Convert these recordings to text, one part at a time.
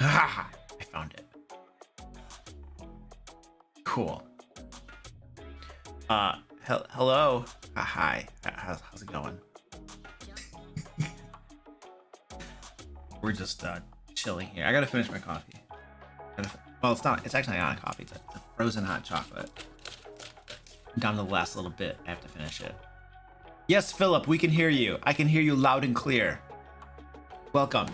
Ah, I found it. Cool. Hello. Hi. How's it going? We're just chilling here. I gotta finish my coffee. Well, it's not. It's actually not a coffee. It's a frozen hot chocolate. Down to the last little bit. I have to finish it. Yes, Philip, we can hear you. I can hear you loud and clear. Welcome.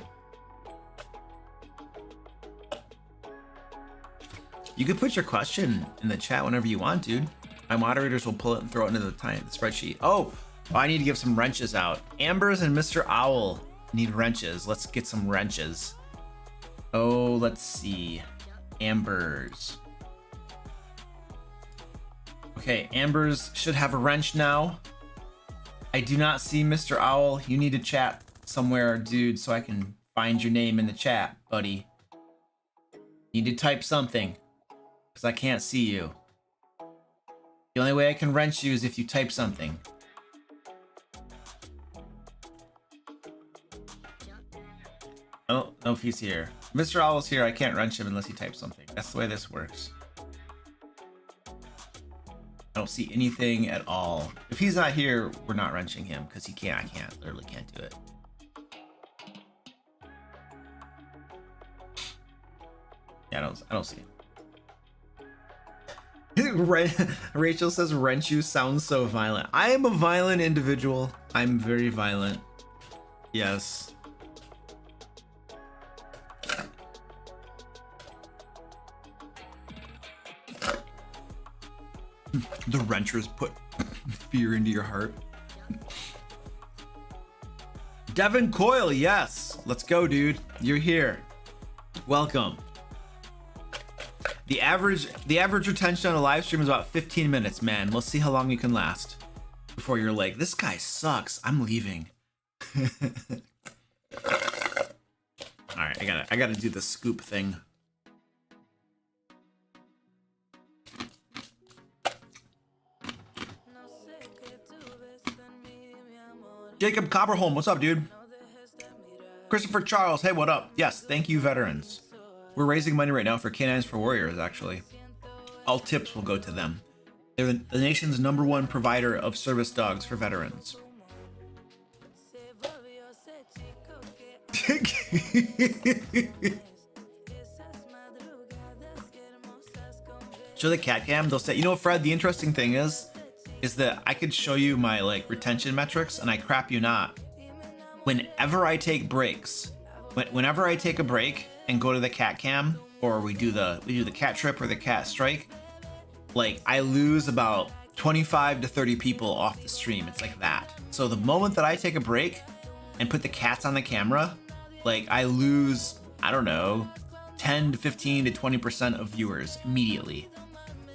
You can put your question in the chat whenever you want, dude. My moderators will pull it and throw it into the spreadsheet. Oh, I need to give some wrenches out. Ambers and Mr. Owl need wrenches. Let's get some wrenches. Oh, let's see. Ambers. Okay, Ambers should have a wrench now. I do not see Mr. Owl. You need to chat somewhere, dude, so I can find your name in the chat, buddy. You need to type something, because I can't see you. The only way I can wrench you is if you type something. Oh, no, if he's here. Mr. Owl's here. I can't wrench him unless he types something. That's the way this works. I don't see anything at all. If he's not here, we're not wrenching him because he can't. I can't. Literally can't do it. Yeah, I don't see him. Rachel says wrench you sounds so violent. I am a violent individual. I'm very violent. Yes. The wrenchers put fear into your heart. Devin Coyle, yes. Let's go, dude. You're here. Welcome. The average retention on a live stream is about 15 minutes, man. We'll see how long you can last before you're like, this guy sucks. I'm leaving. All right, I gotta do the scoop thing. Jacob Copperholm, what's up, dude? Christopher Charles, hey, what up? Yes, thank you, veterans. We're raising money right now for Canines for Warriors, actually. All tips will go to them. They're the nation's #1 provider of service dogs for veterans. Show the cat cam, they'll say, you know, Fred, the interesting thing is that I could show you my like retention metrics, and I crap you not. Whenever I take breaks, whenever I take a break and go to the cat cam, or we do the cat trip or the cat strike, like I lose about 25 to 30 people off the stream. It's like that. So the moment that I take a break and put the cats on the camera, like I lose, I don't know, 10 to 15 to 20% of viewers immediately.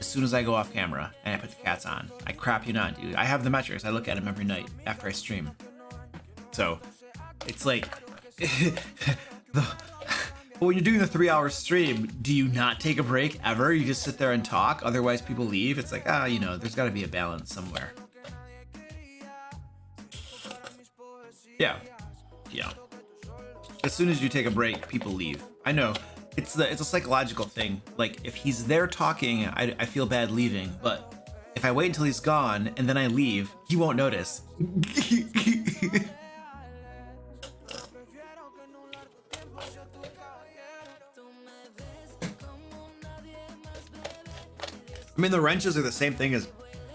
As soon as I go off camera and I put the cats on, I crap you not, dude. I have the metrics. I look at them every night after I stream. So it's like, when you're doing the 3-hour stream, do you not take a break ever? You just sit there and talk. Otherwise people leave. It's like, you know, there's got to be a balance somewhere. Yeah. Yeah. As soon as you take a break, people leave. I know. It's a psychological thing. Like if he's there talking, I feel bad leaving, but if I wait until he's gone and then I leave, he won't notice. I mean, the wrenches are the same thing as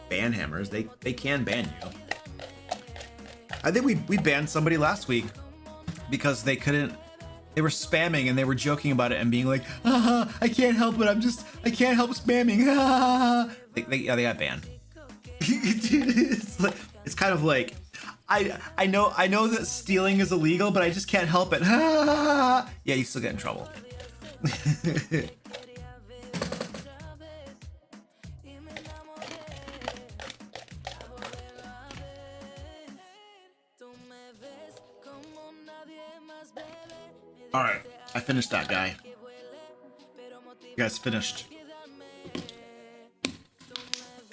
ban hammers. They can ban you. I think we banned somebody last week because they were spamming and they were joking about it and being like, I can't help it. I can't help spamming. They got banned. It's kind of like, I know that stealing is illegal, but I just can't help it. Yeah, you still get in trouble. All right, I finished that guy. You guys finished.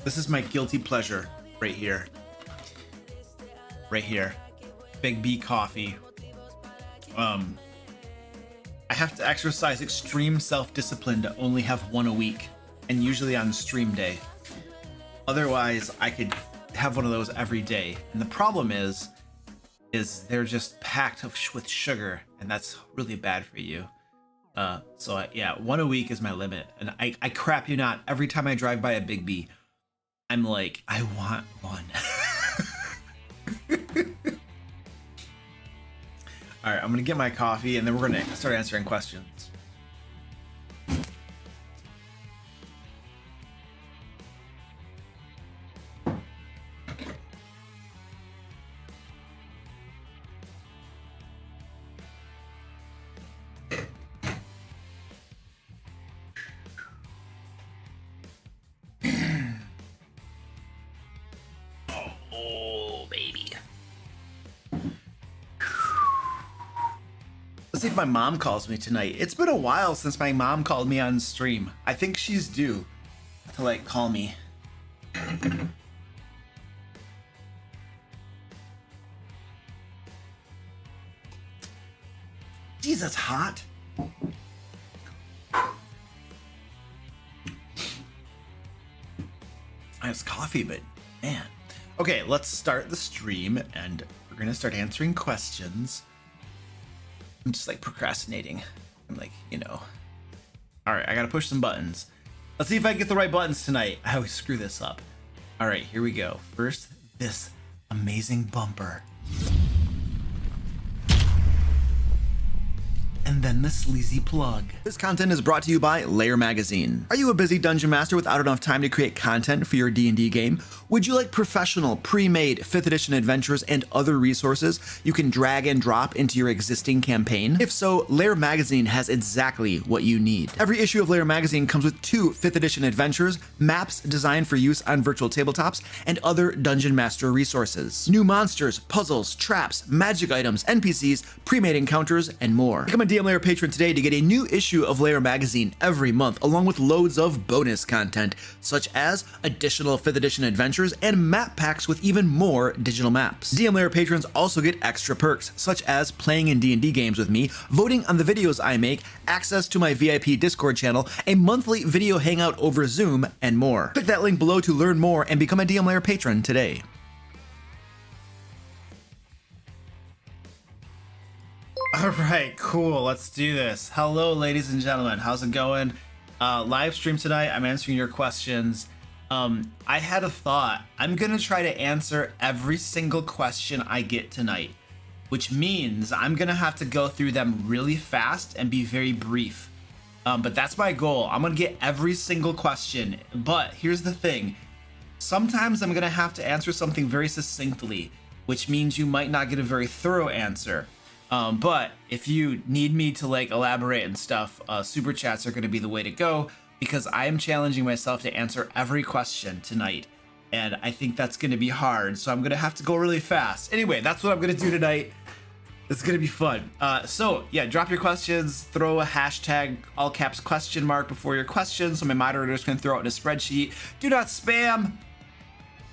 This is my guilty pleasure right here. Right here. Big B coffee. I have to exercise extreme self-discipline to only have one a week, and usually on stream day. Otherwise, I could have one of those every day. And the problem is they're just packed with sugar, and that's really bad for you. Yeah, one a week is my limit. And I crap you not, every time I drive by a Big B, I'm like, I want one. All right, I'm gonna get my coffee and then we're gonna start answering questions. Oh, baby. Let's see if my mom calls me tonight. It's been a while since my mom called me on stream. I think she's due to like call me. Jeez, that's hot. It's coffee, but man. Okay, let's start the stream and we're gonna start answering questions. I'm just like procrastinating. I'm like, you know. All right, I gotta push some buttons. Let's see if I can get the right buttons tonight. I always screw this up. All right, here we go. First, this amazing bumper. And then the sleazy plug. This content is brought to you by Lair magazine. Are you a busy dungeon master without enough time to create content for your D&D game? Would you like professional, pre-made 5th edition adventures and other resources you can drag and drop into your existing campaign? If so, Lair magazine has exactly what you need. Every issue of Lair magazine comes with 2 5th edition adventures, maps designed for use on virtual tabletops, and other dungeon master resources. New monsters, puzzles, traps, magic items, NPCs, pre-made encounters, and more. Become a DM Lair patron today to get a new issue of Lair magazine every month, along with loads of bonus content, such as additional 5th edition adventures and map packs with even more digital maps. DM Lair patrons also get extra perks, such as playing in D&D games with me, voting on the videos I make, access to my VIP Discord channel, a monthly video hangout over Zoom, and more. Click that link below to learn more and become a DM Lair patron today. All right, cool. Let's do this. Hello, ladies and gentlemen. How's it going? Live stream tonight. I'm answering your questions. I had a thought. I'm going to try to answer every single question I get tonight, which means I'm going to have to go through them really fast and be very brief. But that's my goal. I'm going to get every single question. But here's the thing. Sometimes I'm going to have to answer something very succinctly, which means you might not get a very thorough answer. But if you need me to like elaborate and stuff, super chats are going to be the way to go, because I am challenging myself to answer every question tonight. And I think that's going to be hard. So I'm going to have to go really fast. Anyway, that's what I'm going to do tonight. It's going to be fun. So yeah, drop your questions, throw a hashtag all caps question mark before your question. So my moderators can throw it in a spreadsheet. Do not spam.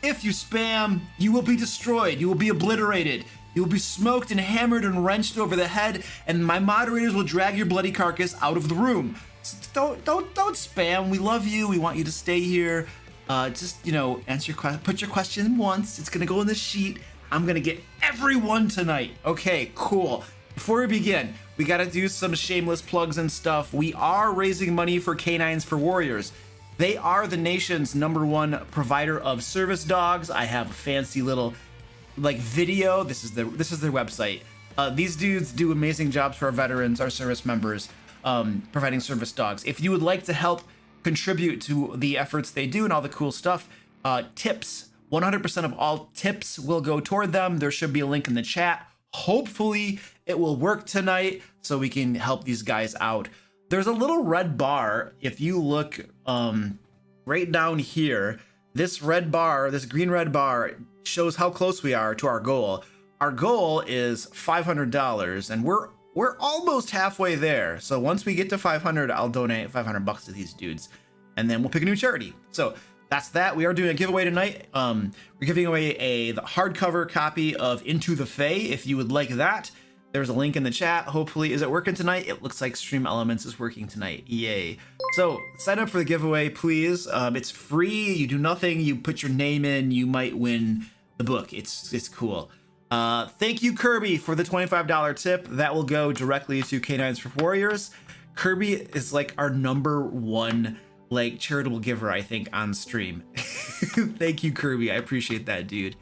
If you spam, you will be destroyed. You will be obliterated. You will be smoked and hammered and wrenched over the head, and my moderators will drag your bloody carcass out of the room. So don't spam. We love you. We want you to stay here. Just, you know, answer your put your question once. It's gonna go in the sheet. I'm gonna get everyone tonight. Okay, cool. Before we begin, we gotta do some shameless plugs and stuff. We are raising money for Canines for Warriors. They are the nation's #1 provider of service dogs. I have a fancy little like video. This is their website. These dudes do amazing jobs for our veterans, our service members, providing service dogs. If you would like to help contribute to the efforts they do and all the cool stuff, tips, 100% of all tips will go toward them. There should be a link in the chat. Hopefully it will work tonight so we can help these guys out. There's a little red bar. If you look right down here, this red bar, this green red bar, shows how close we are to our goal. Our goal is $500, and we're almost halfway there. So once we get to 500, I'll donate $500 to these dudes, and then we'll pick a new charity. So that's that. We are doing a giveaway tonight. We're giving away the hardcover copy of Into the Fae. If you would like that, There's a link in the chat. Hopefully, is it working tonight? It looks like Stream Elements is working tonight. Yay. So sign up for the giveaway, please. It's free. You do nothing. You put your name in. You might win the book. It's cool. Thank you, Kirby, for the $25 tip. That will go directly to Canines for Warriors. Kirby is like our #1 like charitable giver, I think, on stream. Thank you, Kirby. I appreciate that, dude.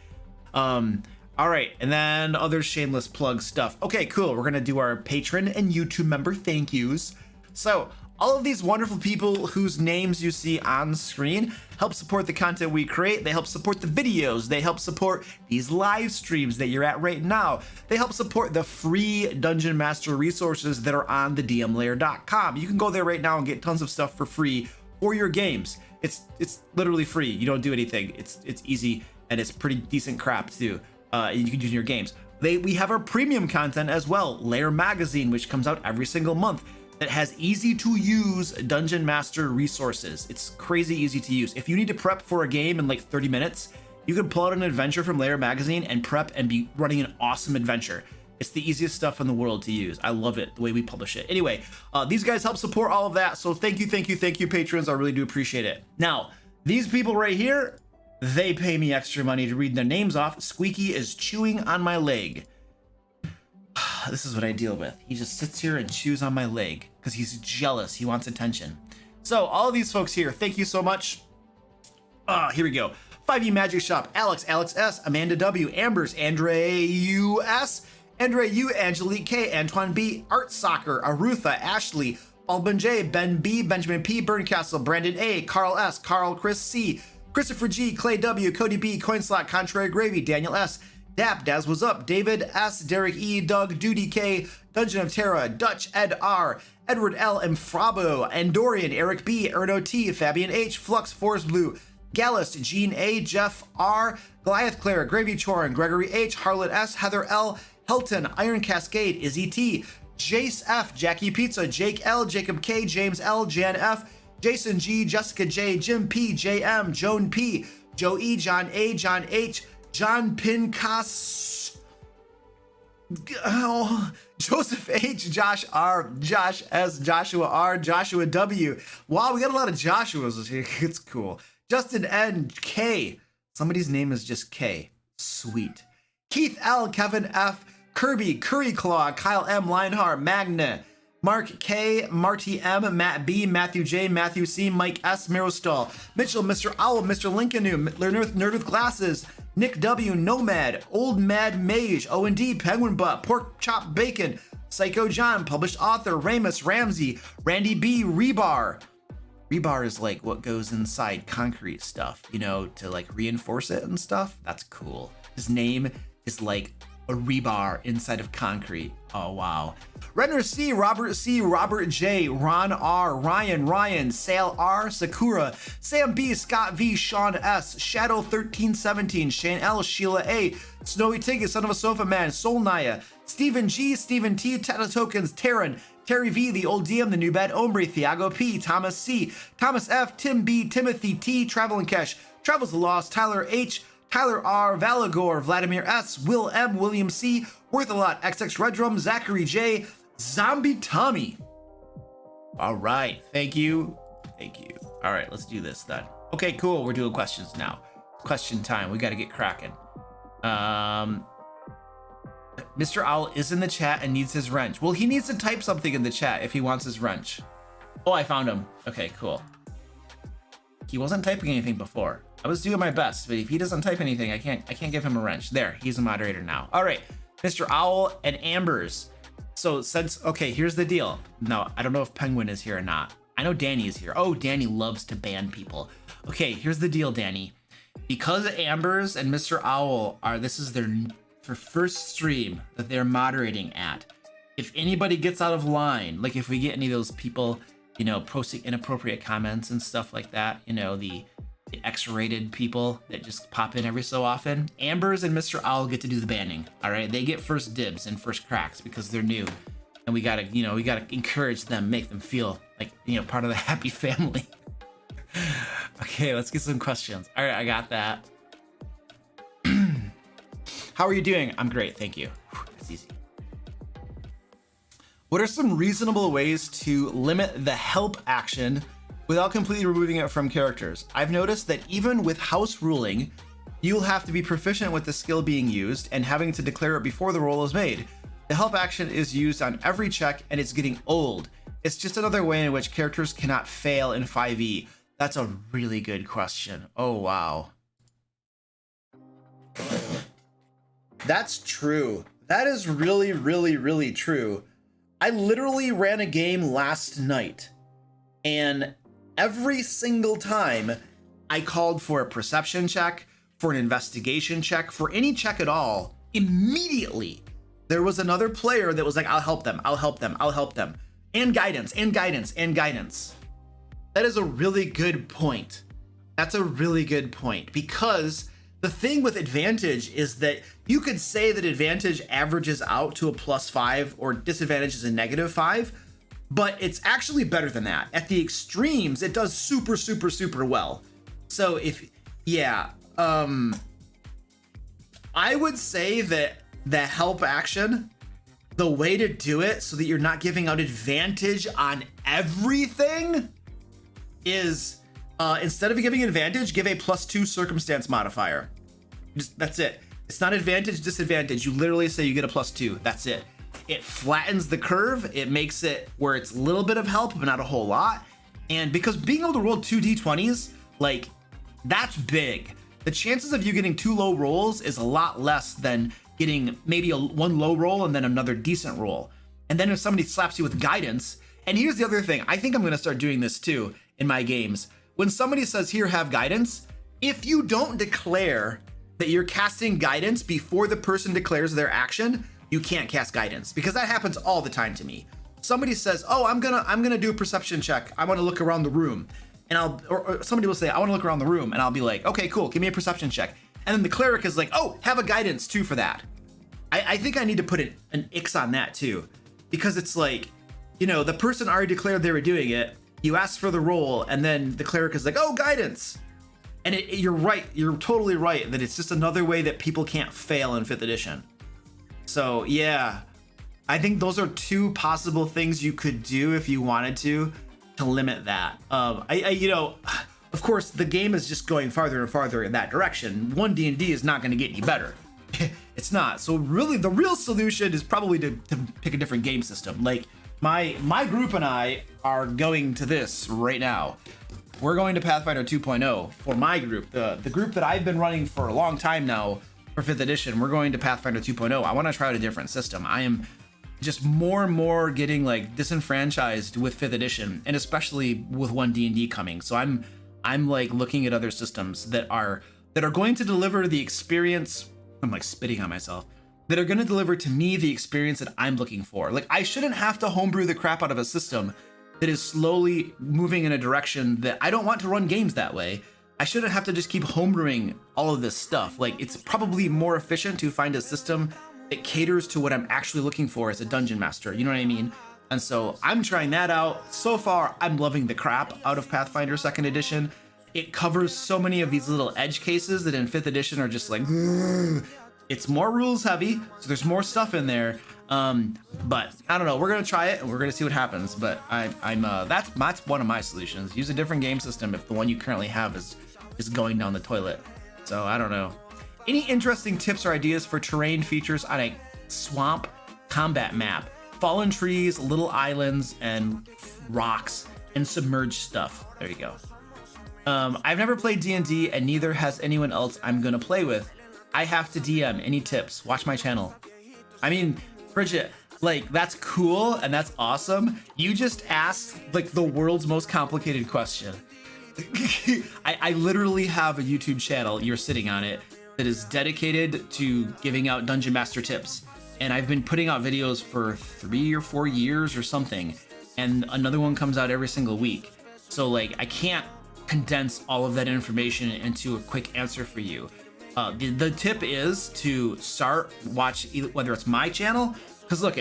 All right, and then other shameless plug stuff. Okay, cool. We're gonna do our patron and YouTube member thank yous. So all of these wonderful people whose names you see on screen help support the content we create. They help support the videos. They help support these live streams that you're at right now. They help support the free Dungeon Master resources that are on the dmlair.com. You can go there right now and get tons of stuff for free for your games. It's literally free. You don't do anything. It's easy, and it's pretty decent crap too. You can use in your games. We have our premium content as well. Lair magazine, which comes out every single month, that has easy to use Dungeon Master resources. It's crazy easy to use. If you need to prep for a game in like 30 minutes, you can pull out an adventure from Lair magazine and prep and be running an awesome adventure. It's the easiest stuff in the world to use. I love it, the way we publish it. Anyway, these guys help support all of that. So thank you, patrons. I really do appreciate it. Now, these people right here, they pay me extra money to read their names off. Squeaky is chewing on my leg. This is what I deal with. He just sits here and chews on my leg because he's jealous. He wants attention. So all of these folks here, thank you so much. Here we go. 5e Magic Shop, Alex S, Amanda W, Ambers, Andre US, Andre U, Angelique K, Antoine B, Art Soccer, Arutha, Ashley, Alban J, Ben B, Benjamin P, Burncastle, Brandon A, Carl S, Carl Chris C, Christopher G, Clay W, Cody B, Coinslot, Contrary Gravy, Daniel S, Dap, Daz was up, David S, Derek E, Doug, Duty K, Dungeon of Terra, Dutch Ed R, Edward L, Mfrabo, Andorian, Eric B, Erno T, Fabian H, Flux, Force Blue, Gallus, Gene A, Jeff R, Goliath Claire, Gravy Chorin, Gregory H, Harlan S, Heather L, Helton, Iron Cascade, Izzy T, Jace F, Jackie Pizza, Jake L, Jacob K, James L, Jan F, Jason G, Jessica J, Jim P, JM, Joan P, Joe E, John A, John H, John Pincas, Joseph H, Josh R, Josh S, Joshua R, Joshua W. Wow, we got a lot of Joshuas here. It's cool. Justin N, K. Somebody's name is just K. Sweet. Keith L, Kevin F, Kirby, Curry Claw, Kyle M, Lionheart, Magna, Mark K, Marty M, Matt B, Matthew J, Matthew C, Mike S, Mirostall, Mitchell, Mr. Owl, Mr. Lincoln, Nerd with Glasses, Nick W, Nomad, Old Mad Mage, O&D, Penguin Butt, Pork Chop Bacon, Psycho John, published author, Ramus, Ramsey, Randy B, Rebar. Rebar is like what goes inside concrete stuff, you know, to like reinforce it and stuff. That's cool. His name is like a rebar inside of concrete. Oh, wow. Renner C, Robert C, Robert J, Ron R, Ryan, Sale R, Sakura, Sam B, Scott V, Sean S, Shadow 1317, Shane L, Sheila A, Snowy Tiggy, Son of a Sofa Man, Soul Naya, Stephen G, Stephen T, Tata Tokens, Taryn, Terry V, The Old DM, The New Bad Ombre, Thiago P, Thomas C, Thomas F, Tim B, Timothy T, Travel and Cash, Travels the Lost, Tyler H, Tyler R, Valagor, Vladimir S, Will M, William C, Worth a Lot, XX Red Drum, Zachary J, Zombie Tommy. All right, thank you. All right, let's do this then. Okay, cool, we're doing questions now. Question time, we gotta get cracking. Mr. Owl is in the chat and needs his wrench. Well, he needs to type something in the chat if he wants his wrench. Oh, I found him. Okay, cool. He wasn't typing anything before. I was doing my best, but if he doesn't type anything, I can't give him a wrench. There, he's a moderator now. All right, Mr. Owl and Ambers. So okay, here's the deal. Now, I don't know if Penguin is here or not. I know Danny is here. Oh, Danny loves to ban people. Okay, here's the deal, Danny. Because Ambers and Mr. Owl this is their first stream that they're moderating at. If anybody gets out of line, like if we get any of those people, you know, posting inappropriate comments and stuff like that, you know, the X-rated people that just pop in every so often, Ambers and Mr. Owl get to do the banning. All right, they get first dibs and first cracks because they're new, and we gotta encourage them, make them feel like, you know, part of the happy family. Okay, let's get some questions. All right, I got that. How are you doing? I'm great, thank you. That's easy. What are some reasonable ways to limit the help action without completely removing it from characters? I've noticed that even with house ruling, you'll have to be proficient with the skill being used and having to declare it before the roll is made. The help action is used on every check and it's getting old. It's just another way in which characters cannot fail in 5e. That's a really good question. Oh, wow. That's true. That is really, really, really true. I literally ran a game last night, and every single time I called for a perception check, for an investigation check, for any check at all, immediately there was another player that was like, I'll help them, I'll help them, I'll help them. And guidance, and guidance, and guidance. That is a really good point. That's a really good point, because the thing with advantage is that you could say that advantage averages out to a +5 or disadvantage is a -5, but it's actually better than that. At the extremes, it does super, super, super well. So if, yeah, I would say that the help action, the way to do it so that you're not giving out advantage on everything is, instead of giving advantage, give a +2 circumstance modifier. That's it. It's not advantage, disadvantage. You literally say you get a +2. That's it. It flattens the curve. It makes it where it's a little bit of help, but not a whole lot. And because being able to roll 2 d20s, like, that's big. The chances of you getting 2 low rolls is a lot less than getting maybe one low roll and then another decent roll. And then if somebody slaps you with guidance, and here's the other thing, I think I'm gonna start doing this too in my games. When somebody says, here, have guidance, if you don't declare that you're casting guidance before the person declares their action, you can't cast guidance, because that happens all the time to me. Somebody says, oh, I'm gonna do a perception check. I wanna look around the room. And or somebody will say, I wanna look around the room. And I'll be like, okay, cool, give me a perception check. And then the cleric is like, oh, have a guidance too for that. I think I need to put an X on that too, because it's like, you know, the person already declared they were doing it. You ask for the roll, and then the cleric is like, oh, guidance. And you're right, you're totally right that it's just another way that people can't fail in 5th edition. So yeah, I think those are 2 possible things you could do if you wanted to limit that. You know, of course, the game is just going farther and farther in that direction. 1 DnD is not going to get any better. It's not. So really, the real solution is probably to pick a different game system. Like my group and I are going to this right now. We're going to Pathfinder 2.0 for my group, the group that I've been running for a long time now for 5th edition. We're going to Pathfinder 2.0. I want to try out a different system. I am just more and more getting like disenfranchised with 5th edition, and especially with 1 DnD coming. So I'm like looking at other systems that are going to deliver the experience. I'm like spitting on myself. That are going to deliver to me the experience that I'm looking for. Like, I shouldn't have to homebrew the crap out of a system that is slowly moving in a direction that I don't want to run games that way. I shouldn't have to just keep homebrewing all of this stuff. Like, it's probably more efficient to find a system that caters to what I'm actually looking for as a dungeon master. You know what I mean? And so I'm trying that out. So far, I'm loving the crap out of Pathfinder 2nd edition. It covers so many of these little edge cases that in 5th edition are just like, ugh. It's more rules heavy, so there's more stuff in there. But I don't know, we're gonna try it and we're gonna see what happens. But that's one of my solutions. Use a different game system if the one you currently have is going down the toilet. So I don't know. Any interesting tips or ideas for terrain features on a swamp combat map? Fallen trees, little islands, and rocks, and submerged stuff. There you go. I've never played DnD, and neither has anyone else I'm gonna play with. I have to DM. Any tips? Watch my channel. I mean, Bridget, like, that's cool and that's awesome. You just asked like the world's most complicated question. I literally have a YouTube channel, you're sitting on it, that is dedicated to giving out dungeon master tips. And I've been putting out videos for 3 or 4 years or something. And another one comes out every single week. So like, I can't condense all of that information into a quick answer for you. The tip is to watch whether it's my channel, because look,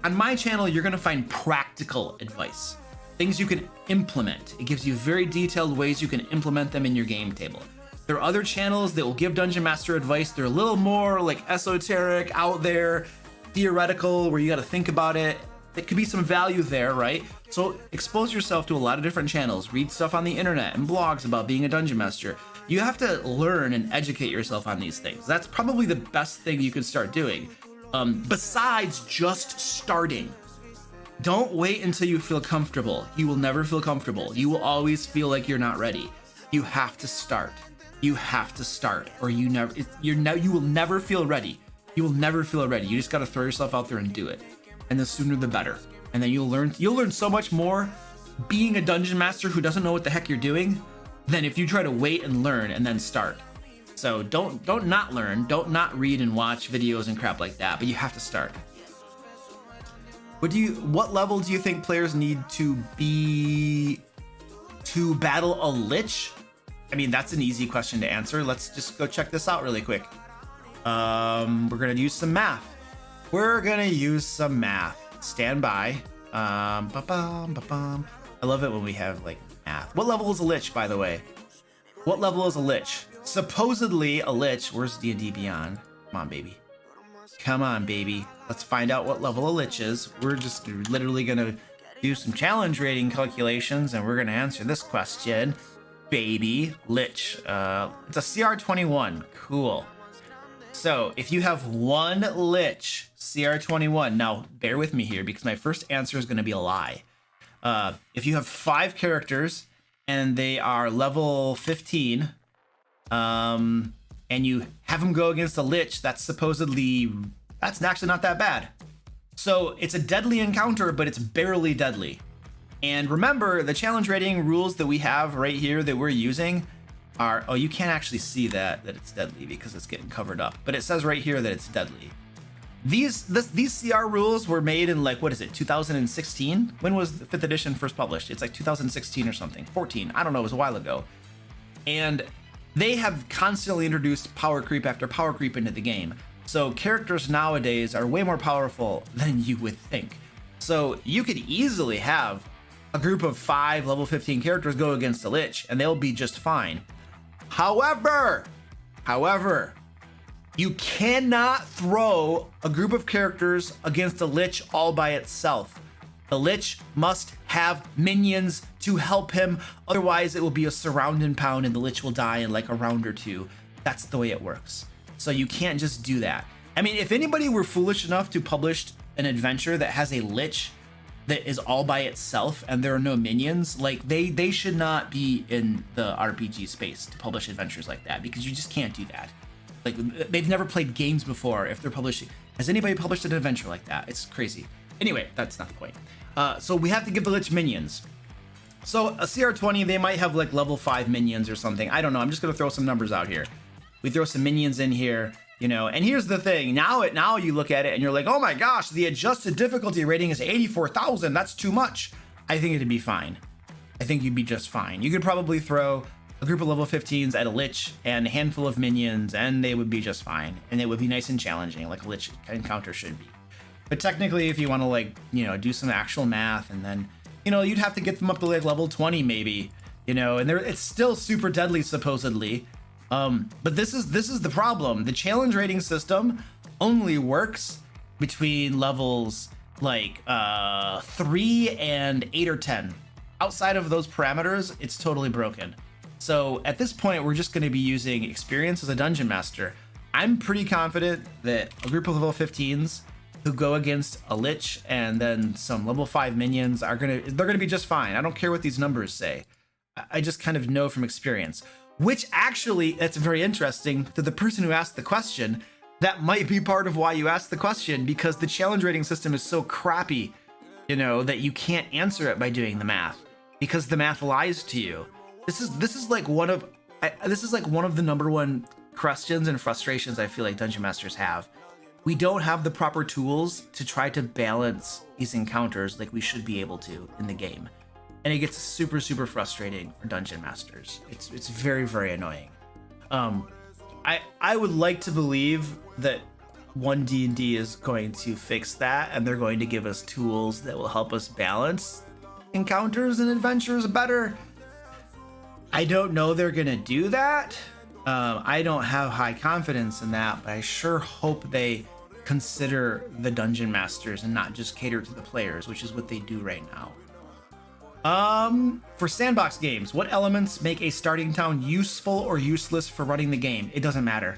on my channel you're gonna find practical advice, things you can implement. It gives you very detailed ways you can implement them in your game table. There are other channels that will give dungeon master advice. They're a little more like esoteric, out there, theoretical, where you got to think about it. that could be some value there, right? So expose yourself to a lot of different channels, read stuff on the internet and blogs about being a dungeon master. You have to learn and educate yourself on these things. That's probably the best thing you can start doing. Besides just starting. Don't wait until you feel comfortable. You will never feel comfortable. You will always feel like you're not ready. You have to start. You have to start, or you will never feel ready. You will never feel ready. You just got to throw yourself out there and do it. And the sooner the better. And then you'll learn so much more being a dungeon master who doesn't know what the heck you're doing than if you try to wait and learn and then start. So don't not learn, don't not read and watch videos and crap like that, but you have to start. What level do you think players need to be to battle a lich? I mean, that's an easy question to answer. Let's just go check this out really quick. We're gonna use some math. Stand by. I love it when we have like math. What level is a lich, by the way? What level is a lich? Supposedly a lich. Where's DND Beyond? Come on, baby. Come on, baby. Let's find out what level a lich is. We're just literally gonna do some challenge rating calculations, and we're gonna answer this question. Baby lich. It's a CR 21. Cool. So if you have one lich, CR 21. Now bear with me here because my first answer is going to be a lie. If you have 5 characters and they are level 15, and you have them go against a lich, that's actually not that bad. So it's a deadly encounter, but it's barely deadly. And remember, the challenge rating rules that we have right here that we're using are, oh, you can't actually see that it's deadly because it's getting covered up, but it says right here that it's deadly. These CR rules were made in, like, what is it, 2016? When was the 5th edition first published? It's like 2016 or something, 14, I don't know, it was a while ago. And they have constantly introduced power creep after power creep into the game. So characters nowadays are way more powerful than you would think. So you could easily have a group of 5 level 15 characters go against a lich and they'll be just fine. However, you cannot throw a group of characters against a lich all by itself. The lich must have minions to help him, otherwise it will be a surround and pound and the lich will die in like a round or 2. That's the way it works. So you can't just do that. I mean, if anybody were foolish enough to publish an adventure that has a lich that is all by itself and there are no minions, like they should not be in the RPG space to publish adventures like that, because you just can't do that. Like, they've never played games before if they're publishing. Has anybody published an adventure like that? It's crazy. Anyway, that's not the point. So we have to give the lich minions. So a CR20, they might have like level 5 minions or something. I don't know. I'm just gonna throw some numbers out here. We throw some minions in here, you know, and here's the thing. Now you look at it and you're like, oh my gosh, the adjusted difficulty rating is 84,000. That's too much. I think it'd be fine. I think you'd be just fine. You could probably throw a group of level 15s at a lich and a handful of minions and they would be just fine. And it would be nice and challenging, like a lich encounter should be. But technically, if you want to, like, you know, do some actual math, and then, you know, you'd have to get them up to like level 20 maybe, you know, and it's still super deadly supposedly. But this is the problem. The challenge rating system only works between levels like 3 and 8 or 10. Outside of those parameters, it's totally broken. So at this point, we're just going to be using experience as a dungeon master. I'm pretty confident that a group of level 15s who go against a lich and then some level 5 minions they're gonna be just fine. I don't care what these numbers say. I just kind of know from experience. Which actually, that's very interesting to the person who asked the question. That might be part of why you asked the question, because the challenge rating system is so crappy, you know, that you can't answer it by doing the math, because the math lies to you. This is like one of the number one questions and frustrations I feel like dungeon masters have. We don't have the proper tools to try to balance these encounters like we should be able to in the game. And it gets super, super frustrating for dungeon masters. It's very, very annoying. I would like to believe that DND is going to fix that, and they're going to give us tools that will help us balance encounters and adventures better. I don't know they're gonna do that. I don't have high confidence in that, but I sure hope they consider the dungeon masters and not just cater to the players, which is what they do right now. For sandbox games, what elements make a starting town useful or useless for running the game? It doesn't matter.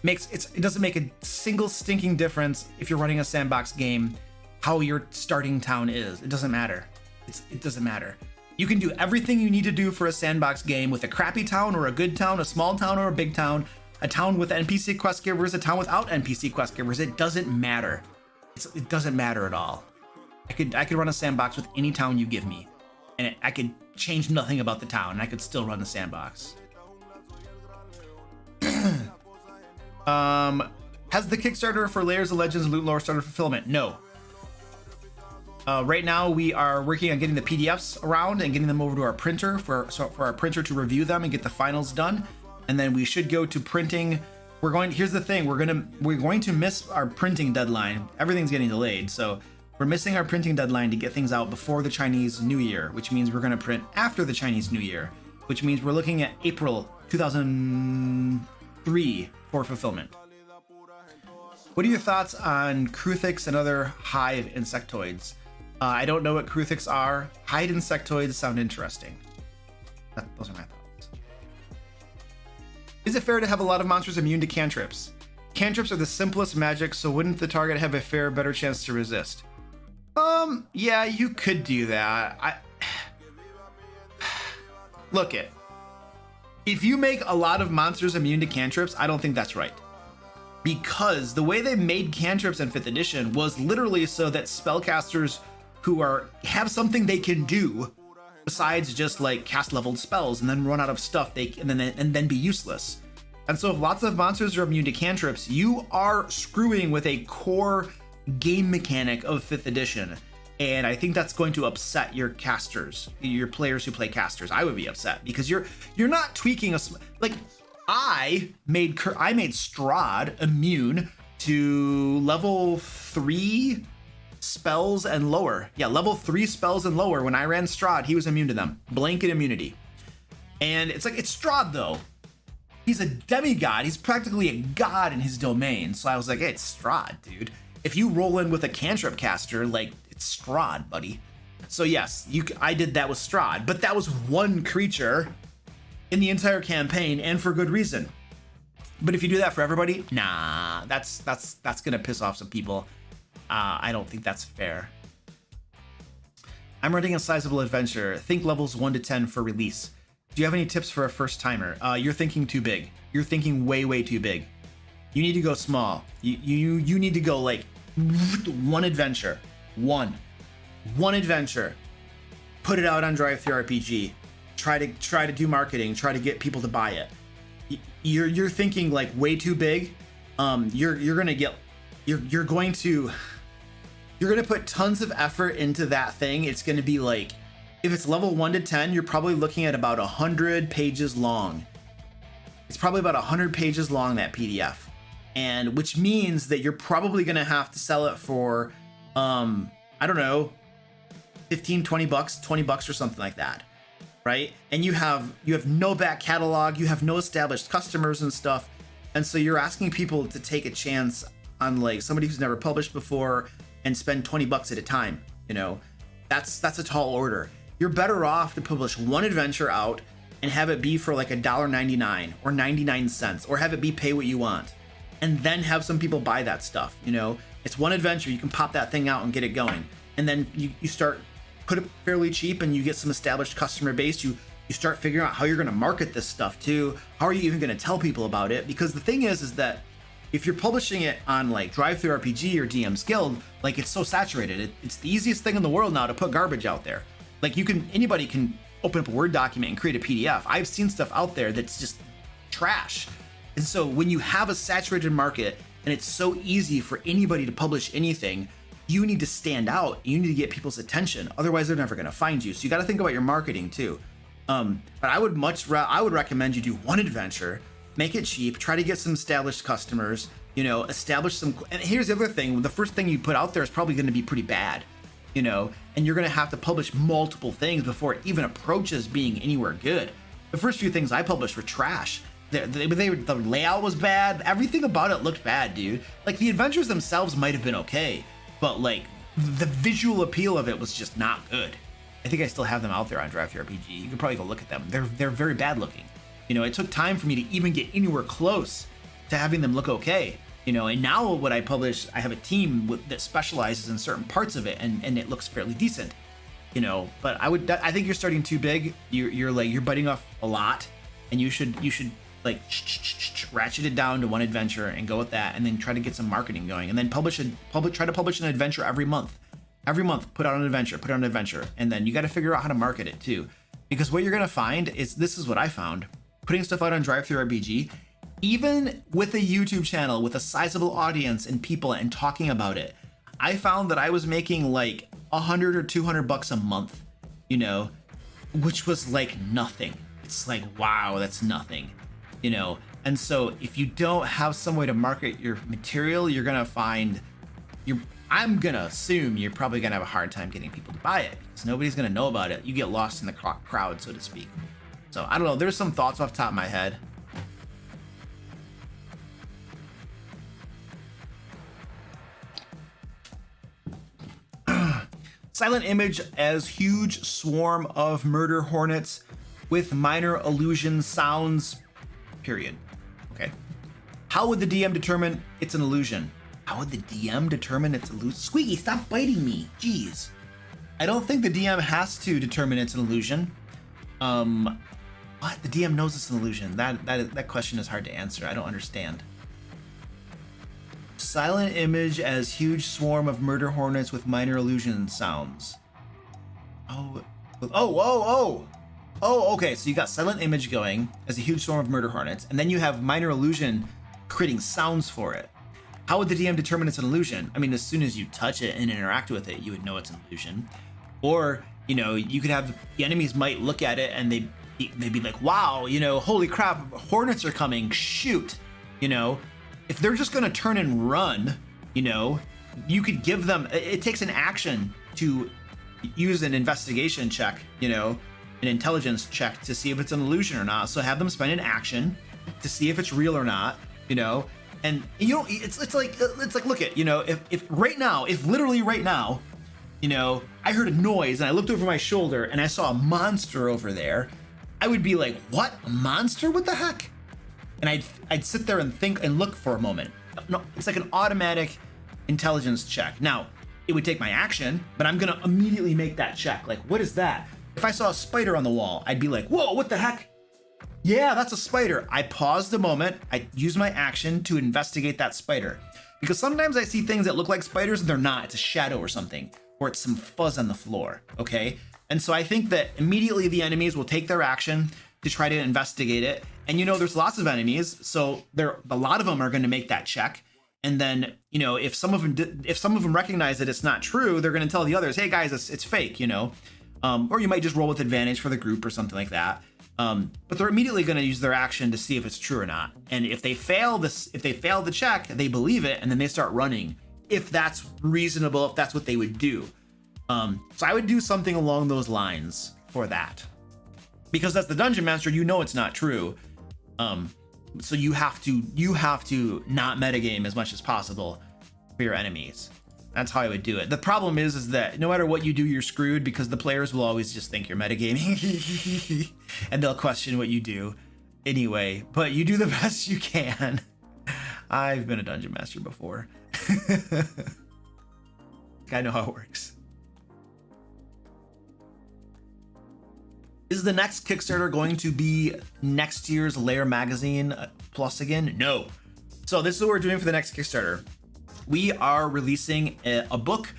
It doesn't make a single stinking difference if you're running a sandbox game how your starting town is. It doesn't matter. It doesn't matter. You can do everything you need to do for a sandbox game with a crappy town or a good town, a small town or a big town, a town with NPC quest givers, a town without NPC quest givers. It doesn't matter. It doesn't matter at all. I could run a sandbox with any town you give me, and I could change nothing about the town, and I could still run the sandbox. Has the Kickstarter for Layers of Legends Loot Lore started fulfillment? No. Right now we are working on getting the PDFs around and getting them over to our printer for our printer to review them and get the finals done, and then we should go to printing. Here's the thing, we're going to miss our printing deadline. Everything's getting delayed, so we're missing our printing deadline to get things out before the Chinese New Year, which means we're going to print after the Chinese New Year, which means we're looking at April 2003 for fulfillment. What are your thoughts on Kruthiks and other hive insectoids? I don't know what Kruthiks are. Hive insectoids sound interesting. Those are my thoughts. Is it fair to have a lot of monsters immune to cantrips? Cantrips are the simplest magic, so wouldn't the target have a better chance to resist? Yeah, you could do that. Look it. If you make a lot of monsters immune to cantrips, I don't think that's right. Because the way they made cantrips in 5th edition was literally so that spellcasters who have something they can do besides just like cast leveled spells and then run out of stuff and then be useless. And so if lots of monsters are immune to cantrips, you are screwing with a core game mechanic of 5th edition. And I think that's going to upset your casters, your players who play casters. I would be upset because you're not tweaking I made Strahd immune to level 3 spells and lower. Yeah, level 3 spells and lower. When I ran Strahd, he was immune to them. Blanket immunity. And it's Strahd though. He's a demigod. He's practically a god in his domain. So I was like, hey, it's Strahd, dude. If you roll in with a cantrip caster, it's Strahd, buddy. So yes, I did that with Strahd, but that was one creature in the entire campaign, and for good reason. But if you do that for everybody, nah, that's gonna piss off some people. I don't think that's fair. I'm running a sizable adventure. Think levels 1 to 10 for release. Do you have any tips for a first timer? You're thinking too big. You're thinking way too big. You need to go small. You need to go one adventure. One adventure. Put it out on DriveThruRPG. Try to do marketing. Try to get people to buy it. You're thinking way too big. You're going to put tons of effort into that thing. It's going to be if it's level 1 to 10, you're probably looking at about 100 pages long. It's probably about 100 pages long, that PDF. And which means that you're probably going to have to sell it for, I don't know, 15, 20 bucks, 20 bucks or something like that. Right? And you have no back catalog, you have no established customers and stuff. And so you're asking people to take a chance on somebody who's never published before and spend 20 bucks at a time. That's a tall order. You're better off to publish one adventure out and have it be for $1.99 or 99 cents, or have it be pay what you want, and then have some people buy that stuff. It's one adventure, you can pop that thing out and get it going, and then you start put it fairly cheap and you get some established customer base. You start figuring out how you're going to market this stuff too. How are you even going to tell people about it? Because the thing is that if you're publishing it on DriveThruRPG or DM's Guild, it's so saturated. It's the easiest thing in the world now to put garbage out there. Anybody can open up a Word document and create a PDF. I've seen stuff out there that's just trash. And so when you have a saturated market and it's so easy for anybody to publish anything, you need to stand out. You need to get people's attention. Otherwise, they're never going to find you. So you got to think about your marketing too. But I would recommend you do one adventure, make it cheap, try to get some established customers, establish some. And here's the other thing: the first thing you put out there is probably going to be pretty bad, and you're going to have to publish multiple things before it even approaches being anywhere good. The first few things I published were trash, the layout was bad. Everything about it looked bad, dude. Like the adventures themselves might have been okay, but like the visual appeal of it was just not good. I think I still have them out there on DriveThruRPG. You could probably go look at them. They're very bad looking. You know, it took time for me to even get anywhere close to having them look okay. You know, and now what I publish, I have a team that specializes in certain parts of it, and it looks fairly decent. You know, but I think you're starting too big. You're biting off a lot, and you should like ratchet it down to one adventure and go with that, and then try to get some marketing going, and then try to publish an adventure every month. Every month, put out an adventure, and then you got to figure out how to market it too, because what you're gonna find is, this is what I found, putting stuff out on DriveThruRPG, even with a YouTube channel with a sizable audience and people and talking about it, I found that I was making like $100 or $200 a month, you know, which was like nothing. It's like, wow, that's nothing, you know. And so if you don't have some way to market your material, you're gonna find I'm gonna assume you're probably gonna have a hard time getting people to buy it, because nobody's gonna know about it. You get lost in the crowd, so to speak. So I don't know, there's some thoughts off the top of my head. Silent image as huge swarm of murder hornets with minor illusion sounds, period. Okay. How would the DM determine it's an illusion? How would the DM determine it's an illusion? Squeaky, stop biting me. Jeez. I don't think the DM has to determine it's an illusion. What? The DM knows it's an illusion. That question is hard to answer. I don't understand. Silent image as huge swarm of murder hornets with minor illusion sounds. Oh, okay. So you got silent image going as a huge swarm of murder hornets, and then you have minor illusion creating sounds for it. How would the DM determine it's an illusion? I mean, as soon as you touch it and interact with it, you would know it's an illusion. Or, you know, you could have the enemies might look at it and they'd be like, wow, you know, holy crap, hornets are coming, shoot, you know. If they're just gonna turn and run, you know, you could give them, it takes an action to use an investigation check, you know, an intelligence check to see if it's an illusion or not. So have them spend an action to see if it's real or not, you know. And you know, it's like look at, you know, if literally right now, you know, I heard a noise and I looked over my shoulder and I saw a monster over there, I would be like, what? A monster? What the heck? And I'd sit there and think and look for a moment. No, it's like an automatic intelligence check. Now, it would take my action, but I'm gonna immediately make that check. Like, what is that? If I saw a spider on the wall, I'd be like, whoa, what the heck? Yeah, that's a spider. I paused a moment. I used my action to investigate that spider. Because sometimes I see things that look like spiders and they're not. It's a shadow or something, or it's some fuzz on the floor, okay? And so I think that immediately the enemies will take their action to try to investigate it. And you know, there's lots of enemies, so a lot of them are going to make that check. And then, you know, if some of them recognize that it's not true, they're going to tell the others, hey guys, it's fake, you know. Or you might just roll with advantage for the group or something like that. But they're immediately going to use their action to see if it's true or not. And if they fail the check, they believe it, and then they start running. If that's reasonable, if that's what they would do. So I would do something along those lines for that. Because as the dungeon master, you know it's not true. So you have to not metagame as much as possible for your enemies. That's how I would do it. The problem is that no matter what you do, you're screwed, because the players will always just think you're metagaming and they'll question what you do anyway, but you do the best you can. I've been a dungeon master before. I know how it works. Is the next Kickstarter going to be next year's Lair magazine plus again? No. So this is what we're doing for the next Kickstarter. We are releasing a book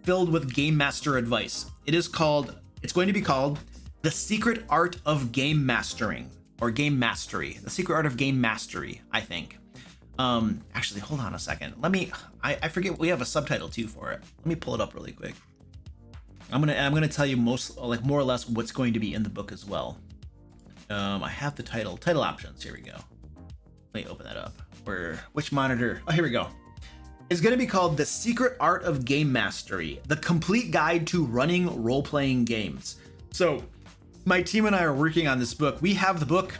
filled with game master advice. It's going to be called The Secret Art of Game Mastering, or Game Mastery. The Secret Art of Game Mastery, I think. Actually, hold on a second. I forget, we have a subtitle too for it. Let me pull it up really quick. I'm gonna tell you more or less what's going to be in the book as well. I have the title options. Here we go. Let me open that up. Which monitor? Oh, here we go. It's going to be called The Secret Art of Game Mastery, the complete guide to running role-playing games. So my team and I are working on this book. We have the book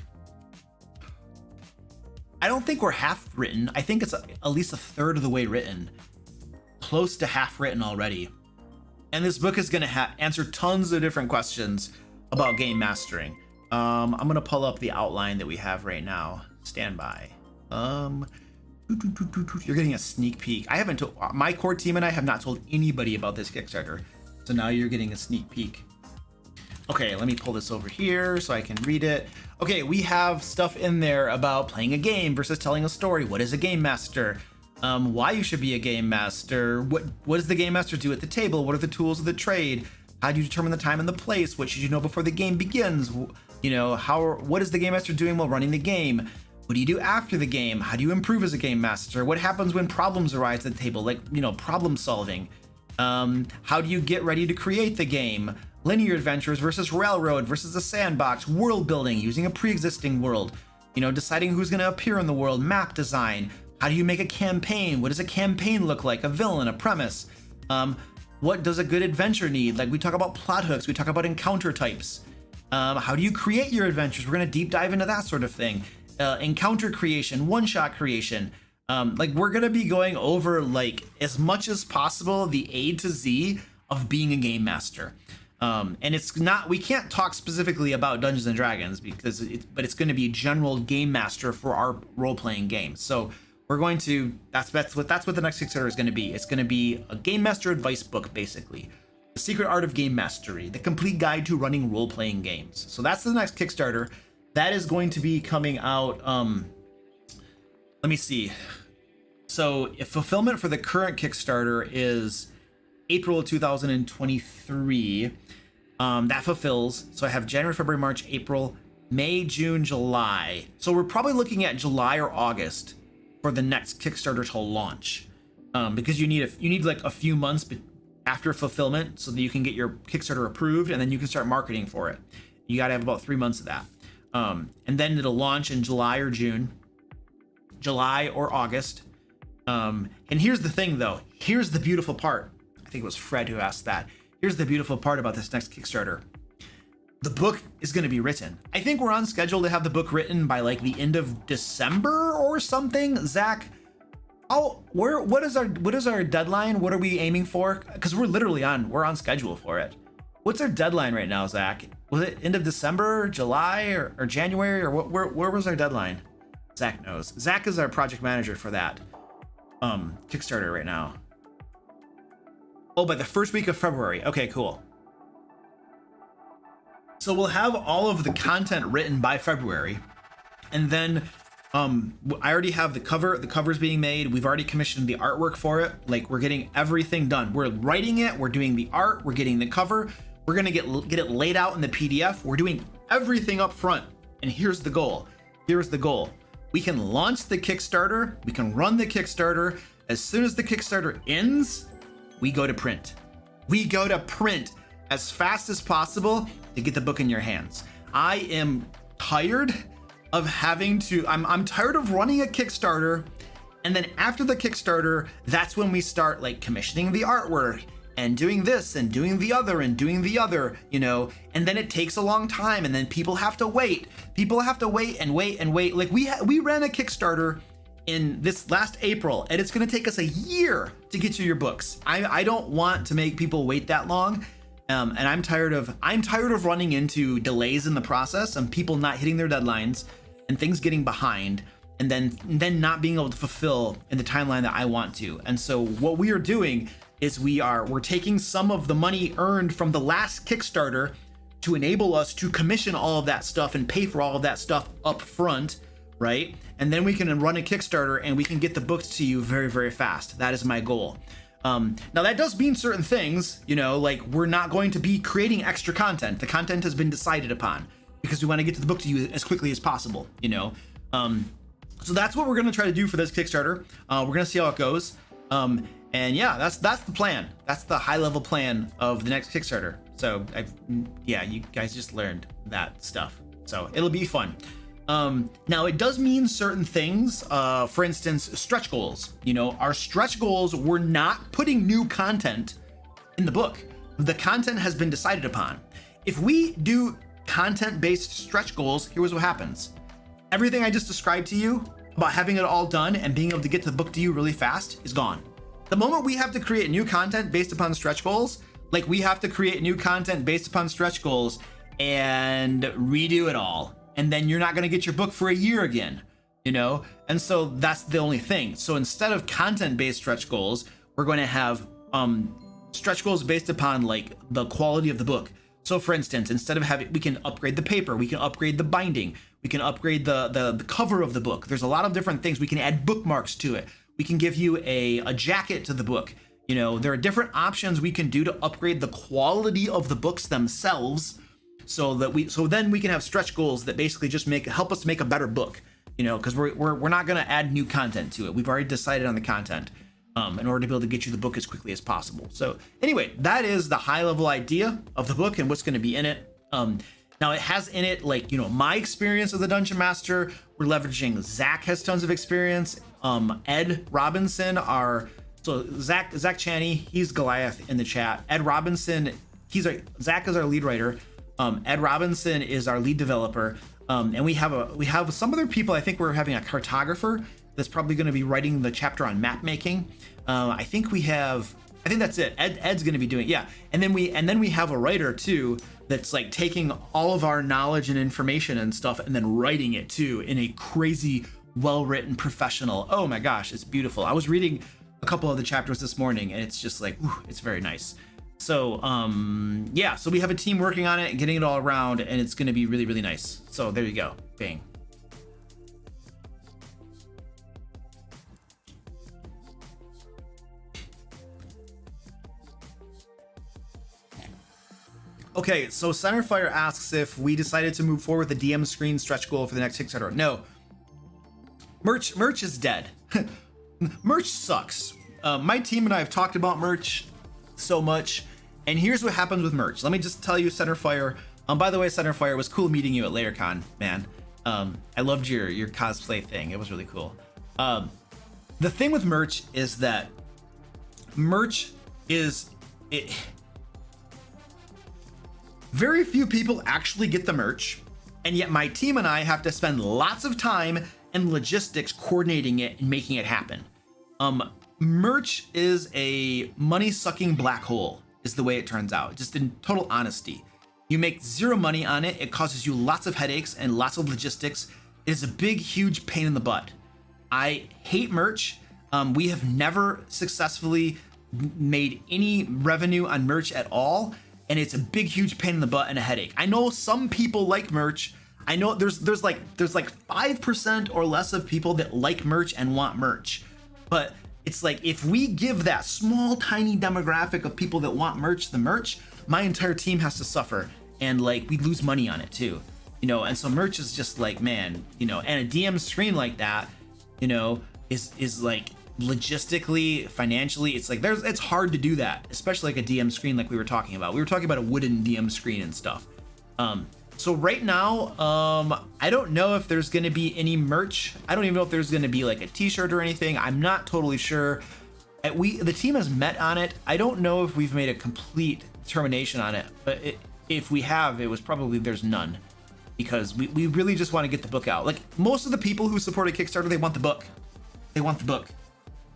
I don't think we're half written. I think it's at least a third of the way written, close to half written already. And this book is going to answer tons of different questions about game mastering. I'm going to pull up the outline that we have right now. Stand by. You're getting a sneak peek. I haven't told, my core team and I have not told anybody about this Kickstarter. So now you're getting a sneak peek. Okay, let me pull this over here so I can read it. Okay, we have stuff in there about playing a game versus telling a story. What is a game master? Why you should be a game master? What does the game master do at the table? What are the tools of the trade? How do you determine the time and the place? What should you know before the game begins? You know, what is the game master doing while running the game? What do you do after the game? How do you improve as a game master? What happens when problems arise at the table? Like, you know, problem solving. How do you get ready to create the game? Linear adventures versus railroad versus a sandbox, world building, using a pre-existing world, you know, deciding who's going to appear in the world, map design. How do you make a campaign? What does a campaign look like? A villain, a premise. What does a good adventure need? Like, we talk about plot hooks, we talk about encounter types. How do you create your adventures? We're going to deep dive into that sort of thing. Encounter creation, one-shot creation. Like, we're going to be going over, like, as much as possible the A to Z of being a game master. And it's not, we can't talk specifically about Dungeons and Dragons because but it's going to be general game master for our role-playing games. So we're going to, that's what the next Kickstarter is going to be. It's going to be a game master advice book, basically. The Secret Art of Game Mastery, the complete guide to running role-playing games. So that's the next Kickstarter. That is going to be coming out, let me see. So if fulfillment for the current Kickstarter is April 2023, that fulfills. So I have January, February, March, April, May, June, July. So we're probably looking at July or August for the next Kickstarter to launch, because you need like a few months after fulfillment so that you can get your Kickstarter approved and then you can start marketing for it. You got to have about 3 months of that. And then it'll launch in July or June, July or August. And here's the thing though, here's the beautiful part. I think it was Fred who asked that. Here's the beautiful part about this next Kickstarter. The book is going to be written. I think we're on schedule to have the book written by like the end of December or something. Zach, what is our deadline? What are we aiming for? Because we're on schedule for it. What's our deadline right now, Zach? Was it end of December, July, or January, or where was our deadline? Zach knows. Zach is our project manager for that Kickstarter right now. Oh, by the first week of February. Okay, cool. So we'll have all of the content written by February, and then I already have the cover. The cover's being made. We've already commissioned the artwork for it. Like, we're getting everything done. We're writing it. We're doing the art. We're getting the cover. We're gonna get it laid out in the PDF. We're doing everything up front. And here's the goal. Here's the goal. We can launch the Kickstarter. We can run the Kickstarter. As soon as the Kickstarter ends, we go to print. We go to print as fast as possible to get the book in your hands. I am tired of having to, I'm tired of running a Kickstarter, and then after the Kickstarter, that's when we start like commissioning the artwork and doing this and doing the other and doing the other, you know, and then it takes a long time, and then people have to wait. People have to wait and wait and wait. Like we ran a Kickstarter in this last April, and it's gonna take us a year to get you your books. I don't want to make people wait that long. And I'm tired of running into delays in the process and people not hitting their deadlines and things getting behind and then not being able to fulfill in the timeline that I want to. And so what we are doing is we're taking some of the money earned from the last Kickstarter to enable us to commission all of that stuff and pay for all of that stuff up front, right? And then we can run a Kickstarter and we can get the books to you very, very fast. That is my goal. Now that does mean certain things, you know, like we're not going to be creating extra content. The content has been decided upon because we want to get to the book to you as quickly as possible, you know? So that's what we're going to try to do for this Kickstarter. We're going to see how it goes. And yeah, that's the plan. That's the high level plan of the next Kickstarter. So you guys just learned that stuff. So it'll be fun. Now it does mean certain things, for instance, stretch goals. You know, our stretch goals, we're not putting new content in the book. The content has been decided upon. If we do content-based stretch goals, here's what happens. Everything I just described to you, about having it all done and being able to get the book to you really fast is gone. The moment we have to create new content based upon stretch goals, like we have to create new content based upon stretch goals and redo it all. And then you're not going to get your book for a year again, you know? And so that's the only thing. So instead of content-based stretch goals, we're going to have stretch goals based upon like the quality of the book. So for instance, instead of having, we can upgrade the paper, we can upgrade the binding, we can upgrade the cover of the book. There's a lot of different things. We can add bookmarks to it. We can give you a jacket to the book. You know, there are different options we can do to upgrade the quality of the books themselves, so then we can have stretch goals that basically just help us make a better book. You know, because we're not going to add new content to it. We've already decided on the content in order to be able to get you the book as quickly as possible. So anyway, that is the high level idea of the book and what's going to be in it. Now it has in it, like, you know, my experience as a dungeon master. We're leveraging Zach has tons of experience. Ed Robinson, Zach Chaney, he's Goliath in the chat. Ed Robinson, Zach is our lead writer. Ed Robinson is our lead developer. And we have some other people. I think we're having a cartographer that's probably going to be writing the chapter on map making. I think that's it. Ed's going to be doing, yeah. And then we have a writer too that's like taking all of our knowledge and information and stuff and then writing it too in a crazy, well-written professional. Oh my gosh, it's beautiful. I was reading a couple of the chapters this morning and it's just like, whew, it's very nice. So yeah, so we have a team working on it and getting it all around, and it's going to be really, really nice. So there you go. Bang. Okay, so Centerfire asks if we decided to move forward with the DM screen stretch goal for the next Kickstarter. No. Merch is dead. Merch sucks. My team and I have talked about merch so much, and here's what happens with merch. Let me just tell you, Centerfire. By the way, Centerfire, it was cool meeting you at LayerCon, man. I loved your cosplay thing. It was really cool. The thing with merch is that merch is it. Very few people actually get the merch, and yet my team and I have to spend lots of time and logistics coordinating it and making it happen. Merch is a money-sucking black hole, is the way it turns out, just in total honesty. You make zero money on it. It causes you lots of headaches and lots of logistics. It is a big, huge pain in the butt. I hate merch. We have never successfully made any revenue on merch at all, and it's a big, huge pain in the butt and a headache. I know some people like merch. I know there's like 5% or less of people that like merch and want merch, but it's like, if we give that small, tiny demographic of people that want merch the merch, my entire team has to suffer, and like we lose money on it too, you know. And so merch is just like, man, you know, and a DM screen like that, you know, is like logistically, financially, it's like it's hard to do that, especially like a DM screen like we were talking about. We were talking about a wooden DM screen and stuff. So right now, I don't know if there's going to be any merch. I don't even know if there's going to be like a t-shirt or anything. I'm not totally sure. The team has met on it. I don't know if we've made a complete determination on it, but if we have, it was probably there's none, because we really just want to get the book out. Like most of the people who support a Kickstarter, they want the book. They want the book.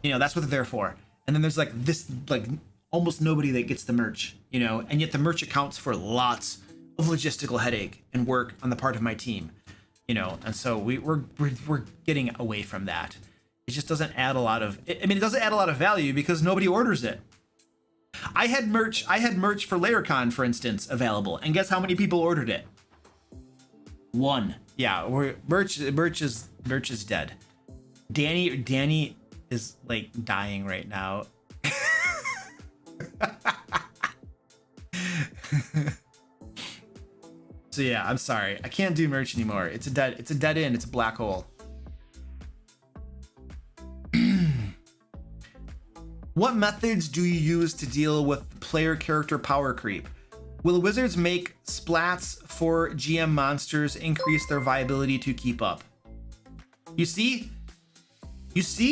You know, that's what they're there for. And then there's like this, like almost nobody that gets the merch, you know, and yet the merch accounts for lots of logistical headache and work on the part of my team, you know. And so we're getting away from that. It just doesn't add a lot of, I mean, it doesn't add a lot of value because nobody orders it. I had merch for LayerCon, for instance, available, and guess how many people ordered it? One. Yeah, merch is dead. Danny is like dying right now. So yeah, I'm sorry. I can't do merch anymore. It's a dead end. It's a black hole. What methods do you use to deal with player character power creep? Will wizards make splats for GM monsters increase their viability to keep up? You see,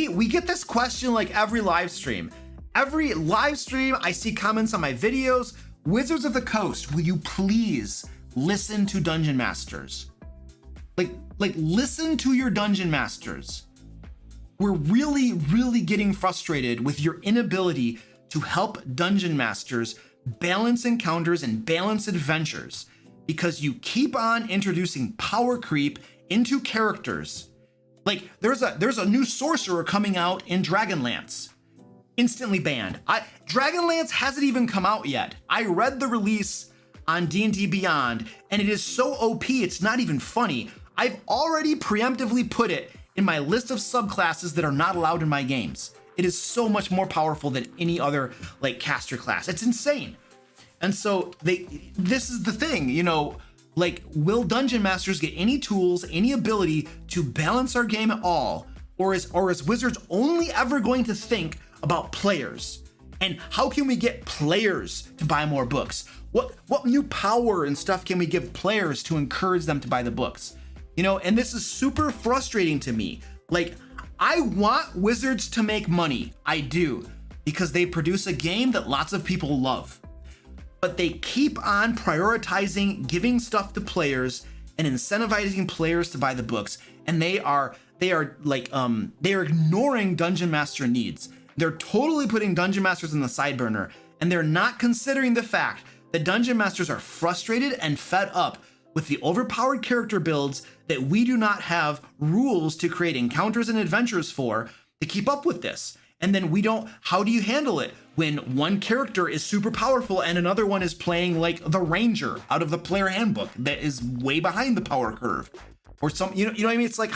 we get this question like every live stream. Every live stream, I see comments on my videos. Wizards of the Coast, will you please listen to dungeon masters? Like listen to your dungeon masters. we're really, really getting frustrated with your inability to help dungeon masters balance encounters and balance adventures because you keep on introducing power creep into characters. Like there's a new sorcerer coming out in Dragonlance. Instantly banned. Dragonlance hasn't even come out yet. I read the release on DnD Beyond, and it is so OP, it's not even funny. I've already preemptively put it in my list of subclasses that are not allowed in my games. It is so much more powerful than any other like caster class. It's insane. And so this is the thing, you know, like, will dungeon masters get any tools, any ability to balance our game at all? Or is Wizards only ever going to think about players? And how can we get players to buy more books? What new power and stuff can we give players to encourage them to buy the books? You know, and this is super frustrating to me. Like, I want Wizards to make money. I do, because they produce a game that lots of people love. But they keep on prioritizing giving stuff to players and incentivizing players to buy the books. And they are ignoring dungeon master needs. They're totally putting dungeon masters in the side burner, and they're not considering the fact that dungeon masters are frustrated and fed up with the overpowered character builds that we do not have rules to create encounters and adventures for to keep up with this. And then how do you handle it when one character is super powerful and another one is playing like the ranger out of the player handbook that is way behind the power curve? Or you know what I mean? It's like,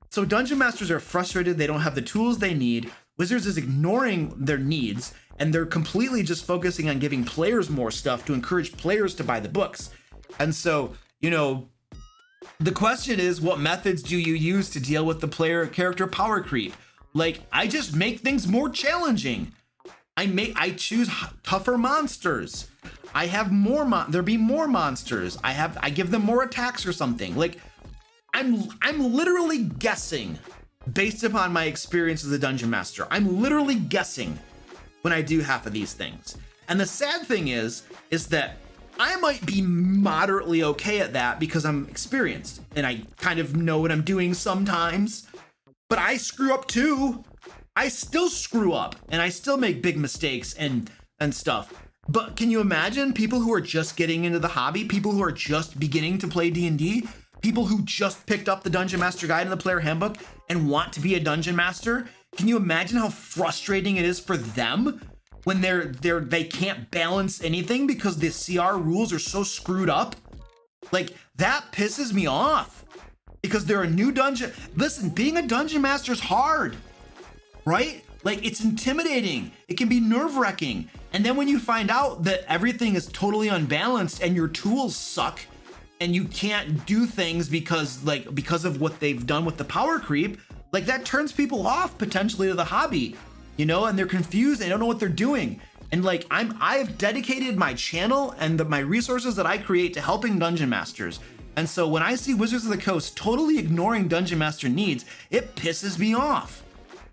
so dungeon masters are frustrated, they don't have the tools they need. Wizards is ignoring their needs, and they're completely just focusing on giving players more stuff to encourage players to buy the books. And so, you know, the question is, what methods do you use to deal with the player character power creep? Like, I just make things more challenging. I choose tougher monsters. I have there be more monsters. I give them more attacks or something. Like, I'm literally guessing based upon my experience as a dungeon master. I'm literally guessing when I do half of these things. And the sad thing is that I might be moderately okay at that because I'm experienced and I kind of know what I'm doing sometimes, but I screw up too. I still screw up and I still make big mistakes and stuff. But can you imagine people who are just getting into the hobby, people who are just beginning to play D&D, people who just picked up the Dungeon Master Guide and the Player Handbook and want to be a Dungeon Master? Can you imagine how frustrating it is for them when they can't balance anything because the CR rules are so screwed up? Like, that pisses me off because they're a new dungeon. Listen, being a Dungeon Master is hard, right? Like, it's intimidating. It can be nerve-wracking. And then when you find out that everything is totally unbalanced and your tools suck and you can't do things because of what they've done with the power creep, like, that turns people off potentially to the hobby, you know, and they're confused. They don't know what they're doing. And like, I've dedicated my channel and my resources that I create to helping dungeon masters. And so when I see Wizards of the Coast totally ignoring dungeon master needs, it pisses me off.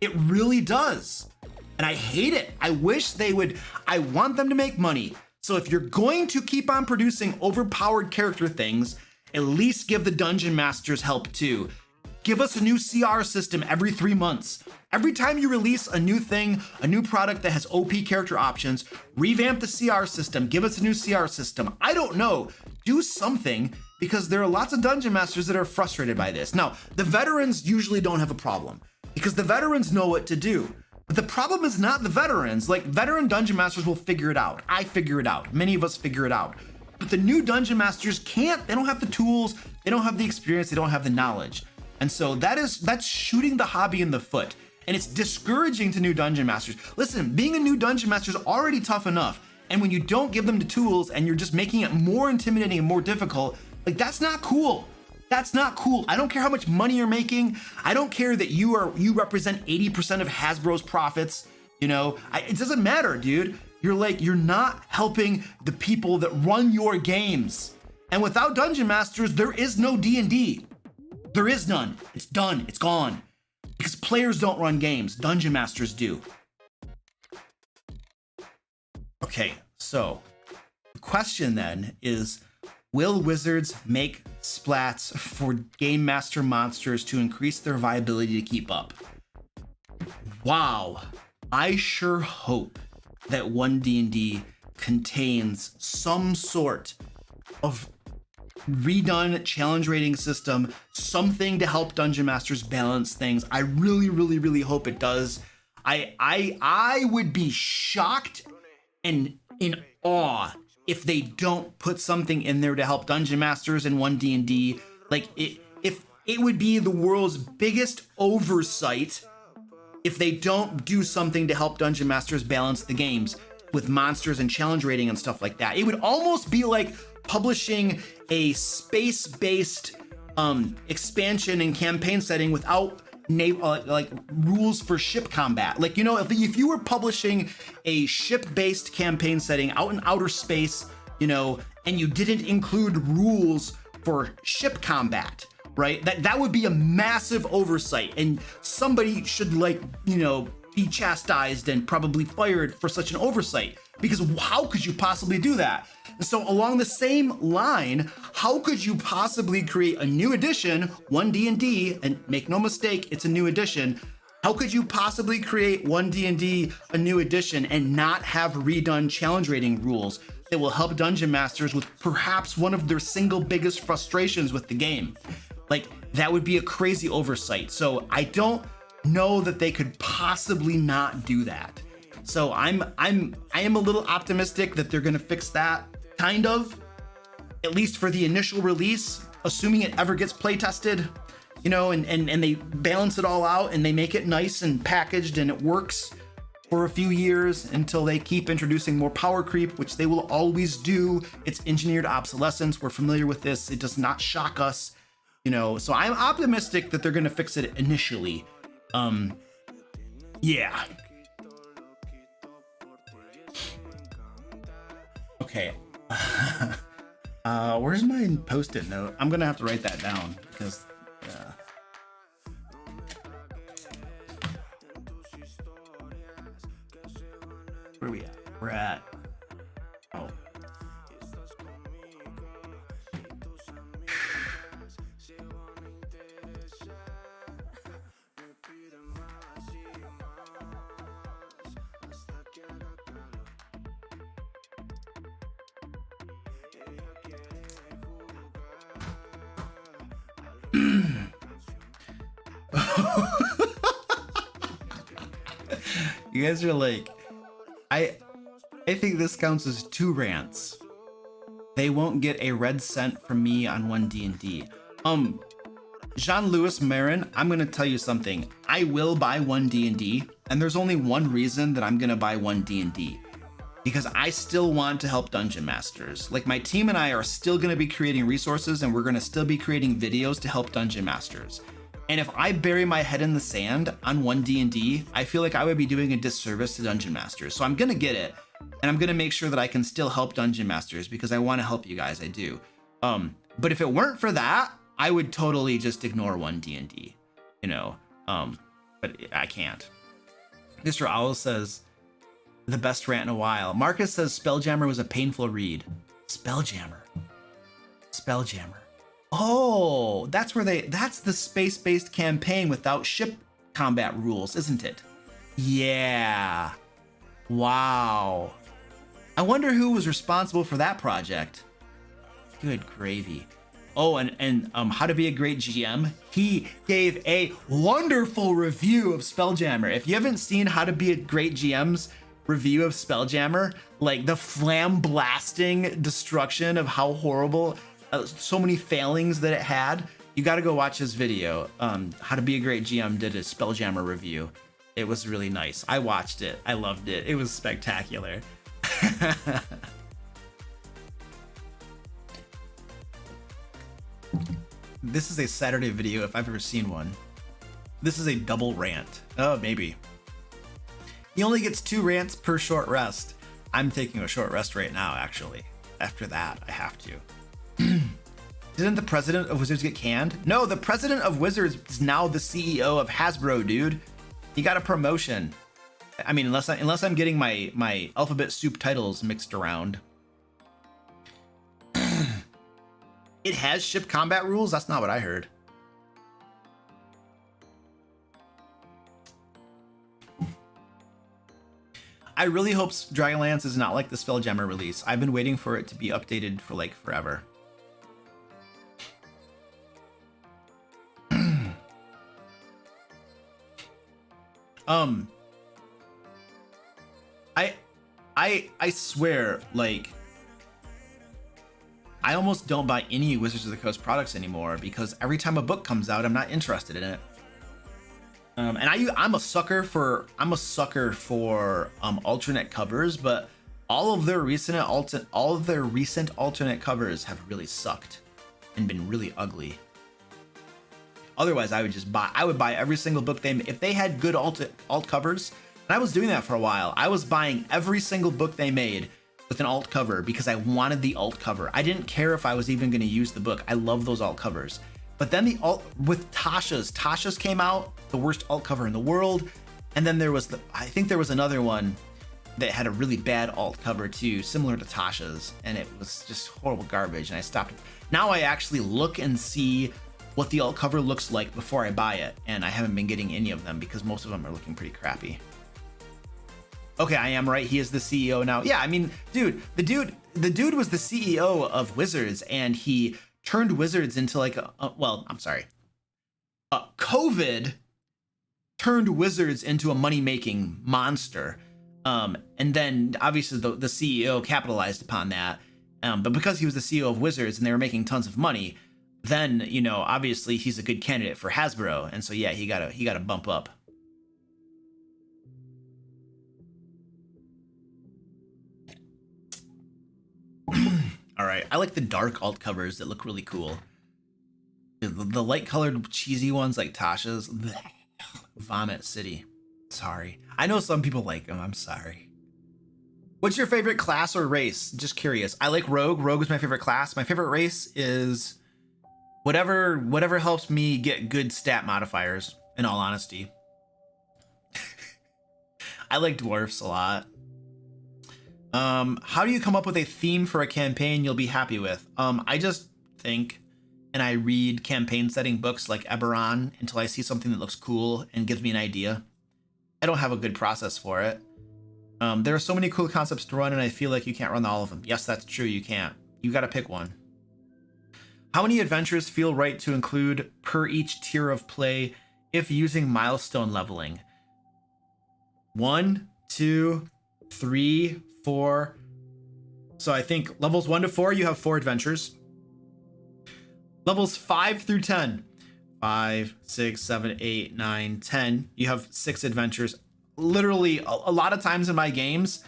It really does. And I hate it. I wish they would. I want them to make money. So if you're going to keep on producing overpowered character things, at least give the dungeon masters help too. Give us a new CR system every 3 months. Every time you release a new thing, a new product that has OP character options, revamp the CR system, give us a new CR system. I don't know. Do something, because there are lots of dungeon masters that are frustrated by this. Now, the veterans usually don't have a problem because the veterans know what to do. But the problem is not the veterans. Like, veteran dungeon masters will figure it out. I figure it out. Many of us figure it out. But the new dungeon masters can't. They don't have the tools. They don't have the experience. They don't have the knowledge. And so that's shooting the hobby in the foot. And it's discouraging to new dungeon masters. Listen, being a new dungeon master is already tough enough. And when you don't give them the tools and you're just making it more intimidating and more difficult, like, that's not cool. That's not cool. I don't care how much money you're making. I don't care that you represent 80% of Hasbro's profits. You know, it doesn't matter, dude. You're not helping the people that run your games. And without dungeon masters, there is no D&D. There is none. It's done. It's gone. Because players don't run games. Dungeon masters do. Okay, so the question then is, will Wizards make splats for game master monsters to increase their viability to keep up? Wow. I sure hope that 1D&D contains some sort of redone challenge rating system, something to help dungeon masters balance things. I really, really, really hope it does. I would be shocked and in awe if they don't put something in there to help dungeon masters in 1D&D. Like, if it would be the world's biggest oversight if they don't do something to help dungeon masters balance the games with monsters and challenge rating and stuff like that. It would almost be like publishing a space-based expansion and campaign setting without like rules for ship combat. Like, you know, if you were publishing a ship-based campaign setting out in outer space, you know, and you didn't include rules for ship combat, right? That would be a massive oversight, and somebody should, like, you know, be chastised and probably fired for such an oversight, because how could you possibly do that? So along the same line, how could you possibly create a new edition, 1D&D, and make no mistake, it's a new edition. How could you possibly create 1D&D, a new edition, and not have redone challenge rating rules that will help dungeon masters with perhaps one of their single biggest frustrations with the game? Like, that would be a crazy oversight. So I don't know that they could possibly not do that. So I am a little optimistic that they're gonna fix that, kind of, at least for the initial release, assuming it ever gets play tested, you know, and they balance it all out and they make it nice and packaged and it works for a few years until they keep introducing more power creep, which they will always do. It's engineered obsolescence. We're familiar with this. It does not shock us, you know, so I'm optimistic that they're gonna fix it initially. Yeah. Okay. Where's my post-it note? I'm gonna have to write that down because where are we at? We're at, oh. You guys are like, I think this counts as 2 rants. They won't get a red cent from me on 1D&D. Jean-Louis Marin, I'm gonna tell you something. I will buy 1D&D, and there's only one reason that I'm gonna buy 1D&D. Because I still want to help dungeon masters. Like, my team and I are still gonna be creating resources, and we're gonna still be creating videos to help dungeon masters. And if I bury my head in the sand on 1D&D, I feel like I would be doing a disservice to dungeon masters. So I'm gonna get it, and I'm gonna make sure that I can still help dungeon masters because I want to help you guys. I do. But if it weren't for that, I would totally just ignore 1D&D, you know. But I can't. Mr. Owl says, the best rant in a while. Marcus says Spelljammer was a painful read. Spelljammer. Oh, that's the space-based campaign without ship combat rules, isn't it? Yeah. Wow. I wonder who was responsible for that project. Good gravy. Oh, and How to Be a Great GM, he gave a wonderful review of Spelljammer. If you haven't seen How to Be a Great GM's review of Spelljammer, like the flam-blasting destruction of how horrible, so many failings that it had, you got to go watch his video. How to Be a Great GM did a Spelljammer review. It was really nice. I watched it. I loved it. It was spectacular. This is a Saturday video if I've ever seen one. This is a double rant. Oh, maybe. He only gets 2 rants per short rest. I'm taking a short rest right now, actually. After that, I have to. Didn't the president of Wizards get canned? No, the president of Wizards is now the CEO of Hasbro, dude. He got a promotion. I mean, unless I'm getting my alphabet soup titles mixed around. It has ship combat rules? That's not what I heard. I really hope Dragonlance is not like the Spelljammer release. I've been waiting for it to be updated for like forever. I swear, like, I almost don't buy any Wizards of the Coast products anymore because every time a book comes out, I'm not interested in it. And I'm a sucker for alternate covers, but all of their recent alternate covers have really sucked and been really ugly. Otherwise, I would buy every single book if they had good alt covers. And I was doing that for a while. I was buying every single book they made with an alt cover because I wanted the alt cover. I didn't care if I was even going to use the book. I love those alt covers. But then with Tasha's came out, the worst alt cover in the world. And then I think there was another one that had a really bad alt cover too, similar to Tasha's, and it was just horrible garbage. And I stopped. Now I actually look and see what the alt cover looks like before I buy it, and I haven't been getting any of them because most of them are looking pretty crappy. Okay, I am right. He is the CEO now. Yeah, I mean, dude, the dude was the CEO of Wizards, and he turned Wizards into like COVID turned Wizards into a money-making monster. And then obviously the CEO capitalized upon that. But because he was the CEO of Wizards and they were making tons of money, then, you know, obviously he's a good candidate for Hasbro. And so, yeah, he got to bump up. All right, I like the dark alt covers that look really cool. The light colored cheesy ones like Tasha's. Blech, Vomit City. Sorry. I know some people like them. I'm sorry. What's your favorite class or race? Just curious. I like Rogue. Rogue is my favorite class. My favorite race is whatever helps me get good stat modifiers, in all honesty. I like dwarfs a lot. How do you come up with a theme for a campaign you'll be happy with? I just think and I read campaign setting books like Eberron until I see something that looks cool and gives me an idea. I don't have a good process for it. There are so many cool concepts to run, and I feel like you can't run all of them. Yes, that's true. You can't. You got to pick one. How many adventures feel right to include per each tier of play if using milestone leveling? 1, 2, 3, 4. So I think levels 1 to 4, you have 4 adventures. Levels 5 through 10. 5, 6, 7, 8, 9, 10. You have 6 adventures. Literally, a lot of times in my games,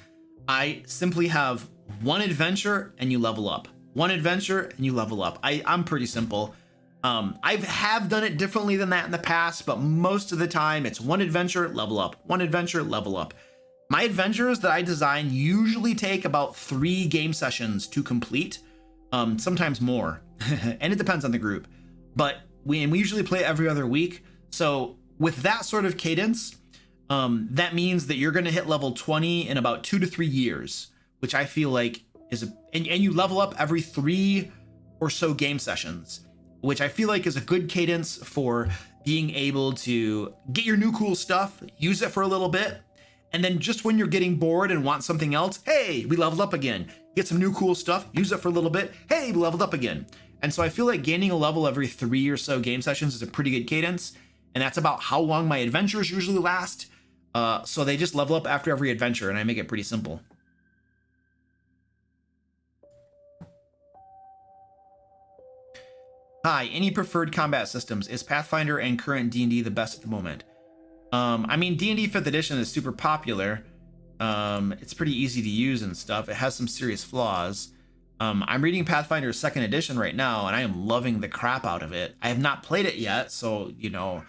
I simply have 1 adventure and you level up. 1 adventure and you level up. I'm pretty simple. I have done it differently than that in the past, but most of the time it's 1 adventure, level up. 1 adventure, level up. My adventures that I design usually take about 3 game sessions to complete, sometimes more, and it depends on the group. But we usually play every other week. So with that sort of cadence, that means that you're going to hit level 20 in about 2 to 3 years, which I feel like is and you level up every 3 or so game sessions, which I feel like is a good cadence for being able to get your new cool stuff, use it for a little bit, and then just when you're getting bored and want something else, hey, we leveled up again. Get some new cool stuff, use it for a little bit, hey, we leveled up again. And so I feel like gaining a level every 3 or so game sessions is a pretty good cadence, and that's about how long my adventures usually last. So they just level up after every adventure, and I make it pretty simple. Hi, any preferred combat systems? Is Pathfinder and current DnD the best at the moment? I mean, DnD 5th edition is super popular. It's pretty easy to use and stuff. It has some serious flaws. I'm reading Pathfinder 2nd edition right now, and I am loving the crap out of it. I have not played it yet, so, you know,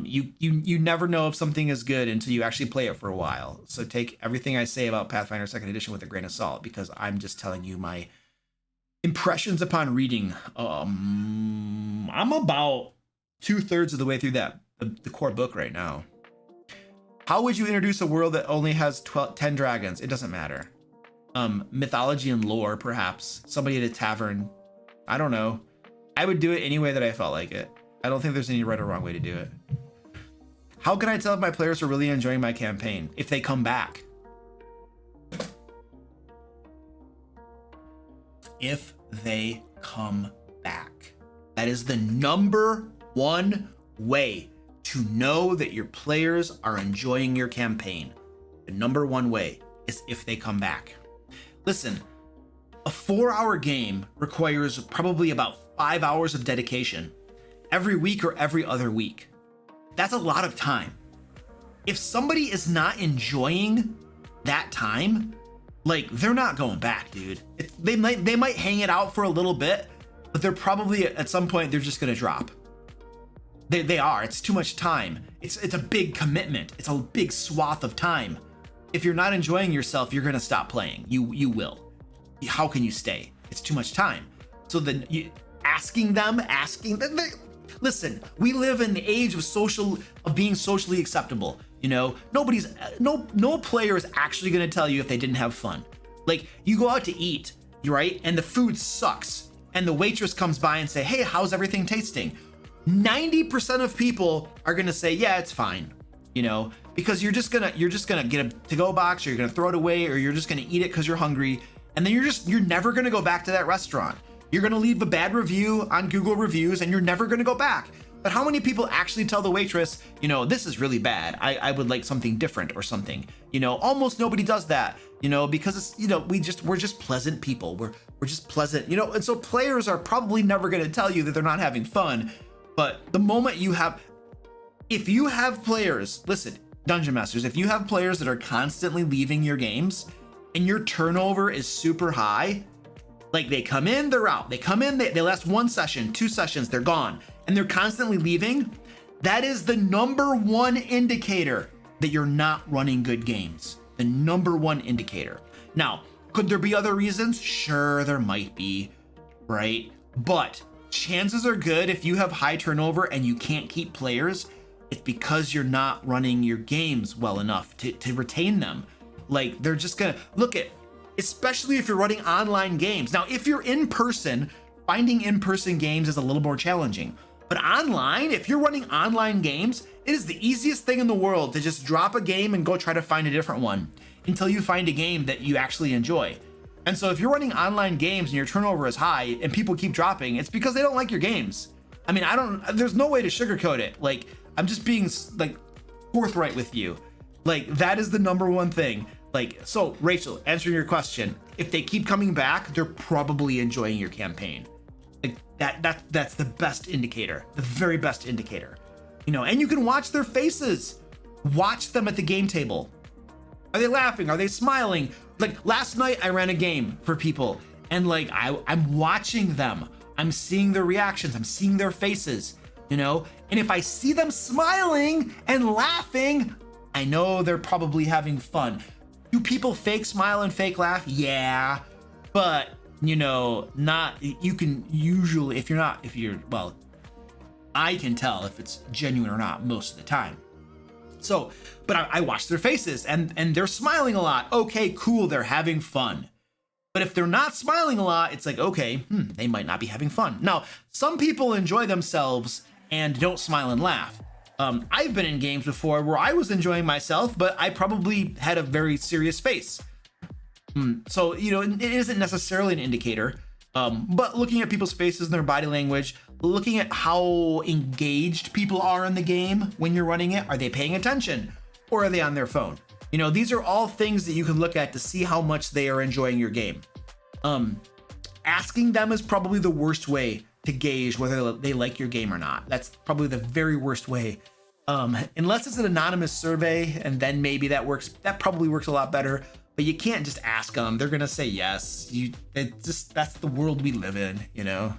you never know if something is good until you actually play it for a while. So take everything I say about Pathfinder 2nd edition with a grain of salt, because I'm just telling you my impressions upon reading. I'm about 2/3 of the way through the core book right now. How would you introduce a world that only has 10 dragons? It doesn't matter. Mythology and lore, perhaps. Somebody at a tavern. I don't know. I would do it any way that I felt like it. I don't think there's any right or wrong way to do it. How can I tell if my players are really enjoying my campaign? If they come back. if they come back. That is the number one way to know that your players are enjoying your campaign. The number one way is if they come back. Listen, a 4-hour game requires probably about 5 hours of dedication every week or every other week. That's a lot of time. If somebody is not enjoying that time, like, they're not going back, dude. They might hang it out for a little bit, but they're probably at some point they're just gonna drop. They are. It's too much time. It's a big commitment. It's a big swath of time. If you're not enjoying yourself, you're gonna stop playing. You will. How can you stay? It's too much time. So then asking them. Listen, we live in the age of being socially acceptable. You know, no player is actually gonna tell you if they didn't have fun. Like, you go out to eat, right? And the food sucks. And the waitress comes by and say, hey, how's everything tasting? 90% of people are gonna say, yeah, it's fine. You know, because you're just gonna get a to-go box, or you're gonna throw it away, or you're just gonna eat it because you're hungry. And then you're never gonna go back to that restaurant. You're gonna leave a bad review on Google reviews and you're never gonna go back. But how many people actually tell the waitress, you know, this is really bad. I would like something different or something. You know, almost nobody does that, you know, because it's, you know, we're just pleasant people. We're just pleasant, you know, and so players are probably never gonna tell you that they're not having fun. But the moment if you have players, listen, Dungeon Masters, if you have players that are constantly leaving your games and your turnover is super high, like they come in, they're out. They come in, they last 1 session, 2 sessions, they're gone, and they're constantly leaving, that is the number one indicator that you're not running good games. The number one indicator. Now, could there be other reasons? Sure, there might be, right? But chances are good, if you have high turnover and you can't keep players, it's because you're not running your games well enough to retain them. Like, they're just gonna look at, especially if you're running online games. Now, if you're in person, finding in-person games is a little more challenging. But online, if you're running online games, it is the easiest thing in the world to just drop a game and go try to find a different one until you find a game that you actually enjoy. And so if you're running online games and your turnover is high and people keep dropping, it's because they don't like your games. I mean, there's no way to sugarcoat it. Like, I'm just being like forthright with you. Like, that is the number one thing. Like, so Rachel, answering your question, if they keep coming back, they're probably enjoying your campaign. Like, that's the best indicator, the very best indicator. You know, and you can watch their faces. Watch them at the game table. Are they laughing? Are they smiling? Like, last night I ran a game for people, and like I'm watching them. I'm seeing their reactions. I'm seeing their faces, you know? And if I see them smiling and laughing, I know they're probably having fun. Do people fake smile and fake laugh? Yeah, but you know, you can usually, well, I can tell if it's genuine or not most of the time. So, but I watch their faces and they're smiling a lot. Okay, cool, they're having fun. But if they're not smiling a lot, it's like, okay, they might not be having fun. Now, some people enjoy themselves and don't smile and laugh. I've been in games before where I was enjoying myself, but I probably had a very serious face. So, you know, it isn't necessarily an indicator, but looking at people's faces and their body language, looking at how engaged people are in the game when you're running it, are they paying attention or are they on their phone? You know, these are all things that you can look at to see how much they are enjoying your game. Asking them is probably the worst way to gauge whether they like your game or not. That's probably the very worst way. Unless it's an anonymous survey, and then maybe that works. That probably works a lot better. But you can't just ask them. They're gonna say yes. That's the world we live in, you know.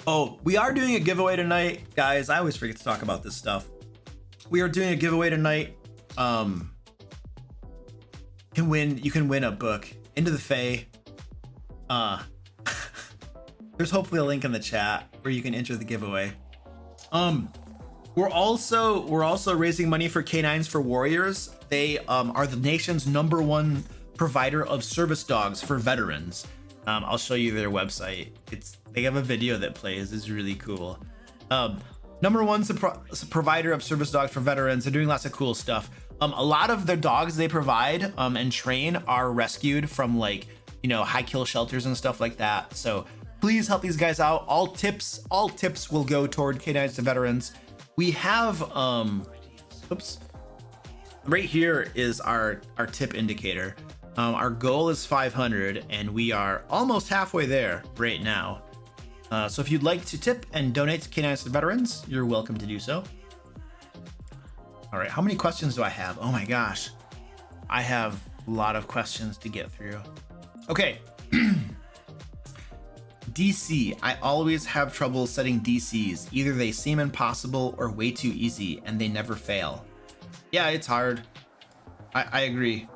Oh, we are doing a giveaway tonight, guys. I always forget to talk about this stuff. We are doing a giveaway tonight. You can win a book, Into the Fae. There's hopefully a link in the chat where you can enter the giveaway. We're also raising money for Canines for Warriors. They are the nation's #1 provider of service dogs for veterans. I'll show you their website. They have a video that plays. It's really cool. #1 provider of service dogs for veterans. They're doing lots of cool stuff. A lot of the dogs they provide and train are rescued from like, you know, high kill shelters and stuff like that. So please help these guys out. All tips will go toward Canines to Veterans. We have, oops, right here is our tip indicator. Our goal is 500 and we are almost halfway there right now. So if you'd like to tip and donate to Canines to Veterans, you're welcome to do so. All right, how many questions do I have? Oh my gosh, I have a lot of questions to get through. Okay. DC, I always have trouble setting DCs. Either they seem impossible or way too easy and they never fail. Yeah, it's hard. I agree.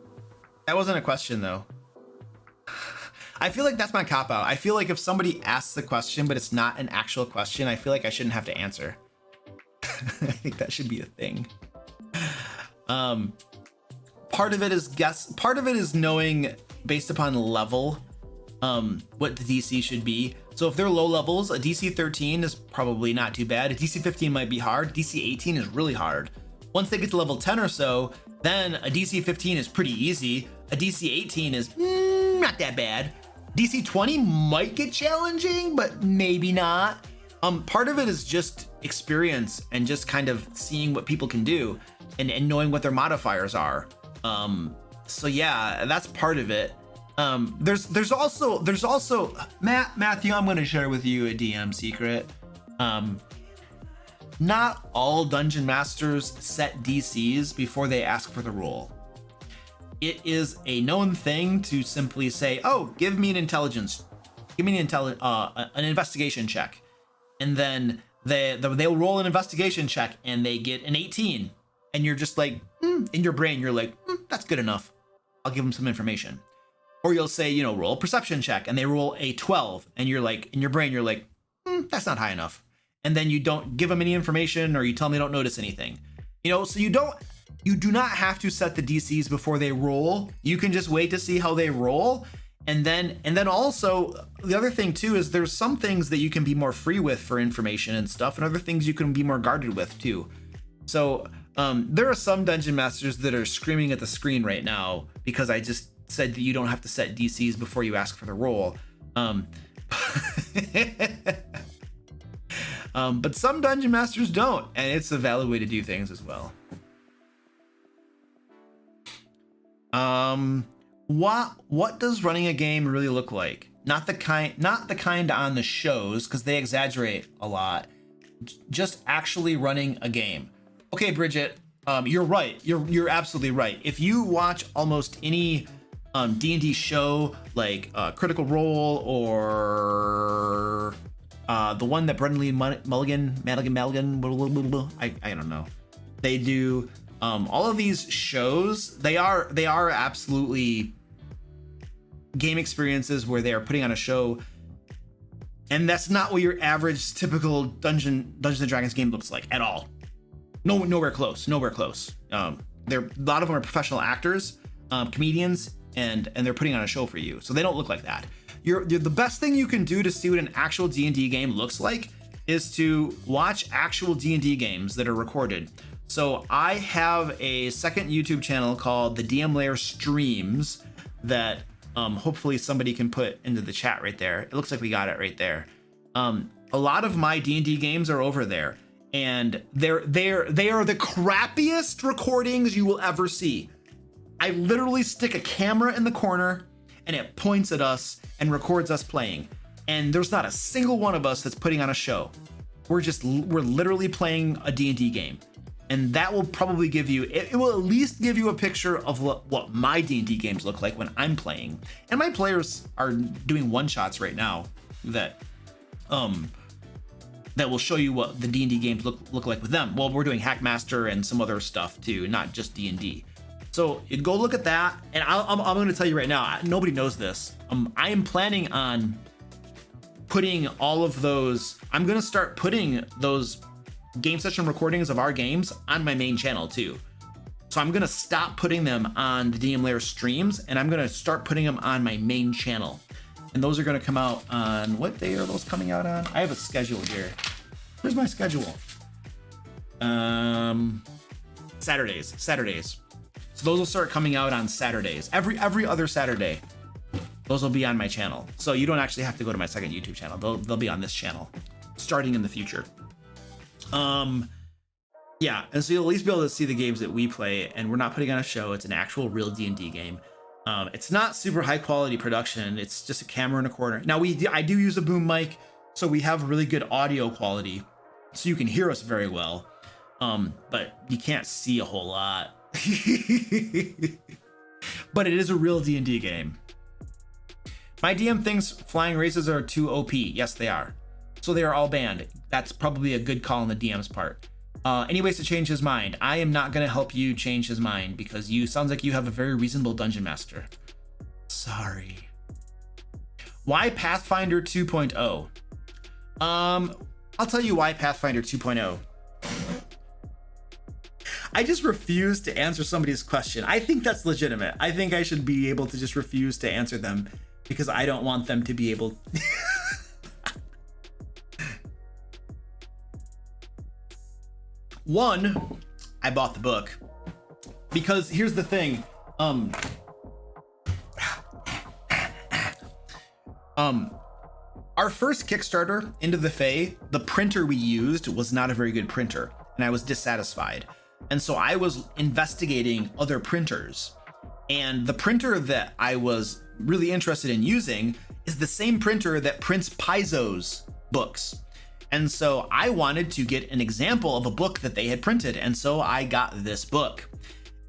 That wasn't a question though. I feel like that's my cop out. I feel like if somebody asks the question, but it's not an actual question, I feel like I shouldn't have to answer. I think that should be a thing. Part of it is part of it is knowing based upon level, what the DC should be. So if they're low levels, a DC 13 is probably not too bad. A DC 15 might be hard. DC 18 is really hard. Once they get to level 10 or so, then a DC 15 is pretty easy. A DC 18 is not that bad. DC 20 might get challenging, but maybe not. Part of it is just experience and just kind of seeing what people can do and knowing what their modifiers are. So yeah, that's part of it. There's also Matthew, I'm going to share with you a DM secret. Not all dungeon masters set DCs before they ask for the roll. It is a known thing to simply say, oh, give me an investigation check. And then they'll roll an investigation check and they get an 18. And you're just like, in your brain, you're like, that's good enough. I'll give them some information. Or you'll say, you know, roll a perception check and they roll a 12. And you're like, in your brain, you're like, that's not high enough. And then you don't give them any information or you tell them they don't notice anything. You know, so you do not have to set the DCs before they roll. You can just wait to see how they roll. And then also the other thing too is there's some things that you can be more free with for information and stuff, and other things you can be more guarded with too. So there are some dungeon masters that are screaming at the screen right now because I just said that you don't have to set DCs before you ask for the roll. But some dungeon masters don't, and it's a valid way to do things as well. What does running a game really look like? Not the kind on the shows, because they exaggerate a lot. Just actually running a game. Okay, Bridget, you're right. You're absolutely right. If you watch almost any D&D show, like Critical Role or the one that Brendan Lee Mulligan, I don't know. They do all of these shows. They are absolutely game experiences where they are putting on a show, and that's not what your average typical Dungeons and Dragons game looks like at all. Nowhere close. A lot of them are professional actors, comedians, and they're putting on a show for you, so they don't look like that. The best thing you can do to see what an actual D&D game looks like is to watch actual D&D games that are recorded. So I have a second YouTube channel called the DM Lair Streams that hopefully somebody can put into the chat right there. It looks like we got it right there. A lot of my D&D games are over there, and they are the crappiest recordings you will ever see. I literally stick a camera in the corner and it points at us and records us playing. And there's not a single one of us that's putting on a show. We're literally playing a D&D game. And that will probably give you, it will at least give you a picture of what my D&D games look like when I'm playing. And my players are doing one-shots right now that will show you what the D&D games look like with them. Well, we're doing Hackmaster and some other stuff too, not just D&D. So you go look at that, and I'm going to tell you right now, nobody knows this. I am planning on putting all of those, I'm going to start putting those game session recordings of our games on my main channel too. So I'm going to stop putting them on the DM Lair streams, and I'm going to start putting them on my main channel. And those are going to come out on, what day are those coming out on? I have a schedule here. Where's my schedule? Saturdays. So those will start coming out on Saturdays. Every other Saturday, those will be on my channel. So you don't actually have to go to my second YouTube channel. They'll be on this channel starting in the future. Yeah, and so you'll at least be able to see the games that we play, and we're not putting on a show. It's an actual real D&D game. It's not super high quality production. It's just a camera in a corner. Now I do use a boom mic, so we have really good audio quality, so you can hear us very well. But you can't see a whole lot. But it is a real D&D game. My DM thinks flying races are too OP. Yes, they are. So they are all banned. That's probably a good call on the DM's part. Any ways to change his mind? I am not going to help you change his mind because sounds like you have a very reasonable dungeon master. Sorry. Why Pathfinder 2.0? I'll tell you why Pathfinder 2.0. I just refuse to answer somebody's question. I think that's legitimate. I think I should be able to just refuse to answer them because I don't want them to be able. One, I bought the book because here's the thing. Our first Kickstarter, Into the Fae, the printer we used was not a very good printer, and I was dissatisfied. And so I was investigating other printers, and the printer that I was really interested in using is the same printer that prints Paizo's books. And so I wanted to get an example of a book that they had printed, and so I got this book.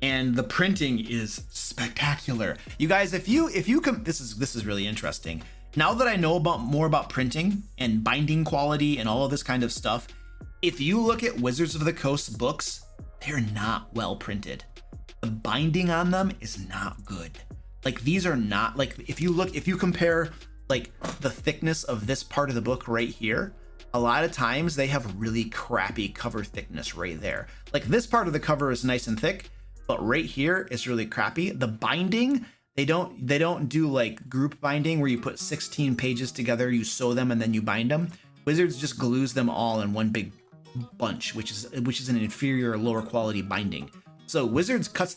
And the printing is spectacular. You guys, if you come, this is really interesting. Now that I know more about printing and binding quality and all of this kind of stuff, if you look at Wizards of the Coast books, they're not well printed. The binding on them is not good. Like these are not like, if you compare like the thickness of this part of the book right here, a lot of times they have really crappy cover thickness right there. Like this part of the cover is nice and thick, but right here is really crappy. The binding, they don't do like group binding where you put 16 pages together, you sew them and then you bind them. Wizards just glues them all in one big bunch, which is an inferior, lower quality binding. So Wizards cuts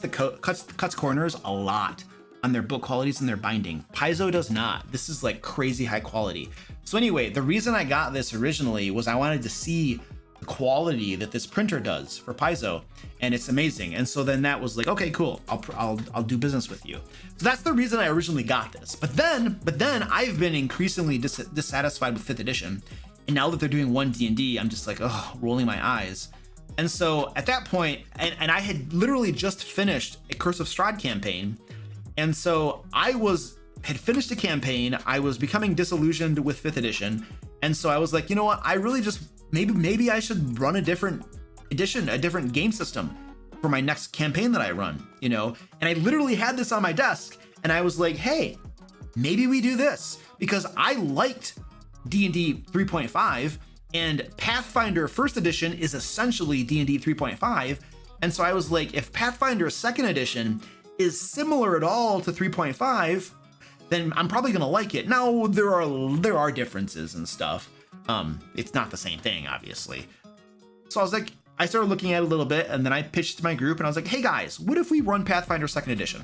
corners a lot on their book qualities and their binding. Paizo does not. This is like crazy high quality. So anyway, the reason I got this originally was I wanted to see the quality that this printer does for Paizo, and it's amazing. And so then that was like, okay, cool, I'll do business with you. So that's the reason I originally got this. But then I've been increasingly dissatisfied with 5th edition. And now that they're doing 1 D&D, I'm just like, oh, rolling my eyes. And so at that point, and I had literally just finished a Curse of Strahd campaign. And so I had finished a campaign. I was becoming disillusioned with 5th edition. And so I was like, you know what? I really just, maybe I should run a different edition, a different game system for my next campaign that I run, you know? And I literally had this on my desk and I was like, hey, maybe we do this, because I liked D&D 3.5 and Pathfinder 1st edition is essentially D&D 3.5. And so I was like, if Pathfinder 2nd edition is similar at all to 3.5, then I'm probably gonna like it. Now there are differences and stuff. It's not the same thing, obviously. So I was like, I started looking at it a little bit, and then I pitched to my group and I was like, hey guys, what if we run Pathfinder 2nd edition?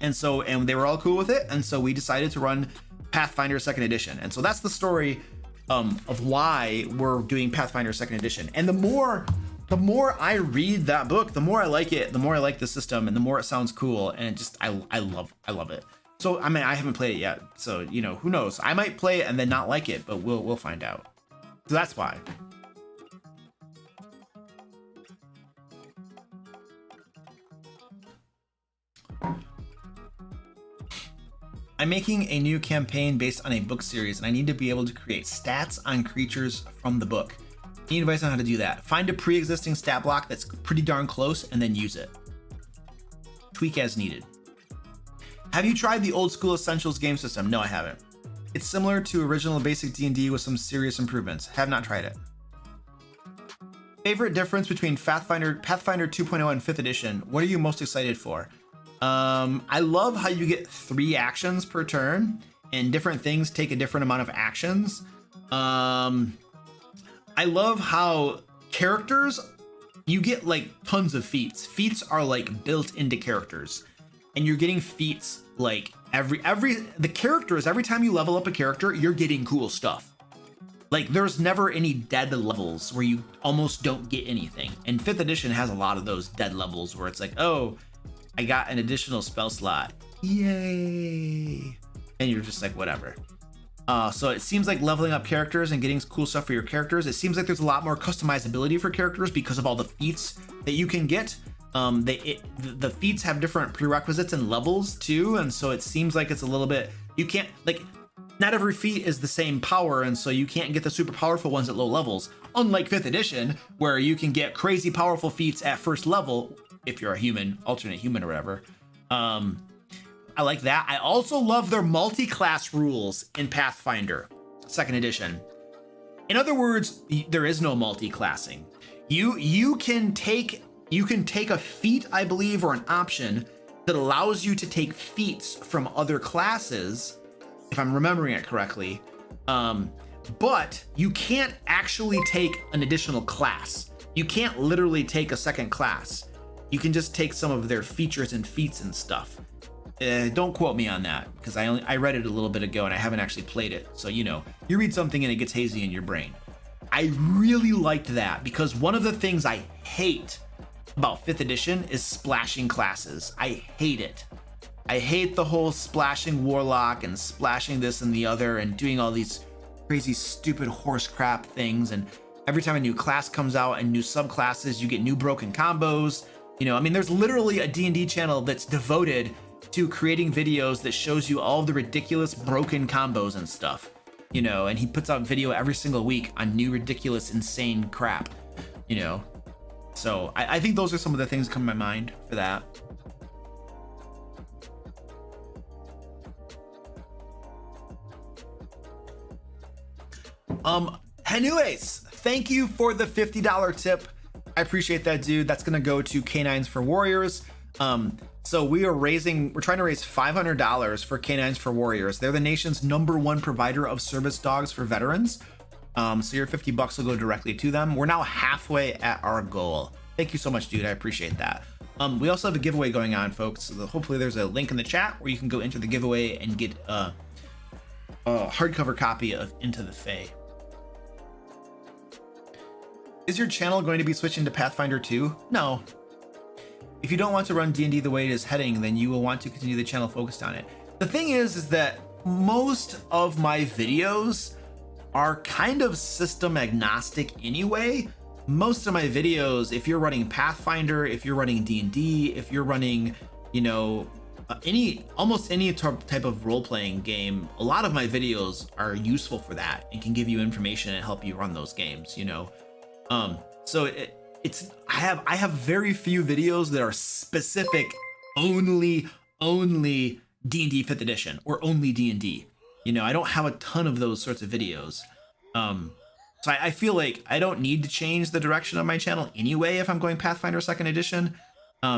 And they were all cool with it. And so we decided to run Pathfinder 2nd edition. And so that's the story of why we're doing Pathfinder 2nd edition. And the more I read that book, the more I like it, the more I like the system, and the more it sounds cool. And it just, I love it. So, I mean, I haven't played it yet. So, you know, who knows? I might play it and then not like it, but we'll find out. So that's why. I'm making a new campaign based on a book series, and I need to be able to create stats on creatures from the book. Need advice on how to do that? Find a pre-existing stat block that's pretty darn close and then use it. Tweak as needed. Have you tried the old school Essentials game system? No, I haven't. It's similar to original basic D&D with some serious improvements. Have not tried it. Favorite difference between Pathfinder 2.0 and 5th edition? What are you most excited for? I love how you get 3 actions per turn and different things take a different amount of actions. I love how characters you get like tons of feats. Feats are like built into characters, and you're getting feats like every time you level up a character, you're getting cool stuff. Like there's never any dead levels where you almost don't get anything. And 5th edition has a lot of those dead levels where it's like, oh, I got an additional spell slot. Yay. And you're just like, whatever. So it seems like leveling up characters and getting cool stuff for your characters. It seems like there's a lot more customizability for characters because of all the feats that you can get. The feats have different prerequisites and levels too. And so it seems like it's a little bit, you can't like, not every feat is the same power, and so you can't get the super powerful ones at low levels. Unlike 5th edition, where you can get crazy powerful feats at first level if you're a human, alternate human or whatever. I like that. I also love their multi-class rules in Pathfinder 2nd edition. In other words, there is no multi-classing. You can take a feat, I believe, or an option that allows you to take feats from other classes, if I'm remembering it correctly, but you can't actually take an additional class. You can't literally take a second class. You can just take some of their features and feats and stuff. Don't quote me on that, because I read it a little bit ago and I haven't actually played it. So, you know, you read something and it gets hazy in your brain. I really liked that, because one of the things I hate about 5th edition is splashing classes. I hate it. I hate the whole splashing warlock and splashing this and the other and doing all these crazy stupid horse crap things. And every time a new class comes out and new subclasses, you get new broken combos. You know, I mean, there's literally a D&D channel that's devoted to creating videos that shows you all the ridiculous broken combos and stuff, you know, and he puts out video every single week on new ridiculous insane crap, you know. So I think those are some of the things that come to my mind for that. Anyways, thank you for the $50 tip. I appreciate that, dude. That's gonna go to Canines for Warriors. So we're trying to raise $500 for Canines for Warriors. They're the nation's #1 provider of service dogs for veterans. So your $50 will go directly to them. We're now halfway at our goal. Thank you so much, dude. I appreciate that. We also have a giveaway going on, folks. So hopefully there's a link in the chat where you can go enter the giveaway and get a hardcover copy of Into the Fae. Is your channel going to be switching to Pathfinder 2? No. If you don't want to run D&D the way it is heading, then you will want to continue the channel focused on it. The thing is that most of my videos are kind of system agnostic anyway. Most of my videos, if you're running Pathfinder, if you're running D&D, if you're running, you know, almost any type of role-playing game, a lot of my videos are useful for that and can give you information and help you run those games, you know. So I have very few videos that are specific only D&D 5th edition or only D&D. You know, I don't have a ton of those sorts of videos. So I feel like I don't need to change the direction of my channel anyway if I'm going Pathfinder 2nd edition,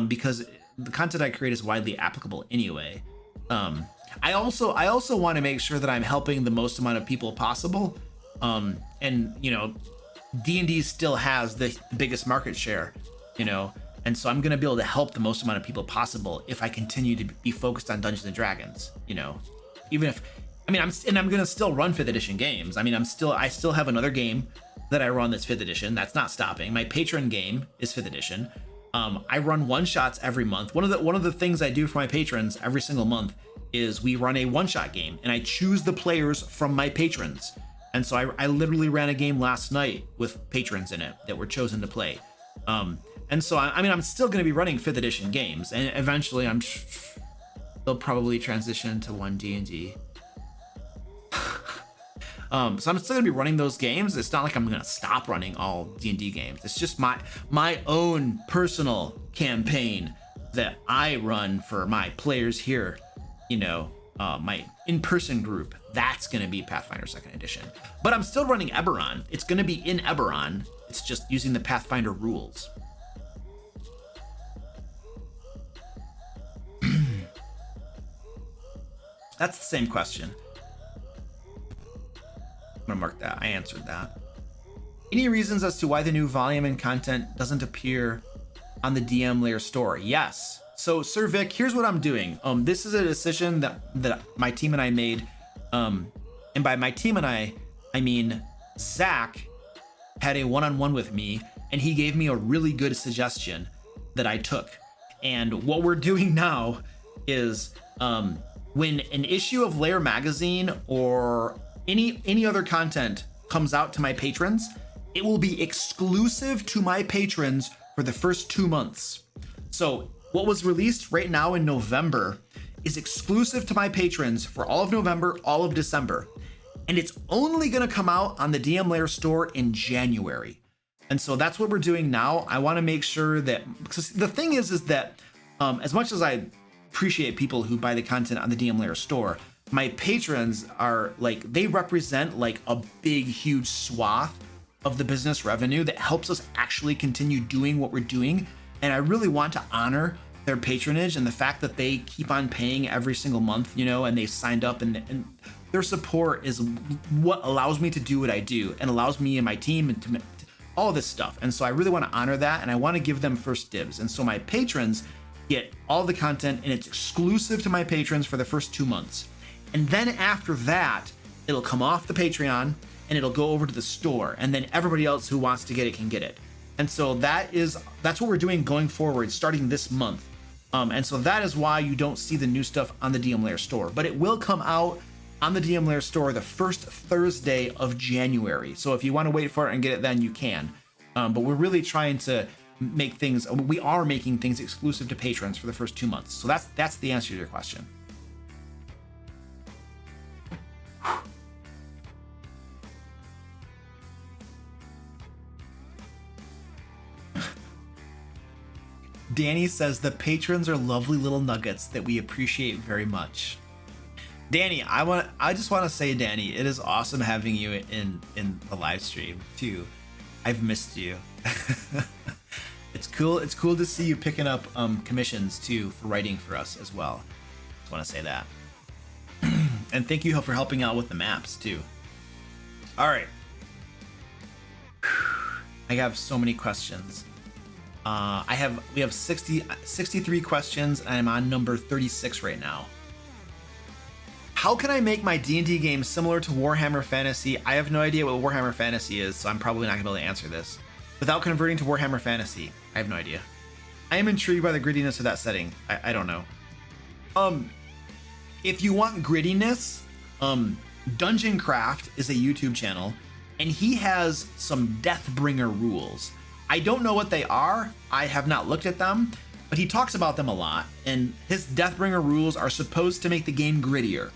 because the content I create is widely applicable anyway. I also want to make sure that I'm helping the most amount of people possible. And you know, D&D still has the biggest market share, you know, and so I'm going to be able to help the most amount of people possible if I continue to be focused on Dungeons and Dragons, you know, even if, I mean, I'm going to still run 5th edition games. I mean, I still have another game that I run that's 5th edition. That's not stopping. My patron game is 5th edition. I run one-shots every month. One of the things I do for my patrons every single month is we run a one-shot game, and I choose the players from my patrons. And so I literally ran a game last night with patrons in it that were chosen to play. And so I mean, I'm still going to be running 5th edition games, and eventually they'll probably transition to 1 D&D. So I'm still gonna be running those games. It's not like I'm gonna stop running all D&D games. It's just my own personal campaign that I run for my players here, you know, my in-person group. That's gonna be Pathfinder 2nd edition. But I'm still running Eberron. It's gonna be in Eberron. It's just using the Pathfinder rules. That's the same question. I'm gonna mark that. I answered that. Any reasons as to why the new volume and content doesn't appear on the DM Lair store? Yes. So Sir Vic, here's what I'm doing. This is a decision that my team and I made. And by my team and I mean Zach had a one-on-one with me, and he gave me a really good suggestion that I took. And what we're doing now is when an issue of Lair magazine or any other content comes out to my patrons, it will be exclusive to my patrons for the first 2 months. So what was released right now in November is exclusive to my patrons for all of November, all of December. And it's only gonna come out on the DM Lair store in January. And so that's what we're doing now. I wanna make sure that, because the thing is that as much as I appreciate people who buy the content on the DM Lair store, my patrons are like, they represent like a big, huge swath of the business revenue that helps us actually continue doing what we're doing. And I really want to honor their patronage and the fact that they keep on paying every single month, you know, and they signed up, and their support is what allows me to do what I do and allows me and my team and to all this stuff. And so I really want to honor that, and I want to give them first dibs. And so my patrons get all the content, and it's exclusive to my patrons for the first 2 months. And then after that, it'll come off the Patreon and it'll go over to the store, and then everybody else who wants to get it can get it. And so that's what we're doing going forward, starting this month. And so that is why you don't see the new stuff on the DM Lair store, but it will come out on the DM Lair store the first Thursday of January. So if you want to wait for it and get it, then you can. But we're really trying to make things, we are making things exclusive to patrons for the first 2 months. So that's the answer to your question. Danny says the patrons are lovely little nuggets that we appreciate very much. Danny, I just want to say, Danny, it is awesome having you in the live stream too. I've missed you. It's cool to see you picking up commissions too for writing for us as well. Just want to say that. And thank you for helping out with the maps too. All right. I have so many questions. We have 63 questions, and I'm on number 36 right now. How can I make my D&D game similar to Warhammer Fantasy? I have no idea what Warhammer Fantasy is, so I'm probably not gonna be able to answer this. Without converting to Warhammer Fantasy, I have no idea. I am intrigued by the grittiness of that setting. I don't know. If you want grittiness, Dungeoncraft is a YouTube channel, and he has some Deathbringer rules. I don't know what they are. I have not looked at them, but he talks about them a lot, and his Deathbringer rules are supposed to make the game grittier.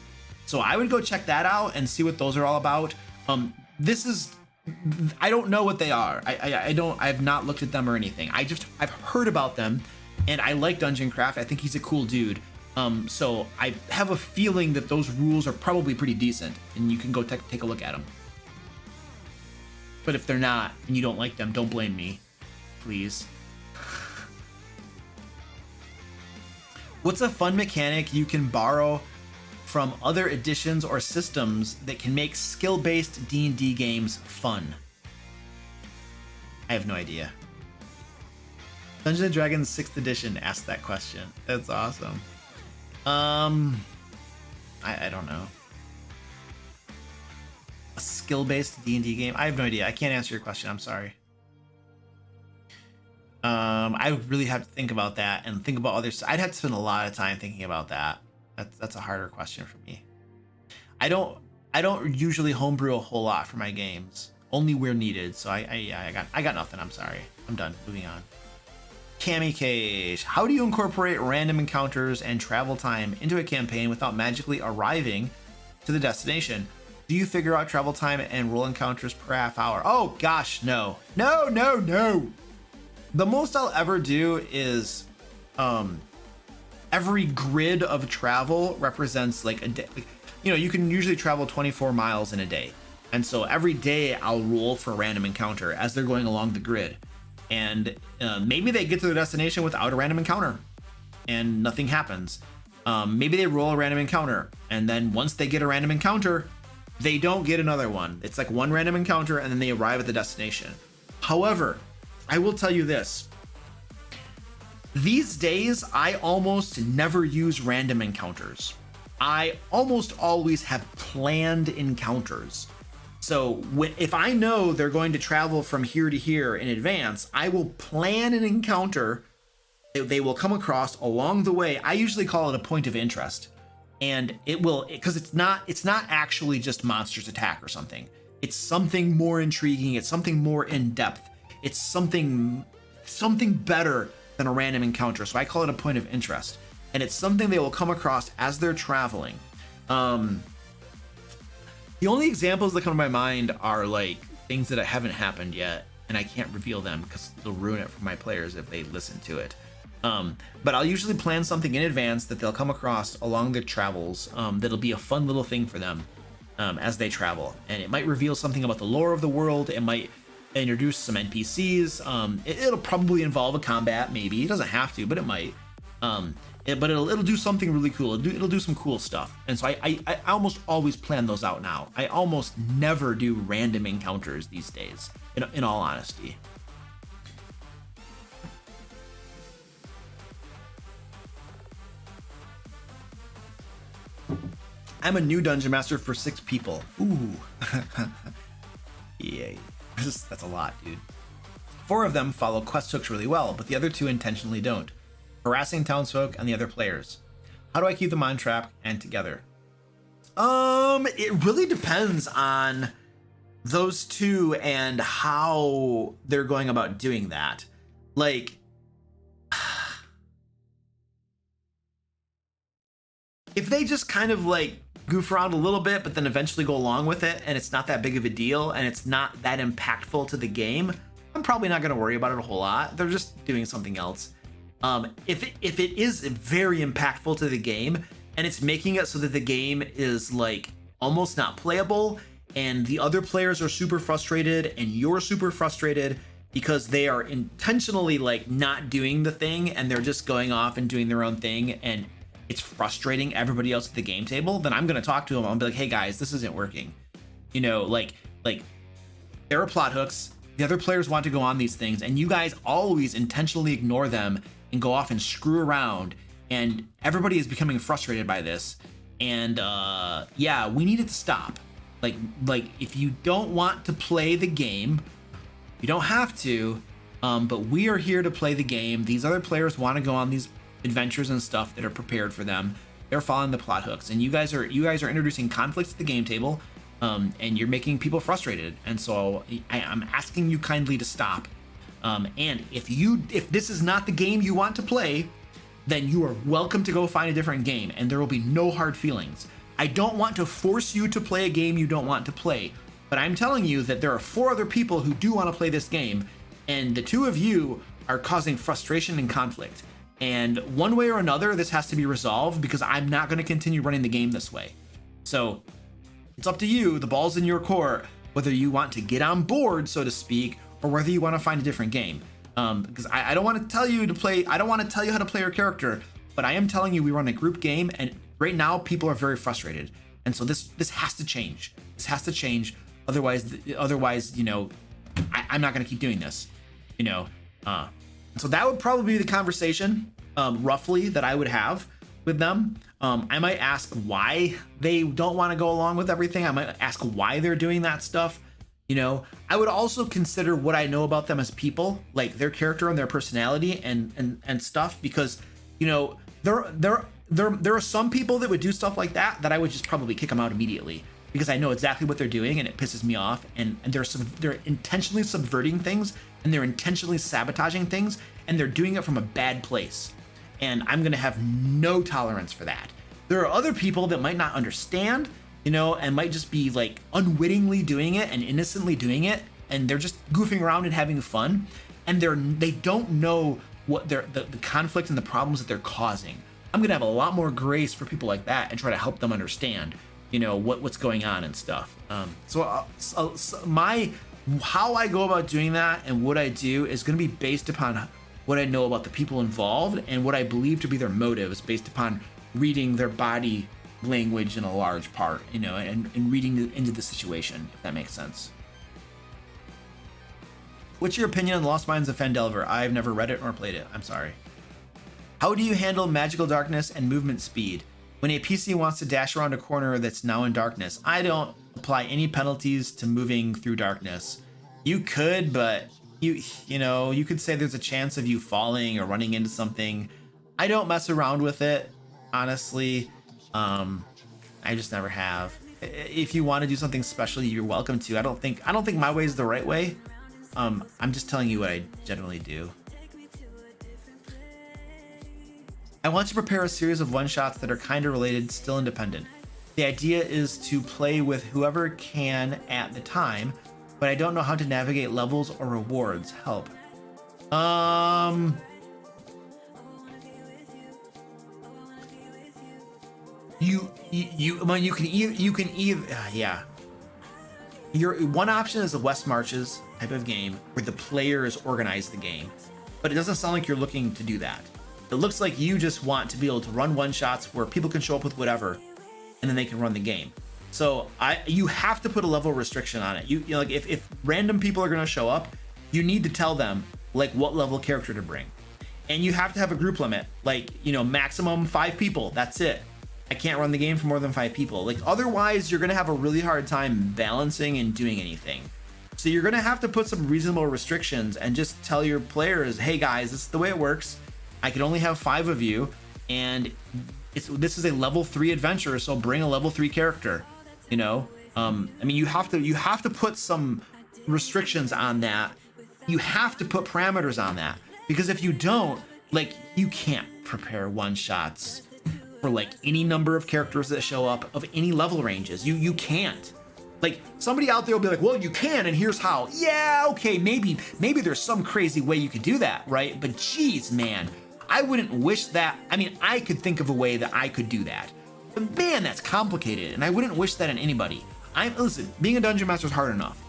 So I would go check that out and see what those are all about. I don't know what they are. I have not looked at them or anything. I've heard about them, and I like Dungeoncraft. I think he's a cool dude. So I have a feeling that those rules are probably pretty decent, and you can go take a look at them. But if they're not, and you don't like them, don't blame me, please. What's a fun mechanic you can borrow from other editions or systems that can make skill-based D&D games fun? I have no idea. Dungeons & Dragons 6th edition asked that question. That's awesome. I don't know. A skill-based D&D game? I have no idea. I can't answer your question. I'm sorry. I really have to think about that and think about others. I'd have to spend a lot of time thinking about that. That's a harder question for me. I don't usually homebrew a whole lot for my games, only where needed. So I got nothing. I'm sorry. I'm done. Moving on. Cami Cage, how do you incorporate random encounters and travel time into a campaign without magically arriving to the destination? Do you figure out travel time and roll encounters per half hour? Oh gosh, no. No. The most I'll ever do is every grid of travel represents like a day. You know, you can usually travel 24 miles in a day. And so every day I'll roll for a random encounter as they're going along the grid. And maybe they get to their destination without a random encounter and nothing happens. Maybe they roll a random encounter, and then once they get a random encounter, they don't get another one. It's like one random encounter and then they arrive at the destination. However, I will tell you this. These days, I almost never use random encounters. I almost always have planned encounters. So if I know they're going to travel from here to here in advance, I will plan an encounter they will come across along the way. I usually call it a point of interest. And it will, because it's not actually just monsters attack or something. It's something more intriguing. It's something more in depth. It's something better than a random encounter. So I call it a point of interest. And it's something they will come across as they're traveling. The only examples that come to my mind are like things that haven't happened yet, and I can't reveal them because it'll ruin it for my players if they listen to it. But I'll usually plan something in advance that they'll come across along their travels, that'll be a fun little thing for them as they travel. And it might reveal something about the lore of the world. It might introduce some NPCs. It'll probably involve a combat, maybe. It doesn't have to, but it might. But it'll do something really cool. It'll do some cool stuff. And so I almost always plan those out now. I almost never do random encounters these days, in all honesty. I'm a new dungeon master for 6 people. Ooh. Yay. That's a lot, dude. 4 of them follow quest hooks really well, but the other 2 intentionally don't, harassing townsfolk and the other players. How do I keep them on track and together? It really depends on those 2 and how they're going about doing that. Like, if they just kind of like goof around a little bit, but then eventually go along with it, and it's not that big of a deal, and it's not that impactful to the game, I'm probably not going to worry about it a whole lot. They're just doing something else. If it is very impactful to the game, and it's making it so that the game is like almost not playable, and the other players are super frustrated, and you're super frustrated because they are intentionally like not doing the thing, and they're just going off and doing their own thing, and it's frustrating everybody else at the game table, then I'm going to talk to them. I'll be like, hey guys, this isn't working. You know, like there are plot hooks. The other players want to go on these things, and you guys always intentionally ignore them and go off and screw around, and everybody is becoming frustrated by this. And yeah, we need it to stop. Like if you don't want to play the game, you don't have to, but we are here to play the game. These other players want to go on these adventures and stuff that are prepared for them. They're following the plot hooks, and you guys are introducing conflicts to the game table, and you're making people frustrated. And so I'm asking you kindly to stop. And if this is not the game you want to play, then you are welcome to go find a different game, and there will be no hard feelings. I don't want to force you to play a game you don't want to play, but I'm telling you that there are 4 other people who do want to play this game, and the 2 of you are causing frustration and conflict. And one way or another, this has to be resolved, because I'm not going to continue running the game this way. So it's up to you. The ball's in your court, whether you want to get on board, so to speak, or whether you want to find a different game. Because I don't want to tell you to play. I don't want to tell you how to play your character, but I am telling you we run a group game, and right now people are very frustrated. And so this has to change. This has to change. Otherwise, you know, I'm not going to keep doing this. You know. So that would probably be the conversation, roughly, that I would have with them. I might ask why they don't want to go along with everything. I might ask why they're doing that stuff. You know, I would also consider what I know about them as people, like their character and their personality and stuff, because, you know, there are some people that would do stuff like that I would just probably kick them out immediately, because I know exactly what they're doing and it pisses me off, and they're intentionally subverting things, and they're intentionally sabotaging things, and they're doing it from a bad place. And I'm going to have no tolerance for that. There are other people that might not understand, you know, and might just be like unwittingly doing it and innocently doing it, and they're just goofing around and having fun, and they don't know what the conflict and the problems that they're causing. I'm going to have a lot more grace for people like that and try to help them understand, you know, what's going on and stuff. How I go about doing that and what I do is going to be based upon what I know about the people involved and what I believe to be their motives, based upon reading their body language in a large part, you know, and reading into the situation, if that makes sense. What's your opinion on Lost Mines of Phandelver? I've never read it nor played it. I'm sorry. How do you handle magical darkness and movement speed when a PC wants to dash around a corner that's now in darkness? I don't apply any penalties to moving through darkness. You could, but you know, you could say there's a chance of you falling or running into something. I don't mess around with it, honestly. I just never have. If you want to do something special, you're welcome to. I don't think my way is the right way. I'm just telling you what I generally do. I want to prepare a series of one-shots that are kind of related, still independent. The idea is to play with whoever can at the time, but I don't know how to navigate levels or rewards. Help. You can either yeah. Your one option is the West Marches type of game where the players organize the game, but it doesn't sound like you're looking to do that. It looks like you just want to be able to run one shots where people can show up with whatever, and then they can run the game. So you have to put a level restriction on it. You know, like if random people are going to show up, you need to tell them like what level character to bring, and you have to have a group limit, like, you know, maximum 5 people. That's it. I can't run the game for more than 5 people. Like, otherwise you're going to have a really hard time balancing and doing anything. So you're going to have to put some reasonable restrictions and just tell your players, hey guys, this is the way it works. I can only have 5 of you, and this is a level 3 adventure, so bring a level 3 character. You know, I mean, you have to put some restrictions on that. You have to put parameters on that, because if you don't, like, you can't prepare one shots for like any number of characters that show up of any level ranges. You can't. Like, somebody out there will be like, well, you can, and here's how. Yeah, okay, maybe there's some crazy way you could do that, right? But geez, man, I wouldn't wish that. I mean, I could think of a way that I could do that, but man, that's complicated, and I wouldn't wish that on anybody. Listen, being a dungeon master is hard enough.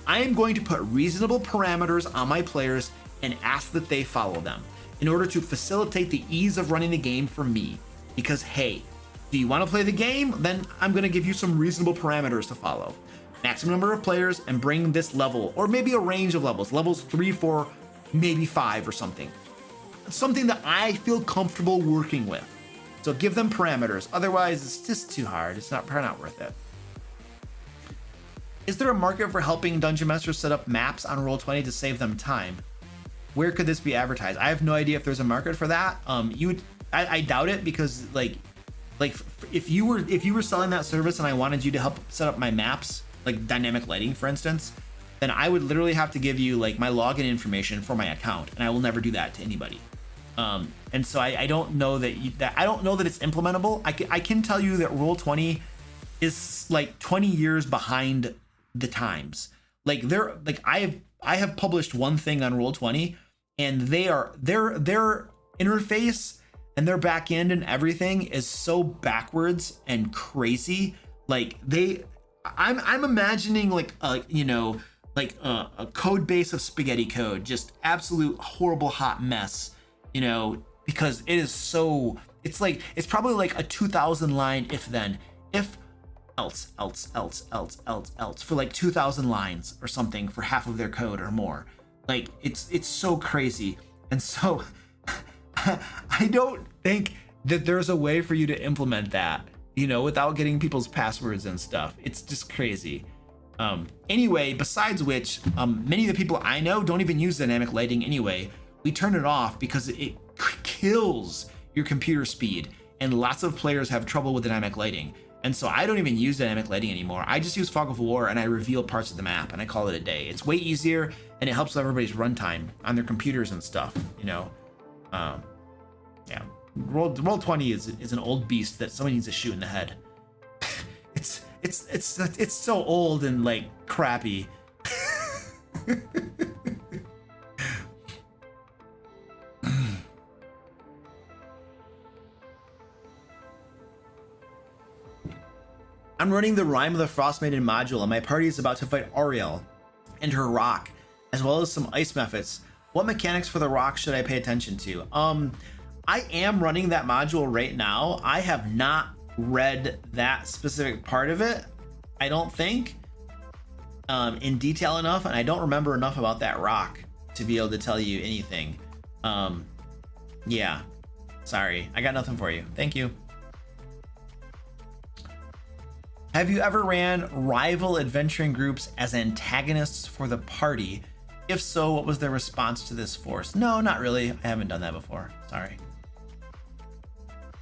I am going to put reasonable parameters on my players and ask that they follow them in order to facilitate the ease of running the game for me. Because, hey, do you want to play the game? Then I'm going to give you some reasonable parameters to follow. Maximum number of players, and bring this level, or maybe a range of levels. Levels 3, 4, maybe 5 or something. Something that I feel comfortable working with. So give them parameters. Otherwise, it's just too hard. It's probably not worth it. Is there a market for helping dungeon masters set up maps on Roll20 to save them time? Where could this be advertised? I have no idea if there's a market for that. I doubt it, because like if you were selling that service and I wanted you to help set up my maps, like dynamic lighting, for instance, then I would literally have to give you like my login information for my account, and I will never do that to anybody. And so I don't know that I don't know that it's implementable. I can tell you that Roll20 is like 20 years behind the times. Like I have published one thing on Roll20, and their interface and their back end and everything is so backwards and crazy. Like I'm imagining like a code base of spaghetti code, just absolute horrible hot mess, you know, because it is so, it's probably like a 2,000 line if else for like 2,000 lines or something for half of their code or more. Like it's so crazy. And so I don't think that there's a way for you to implement that, you know, without getting people's passwords and stuff. It's just crazy. Anyway, besides which, many of the people I know don't even use dynamic lighting anyway. We turn it off because it kills your computer speed, and lots of players have trouble with dynamic lighting. And so I don't even use dynamic lighting anymore. I just use Fog of War, and I reveal parts of the map, and I call it a day. It's way easier, and it helps with everybody's runtime on their computers and stuff, you know. Yeah, Roll20 is an old beast that someone needs to shoot in the head. It's so old and like crappy. I'm running the Rime of the Frostmaiden module, and my party is about to fight Auriel and her rock, as well as some ice methods. What mechanics for the rock should I pay attention to? I am running that module right now. I have not read that specific part of it. I don't think in detail enough, and I don't remember enough about that rock to be able to tell you anything. Yeah, sorry, I got nothing for you. Thank you. Have you ever ran rival adventuring groups as antagonists for the party? If so, what was their response to this force? No, not really. I haven't done that before. Sorry.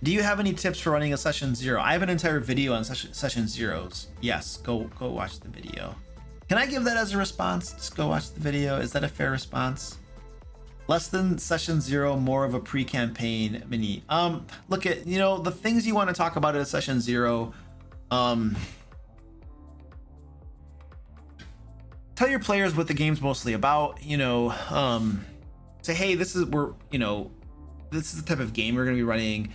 Do you have any tips for running a session 0? I have an entire video on session 0s. Yes, go watch the video. Can I give that as a response? Just go watch the video. Is that a fair response? Less than session 0, more of a pre-campaign mini. Look at, you know, the things you want to talk about at a session 0. Tell your players what the game's mostly about, you know, say, hey, this is the type of game we're going to be running.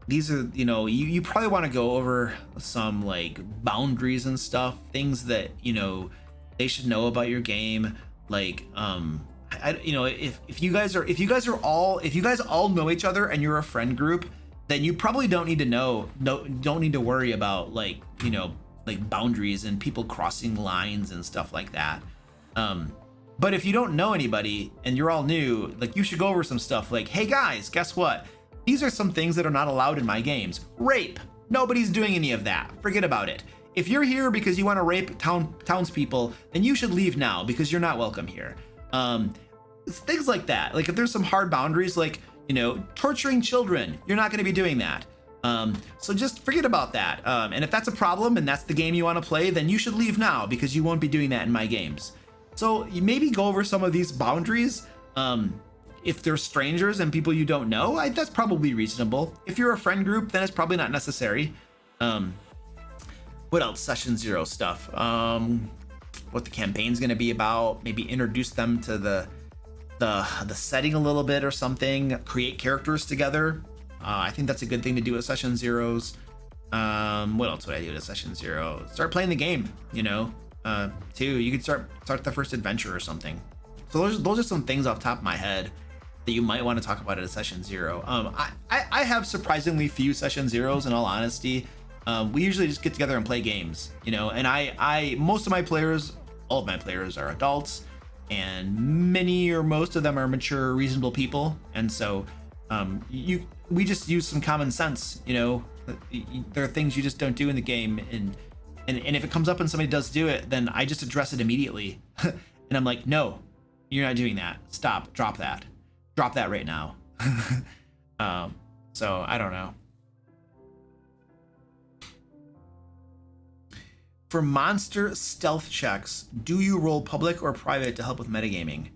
These are, you know, you probably want to go over some like boundaries and stuff, things that, you know, they should know about your game. Like, you know, if you guys all know each other and you're a friend group, then you probably don't need to worry about, like, you know, like boundaries and people crossing lines and stuff like that. But if you don't know anybody and you're all new, like, you should go over some stuff like, hey guys, guess what? These are some things that are not allowed in my games. Rape. Nobody's doing any of that. Forget about it. If you're here because you want to rape townspeople, then you should leave now because you're not welcome here. Things like that. Like, if there's some hard boundaries, like, you know, torturing children, you're not going to be doing that. So just forget about that. And if that's a problem and that's the game you want to play, then you should leave now because you won't be doing that in my games. So you maybe go over some of these boundaries. If they're strangers and people you don't know, that's probably reasonable. If you're a friend group, then it's probably not necessary. What else? Session 0 stuff. What the campaign's going to be about. Maybe introduce them to the setting a little bit or something. Create characters together. I think that's a good thing to do at session 0s. What else would I do at session 0? Start playing the game, you know. Too, you could start the first adventure or something. So those are some things off the top of my head that you might want to talk about at a session 0. I have surprisingly few session 0s, in all honesty. We usually just get together and play games, you know, and most of my players, all of my players are adults, and many or most of them are mature, reasonable people. And so we just use some common sense, you know. There are things you just don't do in the game, and if it comes up and somebody does do it, then I just address it immediately. And I'm like, no, you're not doing that. Stop, drop that right now. So I don't know. For monster stealth checks, do you roll public or private to help with metagaming?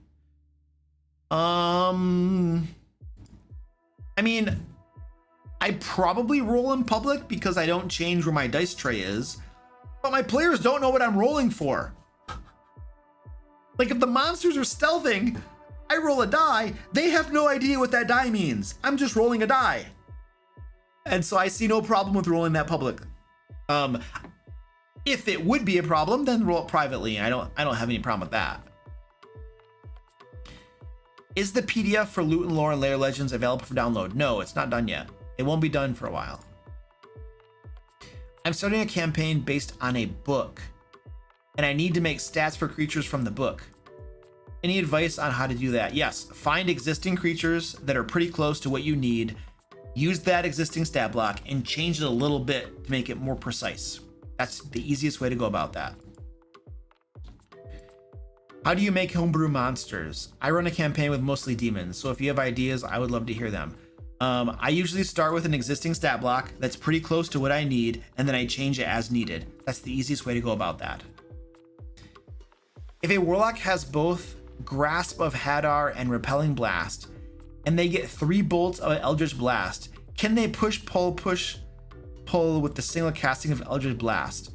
I mean, I probably roll in public because I don't change where my dice tray is, but my players don't know what I'm rolling for. Like, if the monsters are stealthing, I roll a die, they have no idea what that die means. I'm just rolling a die. And so I see no problem with rolling that public. If it would be a problem, then roll it privately, and I don't have any problem with that. Is the PDF for Loot and Lore and Lair Legends available for download? No, it's not done yet. It won't be done for a while. I'm starting a campaign based on a book, and I need to make stats for creatures from the book. Any advice on how to do that? Yes, find existing creatures that are pretty close to what you need, use that existing stat block, and change it a little bit to make it more precise. That's the easiest way to go about that. How do you make homebrew monsters? I run a campaign with mostly demons, so if you have ideas, I would love to hear them. I usually start with an existing stat block that's pretty close to what I need, and then I change it as needed. That's the easiest way to go about that. If a warlock has both Grasp of Hadar and Repelling Blast, and they get 3 bolts of Eldritch Blast, can they pull with the single casting of Eldritch Blast?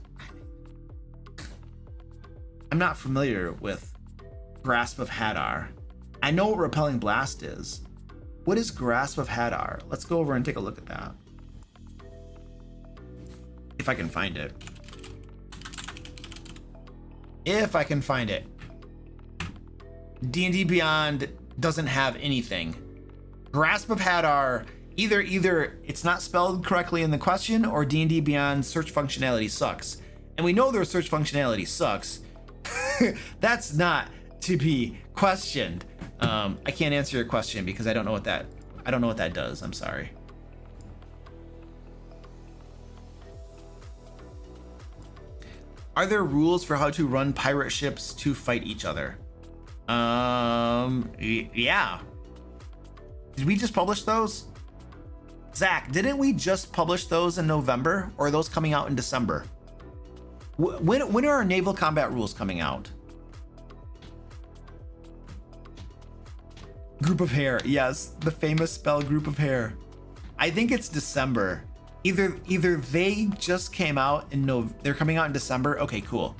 I'm not familiar with Grasp of Hadar. I know what Repelling Blast is. What is Grasp of Hadar? Let's go over and take a look at that. If I can find it. If I can find it. DnD Beyond doesn't have anything. Grasp of Hadar either it's not spelled correctly in the question, or D&D Beyond search functionality sucks. And we know their search functionality sucks. That's not to be questioned. I can't answer your question because I don't know what that does. I'm sorry. Are there rules for how to run pirate ships to fight each other? Yeah. Did we just publish those? Zach, didn't we just publish those in November, or are those coming out in December? When are our naval combat rules coming out? Group of Hair, yes, the famous spell Group of Hair. I think it's December. Either they just came out in they're coming out in December. Okay, cool.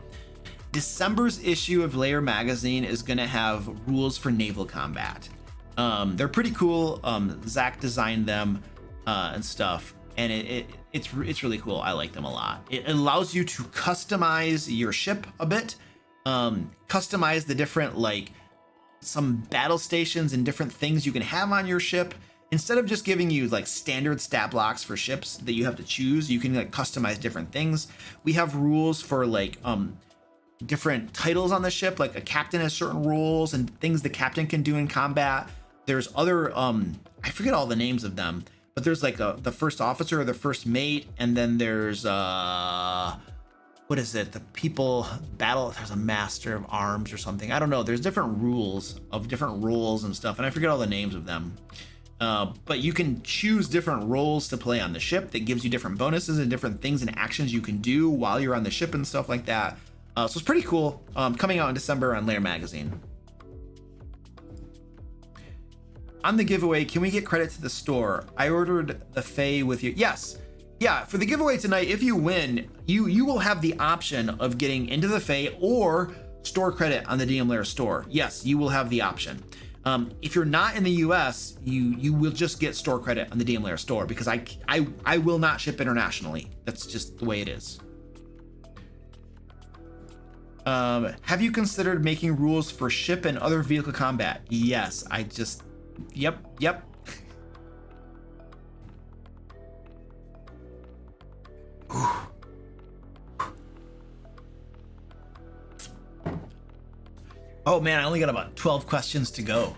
December's issue of Lair magazine is gonna have rules for naval combat. They're pretty cool. Zach designed them and stuff, and it's really cool. I like them a lot. It allows you to customize your ship a bit, customize the different, like, some battle stations and different things you can have on your ship. Instead of just giving you like standard stat blocks for ships that you have to choose, you can like customize different things. We have rules for like different titles on the ship, like a captain has certain rules and things the captain can do in combat. There's other I forget all the names of them, but there's like the first officer or the first mate, and then there's what is it? The people battle. There's a master of arms or something. I don't know. There's different rules of different roles and stuff, and I forget all the names of them. But you can choose different roles to play on the ship that gives you different bonuses and different things and actions you can do while you're on the ship and stuff like that. So it's pretty cool. Coming out in December on Lair magazine. On the giveaway, can we get credit to the store? I ordered the Fae with you. Yes. Yeah, for the giveaway tonight, if you win, you will have the option of getting into the Fae or store credit on the DM Lair store. Yes, you will have the option. If you're not in the US, you will just get store credit on the DM Lair store, because I will not ship internationally. That's just the way it is. Have you considered making rules for ship and other vehicle combat? Yes, yep. Oh man, I only got about 12 questions to go.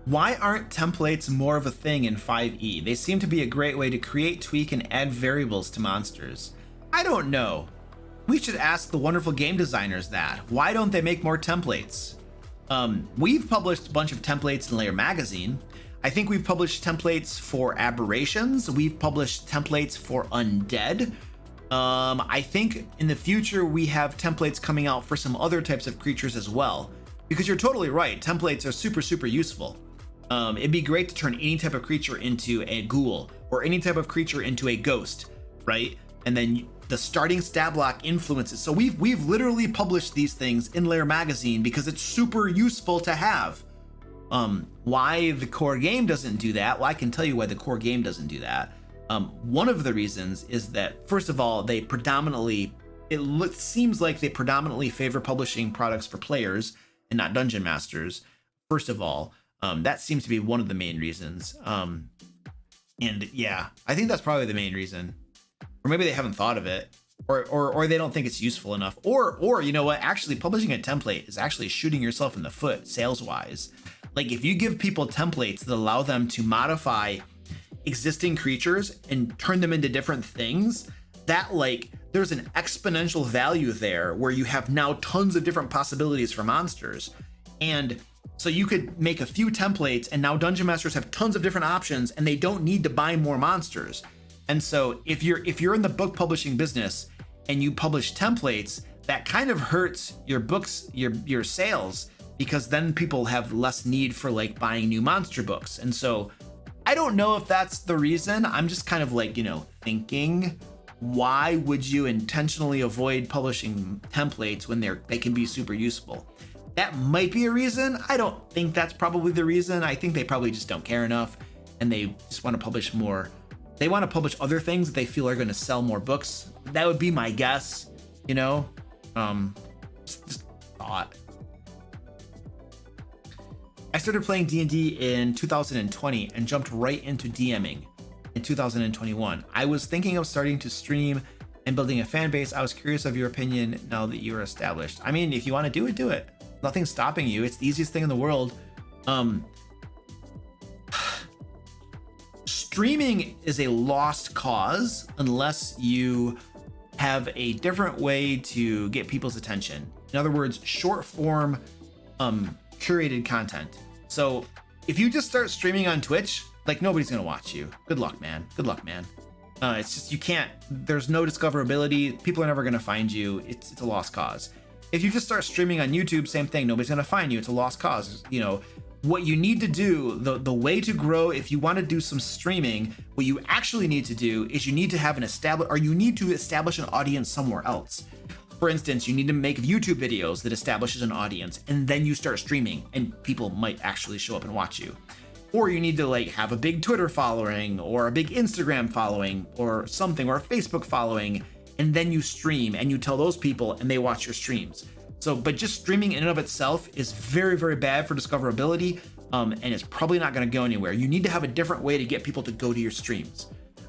Why aren't templates more of a thing in 5e? They seem to be a great way to create, tweak, and add variables to monsters. I don't know. We should ask the wonderful game designers that. Why don't they make more templates? We've published a bunch of templates in Lair magazine. I think we've published templates for aberrations. We've published templates for undead. I think in the future we have templates coming out for some other types of creatures as well, because you're totally right. Templates are super useful. It'd be great to turn any type of creature into a ghoul or any type of creature into a ghost, right? And then the starting stat block influences. So we've literally published these things in Lair magazine because it's super useful to have. Why the core game doesn't do that? Well, I can tell you why the core game doesn't do that. One of the reasons is that, first of all, it seems like they predominantly favor publishing products for players and not dungeon masters. First of all, that seems to be one of the main reasons. And yeah, I think that's probably the main reason. Or maybe they haven't thought of it, or they don't think it's useful enough, or you know what? Actually, publishing a template is actually shooting yourself in the foot sales wise. Like, if you give people templates that allow them to modify existing creatures and turn them into different things, that, like, there's an exponential value there where you have now tons of different possibilities for monsters. And so you could make a few templates, and now dungeon masters have tons of different options, and they don't need to buy more monsters. And so if you're in the book publishing business and you publish templates, that kind of hurts your books, your sales, because then people have less need for, like, buying new monster books. And so I don't know if that's the reason. I'm just kind of, like, thinking, why would you intentionally avoid publishing templates when they can be super useful? That might be a reason. I don't think that's probably the reason. I think they probably just don't care enough, and they just want to publish more. They want to publish other things that they feel are going to sell more books. That would be my guess, just thought. I started playing D&D in 2020 and jumped right into DMing in 2021. I was thinking of starting to stream and building a fan base. I was curious of your opinion now that you are established. I mean, if you want to do it, do it. Nothing's stopping you. It's the easiest thing in the world. Streaming is a lost cause unless you have a different way to get people's attention. In other words, short form, curated content. So if you just start streaming on Twitch, like nobody's gonna watch you. Good luck, man. Good luck, man. It's just, you can't, there's no discoverability. People are never gonna find you. It's a lost cause. If you just start streaming on YouTube, same thing. Nobody's gonna find you. It's a lost cause. You know, what you need to do, the way to grow, if you want to do some streaming, what you actually need to do is you need to have you need to establish an audience somewhere else. For instance, you need to make YouTube videos that establishes an audience, and then you start streaming and people might actually show up and watch you. Or you need to like have a big Twitter following or a big Instagram following or something, or a Facebook following, and then you stream and you tell those people and they watch your streams. So, but just streaming in and of itself is very, very bad for discoverability, and it's probably not going to go anywhere. You need to have a different way to get people to go to your streams,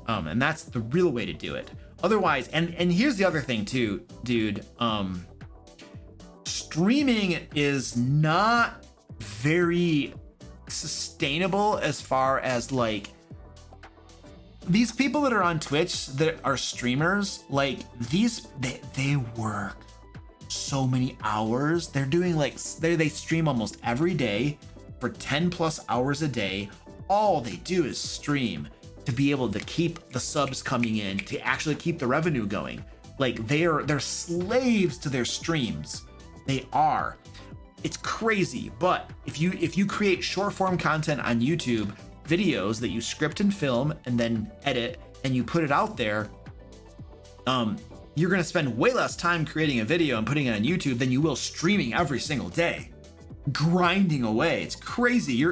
and that's the real way to do it. Otherwise, and here's the other thing too, dude. Streaming is not very sustainable as far as like these people that are on Twitch that are streamers. Like they work so many hours. They're doing like they stream almost every day for 10 plus hours a day. All they do is stream to be able to keep the subs coming in, to actually keep the revenue going. Like they're slaves to their streams. They are. It's crazy. But if you create short form content on YouTube, videos that you script and film and then edit and you put it out there, you're going to spend way less time creating a video and putting it on YouTube than you will streaming every single day, grinding away. It's crazy.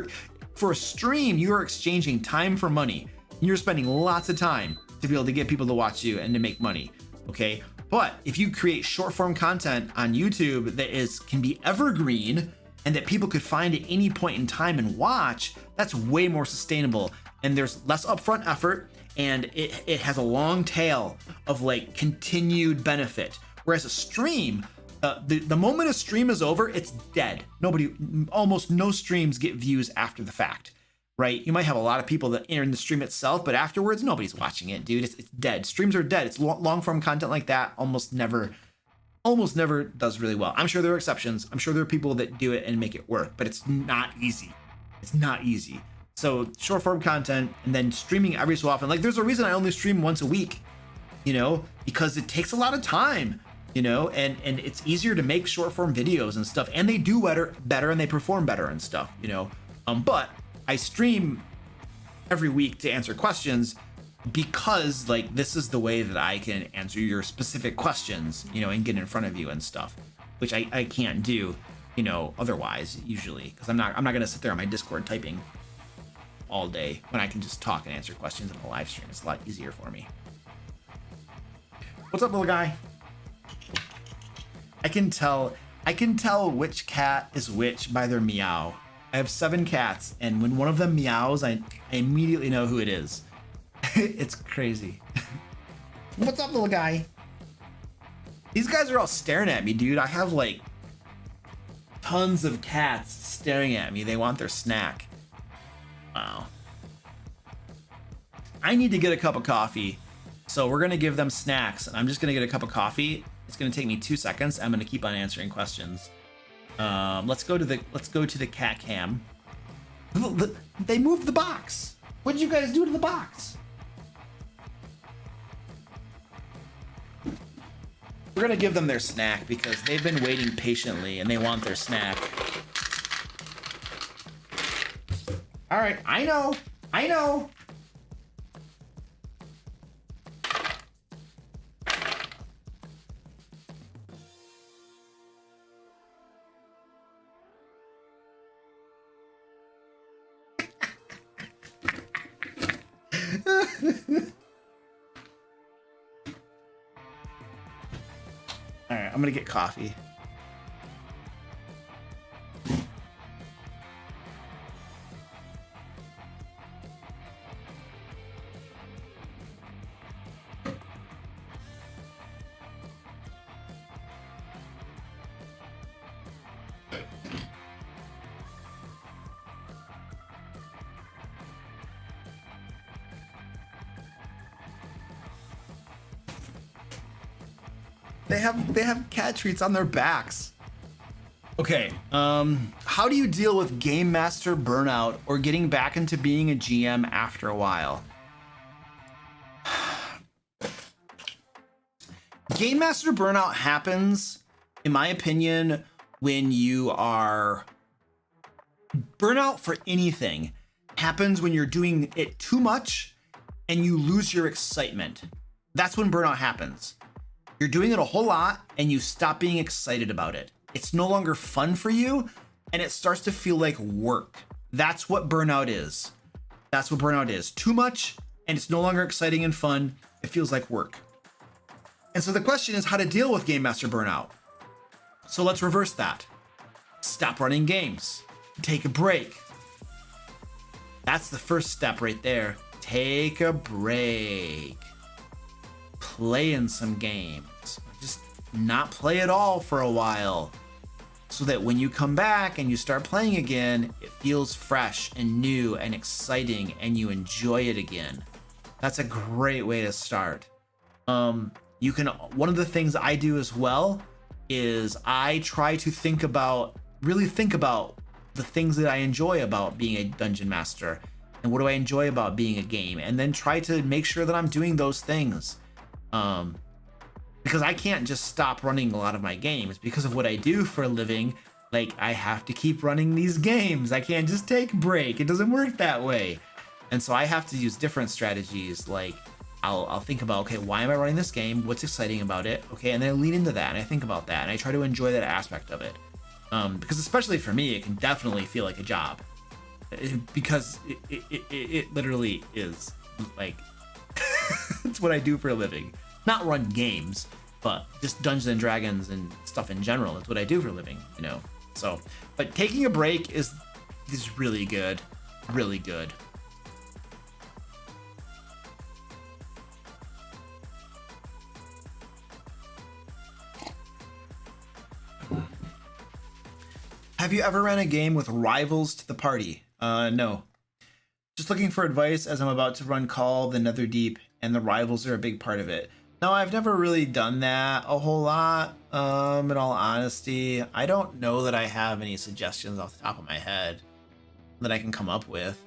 For a stream, you're exchanging time for money. You're spending lots of time to be able to get people to watch you and to make money. Okay. But if you create short form content on YouTube that can be evergreen and that people could find at any point in time and watch, that's way more sustainable. And there's less upfront effort, and it has a long tail of like continued benefit. Whereas a stream, the moment a stream is over, it's dead. Almost no streams get views after the fact, right? You might have a lot of people that enter in the stream itself, but afterwards, nobody's watching it, dude. It's dead. Streams are dead. It's long form content like that almost never does really well. I'm sure there are exceptions. I'm sure there are people that do it and make it work, but it's not easy. It's not easy. So short form content and then streaming every so often. Like there's a reason I only stream once a week, you know, because it takes a lot of time, you know, and it's easier to make short form videos and stuff, and they do better and they perform better and stuff, you know. But I stream every week to answer questions because like this is the way that I can answer your specific questions, you know, and get in front of you and stuff, which I can't do, you know, otherwise usually, because I'm not gonna sit there on my Discord typing all day when I can just talk and answer questions in a live stream. It's a lot easier for me. What's up, little guy? I can tell which cat is which by their meow. I have 7 cats, and when one of them meows, I immediately know who it is. It's crazy. What's up, little guy? These guys are all staring at me, dude. I have like tons of cats staring at me. They want their snack. Wow. I need to get a cup of coffee, so we're gonna give them snacks, and I'm just gonna get a cup of coffee. It's gonna take me 2 seconds. I'm gonna keep on answering questions. Let's go to the cat cam. They moved the box. What did you guys do to the box? We're gonna give them their snack because they've been waiting patiently and they want their snack. All right, I know. All right, I'm gonna get coffee. They have cat treats on their backs. Okay, how do you deal with game master burnout or getting back into being a GM after a while? Game master burnout happens, in my opinion, when you are burnout for anything happens when you're doing it too much and you lose your excitement. That's when burnout happens. You're doing it a whole lot and you stop being excited about it. It's no longer fun for you and it starts to feel like work. That's what burnout is. That's what burnout is. Too much and it's no longer exciting and fun. It feels like work. And so the question is how to deal with game master burnout. So let's reverse that. Stop running games. Take a break. That's the first step right there. Take a break. Play in some games. Just not play at all for a while. So that when you come back and you start playing again, it feels fresh and new and exciting and you enjoy it again. That's a great way to start. One of the things I do as well is I try to really think about the things that I enjoy about being a dungeon master and what do I enjoy about being a game, and then try to make sure that I'm doing those things. Because I can't just stop running a lot of my games because of what I do for a living. Like, I have to keep running these games. I can't just take a break. It doesn't work that way. And so I have to use different strategies. Like, I'll think about, okay, why am I running this game? What's exciting about it? Okay, and then I lean into that and I think about that and I try to enjoy that aspect of it. Because especially for me, it can definitely feel like a job. Because it literally is like, it's what I do for a living. Not run games, but just Dungeons and Dragons and stuff in general. It's what I do for a living, you know? So, but taking a break is really good, really good. Have you ever ran a game with rivals to the party? No. Just looking for advice as I'm about to run Call the Netherdeep and the rivals are a big part of it. No, I've never really done that a whole lot. In all honesty, I don't know that I have any suggestions off the top of my head that I can come up with.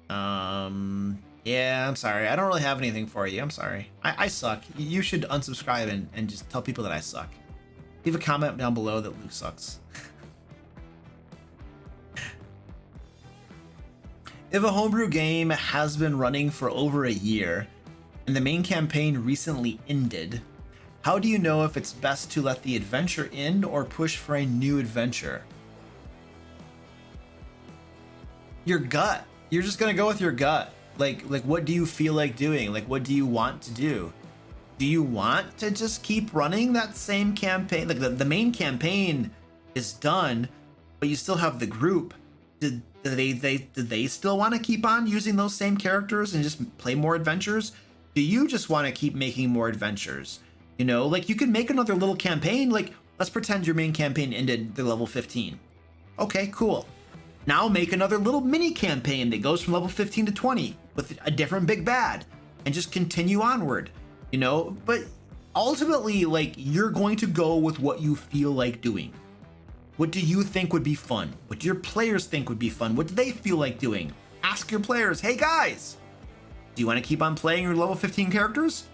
Yeah, I'm sorry. I don't really have anything for you. I'm sorry. I suck. You should unsubscribe and just tell people that I suck. Leave a comment down below that Luke sucks. If a homebrew game has been running for over a year and the main campaign recently ended, how do you know if it's best to let the adventure end or push for a new adventure? Your gut. You're just gonna go with your gut. Like what do you feel like doing? Like, what do you want to do? Do you want to just keep running that same campaign? Like the main campaign is done, but you still have the group. Did they still want to keep on using those same characters and just play more adventures? Do you just want to keep making more adventures? You know, like you can make another little campaign. Like, let's pretend your main campaign ended the level 15. Okay, cool. Now make another little mini campaign that goes from level 15 to 20 with a different big bad and just continue onward, you know? But ultimately, like, you're going to go with what you feel like doing. What do you think would be fun? What do your players think would be fun? What do they feel like doing? Ask your players, hey guys, do you want to keep on playing your level 15 characters?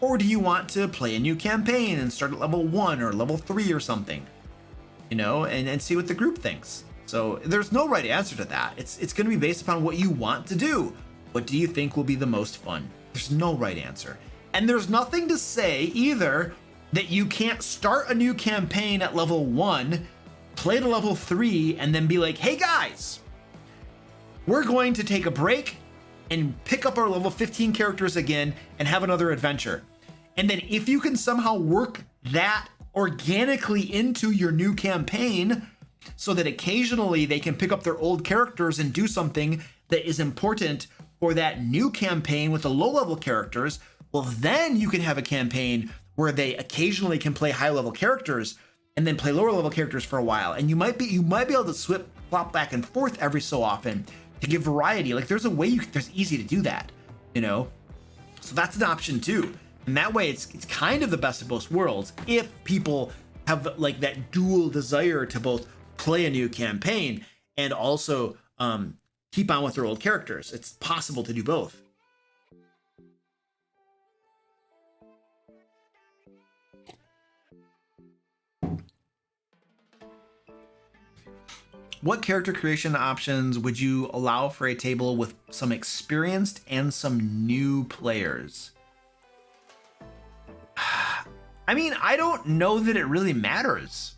Or do you want to play a new campaign and start at level 1 or level 3 or something? You know, and see what the group thinks. So there's no right answer to that. It's going to be based upon what you want to do. What do you think will be the most fun? There's no right answer. And there's nothing to say either that you can't start a new campaign at level 1, play to level 3, and then be like, hey guys, we're going to take a break and pick up our level 15 characters again and have another adventure. And then if you can somehow work that organically into your new campaign so that occasionally they can pick up their old characters and do something that is important for that new campaign with the low level characters, well, then you can have a campaign where they occasionally can play high level characters and then play lower level characters for a while. And you might be able to flop back and forth every so often to give variety. Like, there's a way there's easy to do that, you know? So that's an option too. And that way it's kind of the best of both worlds. If people have like that dual desire to both play a new campaign and also keep on with their old characters, it's possible to do both. What character creation options would you allow for a table with some experienced and some new players? I mean, I don't know that it really matters.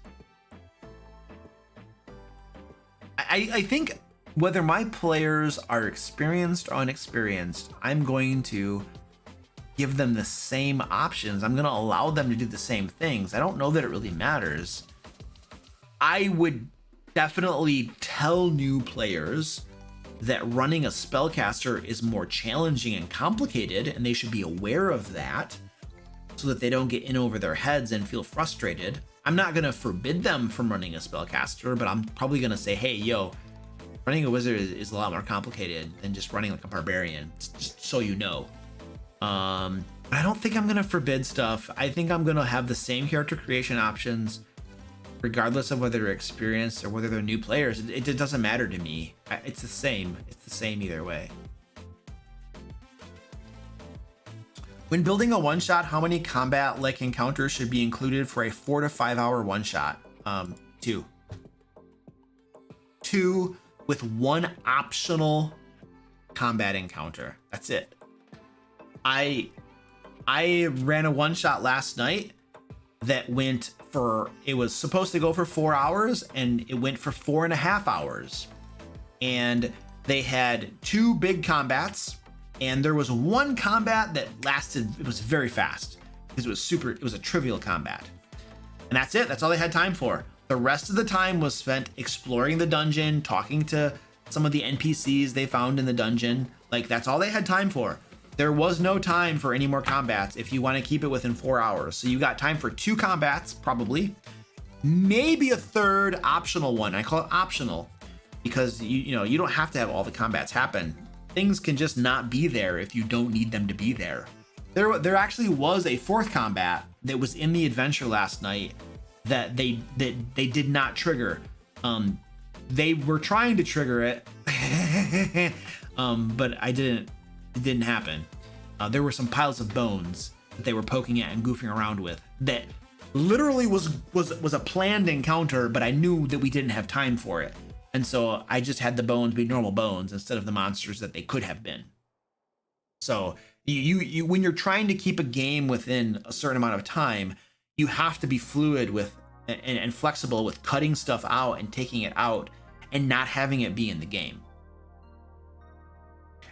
I think whether my players are experienced or unexperienced, I'm going to give them the same options. I'm going to allow them to do the same things. I don't know that it really matters. I would definitely tell new players that running a spellcaster is more challenging and complicated, and they should be aware of that so that they don't get in over their heads and feel frustrated. I'm not going to forbid them from running a spellcaster, but I'm probably going to say, hey, yo, running a wizard is a lot more complicated than just running like a barbarian, just so you know. But I don't think I'm going to forbid stuff. I think I'm going to have the same character creation options regardless of whether they're experienced or whether they're new players. It doesn't matter to me. It's the same. It's the same either way. When building a one-shot, how many combat-like encounters should be included for a 4 to 5 hour one-shot? 2. 2 with 1 optional combat encounter. That's it. I ran a one-shot last night that went for, it was supposed to go for 4 hours and it went for 4.5 hours. And they had 2 big combats, and there was 1 combat that lasted, it was very fast because it was a trivial combat. And that's it. That's all they had time for. The rest of the time was spent exploring the dungeon, talking to some of the NPCs they found in the dungeon. Like, that's all they had time for. There was no time for any more combats if you want to keep it within 4 hours. So you got time for 2 combats, probably, maybe a 3rd optional one. I call it optional because you don't have to have all the combats happen. Things can just not be there if you don't need them to be there. There actually was a 4th combat that was in the adventure last night that they did not trigger. They were trying to trigger it, but it didn't happen. There were some piles of bones that they were poking at and goofing around with that literally was a planned encounter, but I knew that we didn't have time for it. And so I just had the bones be normal bones instead of the monsters that they could have been. So you when you're trying to keep a game within a certain amount of time, you have to be fluid with and flexible with cutting stuff out and taking it out and not having it be in the game.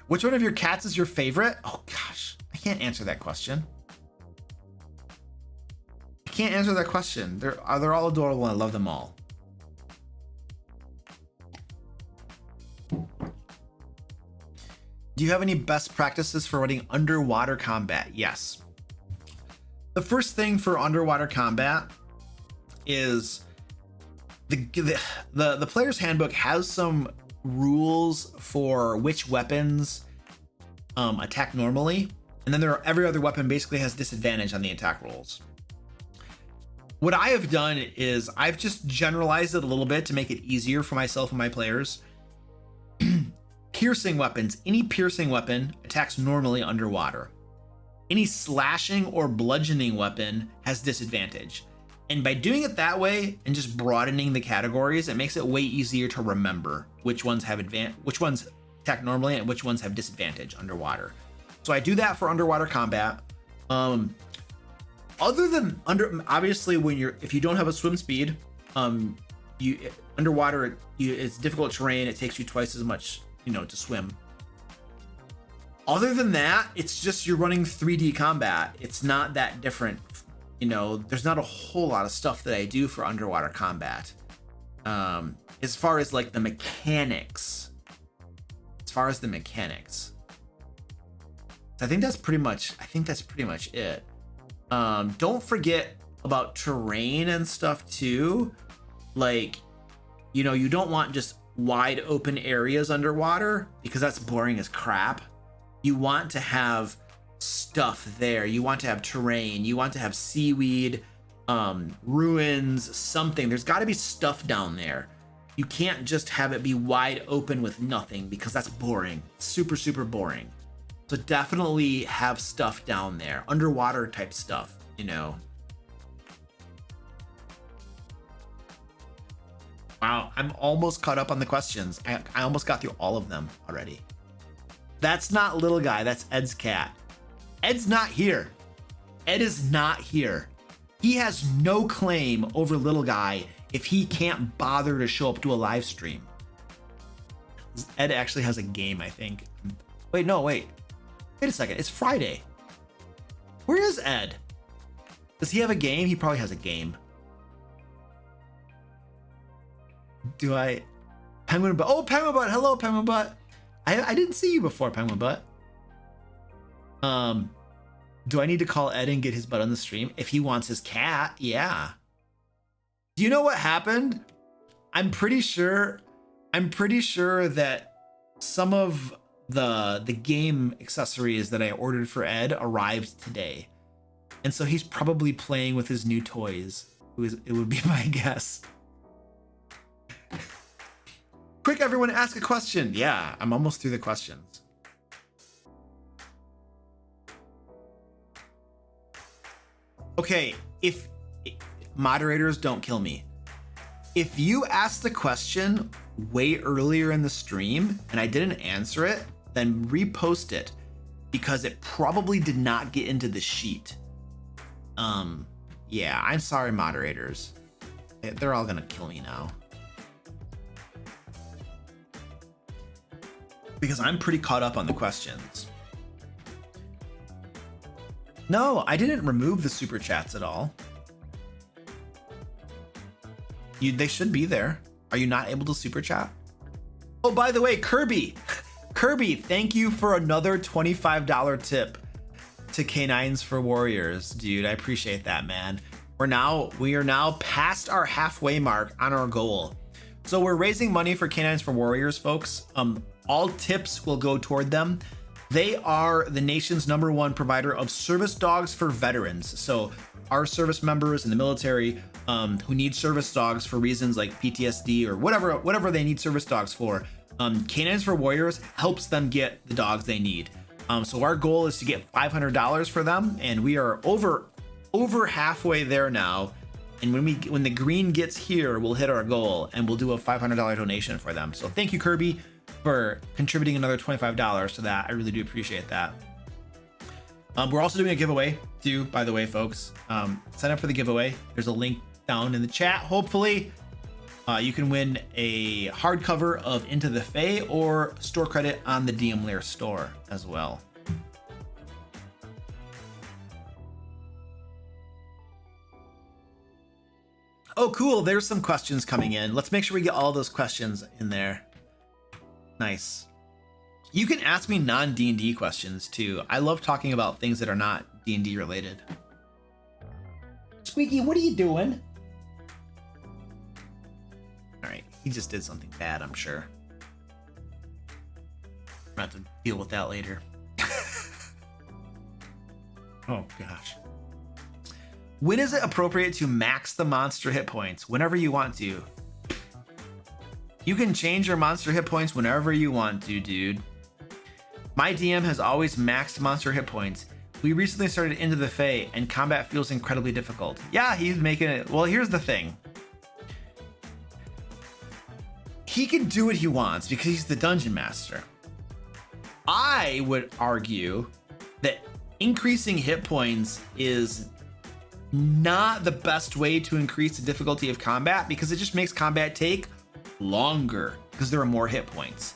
Which one of your cats is your favorite? Oh gosh, I can't answer that question. I can't answer that question. They're all adorable and I love them all. Do you have any best practices for running underwater combat? Yes. The first thing for underwater combat is the player's handbook has some rules for which weapons attack normally, and then every other weapon basically has disadvantage on the attack rolls. What I have done is I've just generalized it a little bit to make it easier for myself and my players. Piercing weapons, any piercing weapon attacks normally underwater. Any slashing or bludgeoning weapon has disadvantage. And by doing it that way and just broadening the categories, it makes it way easier to remember which ones attack normally and which ones have disadvantage underwater. So I do that for underwater combat. Other than obviously if you don't have a swim speed, underwater it's difficult terrain. It takes you twice as much, to swim. Other than that, it's just you're running 3D combat. It's not that different. There's not a whole lot of stuff that I do for underwater combat. As far as like the mechanics. I think that's pretty much it. Don't forget about terrain and stuff too. Like, you don't want just wide open areas underwater because that's boring as crap. You want to have stuff there. You want to have terrain, you want to have seaweed, ruins, something. There's got to be stuff down there. You can't just have it be wide open with nothing, because that's boring. Super, super boring. So definitely have stuff down there, underwater type stuff, you know. Wow, I'm almost caught up on the questions. I almost got through all of them already. That's not little guy, that's Ed's cat. Ed's not here. Ed is not here. He has no claim over little guy if he can't bother to show up to a live stream. Ed actually has a game, I think. Wait, no, wait. Wait a second, it's Friday. Where is Ed? Does he have a game? He probably has a game. Do I? Penguin Butt. Oh, Penguin Butt. Hello, Penguin Butt. I didn't see you before, Penguin Butt. Do I need to call Ed and get his butt on the stream? If he wants his cat, yeah. Do you know what happened? I'm pretty sure that some of the game accessories that I ordered for Ed arrived today. And so he's probably playing with his new toys. It would be my guess. Quick, everyone, ask a question. Yeah, I'm almost through the questions. Okay, if moderators, don't kill me. If you asked the question way earlier in the stream and I didn't answer it, then repost it, because it probably did not get into the sheet. Yeah, I'm sorry, moderators. They're all gonna kill me now. Because I'm pretty caught up on the questions. No, I didn't remove the super chats at all. They should be there. Are you not able to super chat? Oh, by the way, Kirby. Kirby, thank you for another $25 tip to Canines for Warriors, dude. I appreciate that, man. We are now past our halfway mark on our goal. So we're raising money for Canines for Warriors, folks. All tips will go toward them. They are the nation's #1 provider of service dogs for veterans. So our service members in the military who need service dogs for reasons like PTSD or whatever they need service dogs for, Canines for Warriors helps them get the dogs they need. So our goal is to get $500 for them, and we are over halfway there now. And when the green gets here, we'll hit our goal and we'll do a $500 donation for them. So thank you, Kirby, for contributing another $25 to that. I really do appreciate that. We're also doing a giveaway too, by the way, folks. Sign up for the giveaway. There's a link down in the chat. Hopefully you can win a hardcover of Into the Fae or store credit on the DM Lair store as well. Oh, cool. There's some questions coming in. Let's make sure we get all those questions in there. Nice. You can ask me non-D&D questions too. I love talking about things that are not D&D related. Squeaky, what are you doing? All right, he just did something bad, I'm sure. I'm gonna have to deal with that later. Oh gosh. When is it appropriate to max the monster hit points? Whenever you want to. You can change your monster hit points whenever you want to, dude. My DM has always maxed monster hit points. We recently started Into the Fae, and combat feels incredibly difficult. Yeah, he's making it. Well, here's the thing. He can do what he wants because he's the dungeon master. I would argue that increasing hit points is not the best way to increase the difficulty of combat, because it just makes combat take longer because there are more hit points.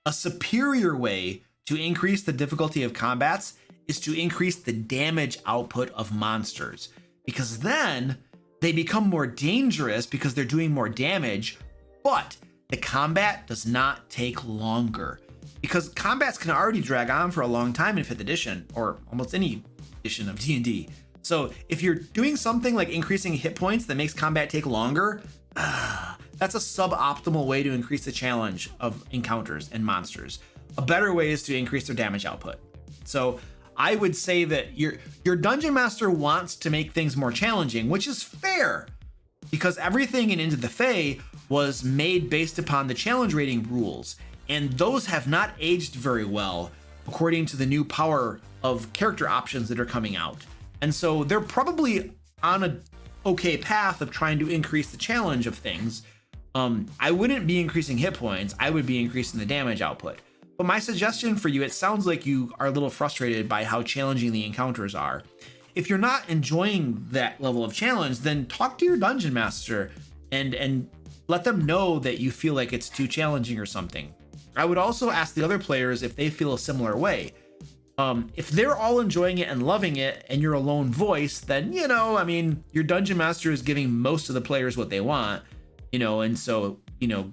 A superior way to increase the difficulty of combats is to increase the damage output of monsters, because then they become more dangerous because they're doing more damage, but the combat does not take longer, because combats can already drag on for a long time in 5th edition or almost any edition of D&D. So if you're doing something like increasing hit points that makes combat take longer, that's a suboptimal way to increase the challenge of encounters and monsters. A better way is to increase their damage output. So I would say that your dungeon master wants to make things more challenging, which is fair, because everything in Into the Fae was made based upon the challenge rating rules, and those have not aged very well according to the new power of character options that are coming out. And so they're probably on a okay path of trying to increase the challenge of things. I wouldn't be increasing hit points, I would be increasing the damage output. But my suggestion for you, it sounds like you are a little frustrated by how challenging the encounters are. If you're not enjoying that level of challenge, then talk to your dungeon master and let them know that you feel like it's too challenging or something. I would also ask the other players if they feel a similar way. If they're all enjoying it and loving it and you're a lone voice, then, you know, I mean, your dungeon master is giving most of the players what they want, you know, and so, you know,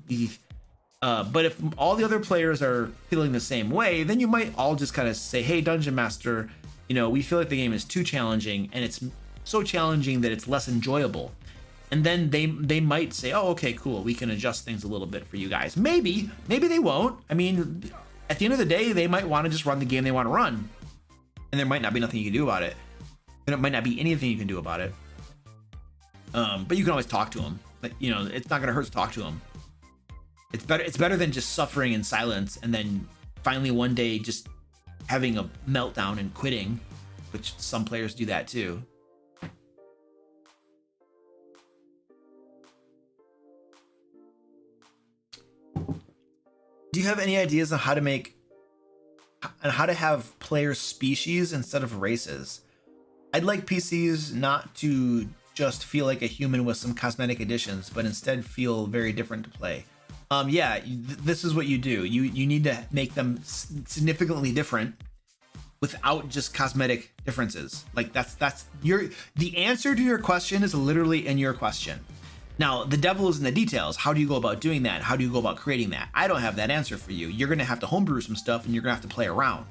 but if all the other players are feeling the same way, then you might all just kind of say, hey, dungeon master, you know, we feel like the game is too challenging, and it's so challenging that it's less enjoyable. And then they might say, oh, okay, cool, we can adjust things a little bit for you guys. Maybe they won't. I mean, at the end of the day, they might want to just run the game they want to run, and there might not be nothing you can do about it. And it might not be anything you can do about it. But you can always talk to them. But, you know, it's not going to hurt to talk to them. It's better than just suffering in silence and then finally one day just having a meltdown and quitting, which some players do that too. Do you have any ideas on how to have players species instead of races? I'd like PCs not to just feel like a human with some cosmetic additions, but instead feel very different to play. Yeah, this is what you do. You need to make them significantly different without just cosmetic differences. Like the answer to your question is literally in your question. Now, the devil is in the details. How do you go about doing that? How do you go about creating that? I don't have that answer for you. You're going to have to homebrew some stuff, and you're going to have to play around.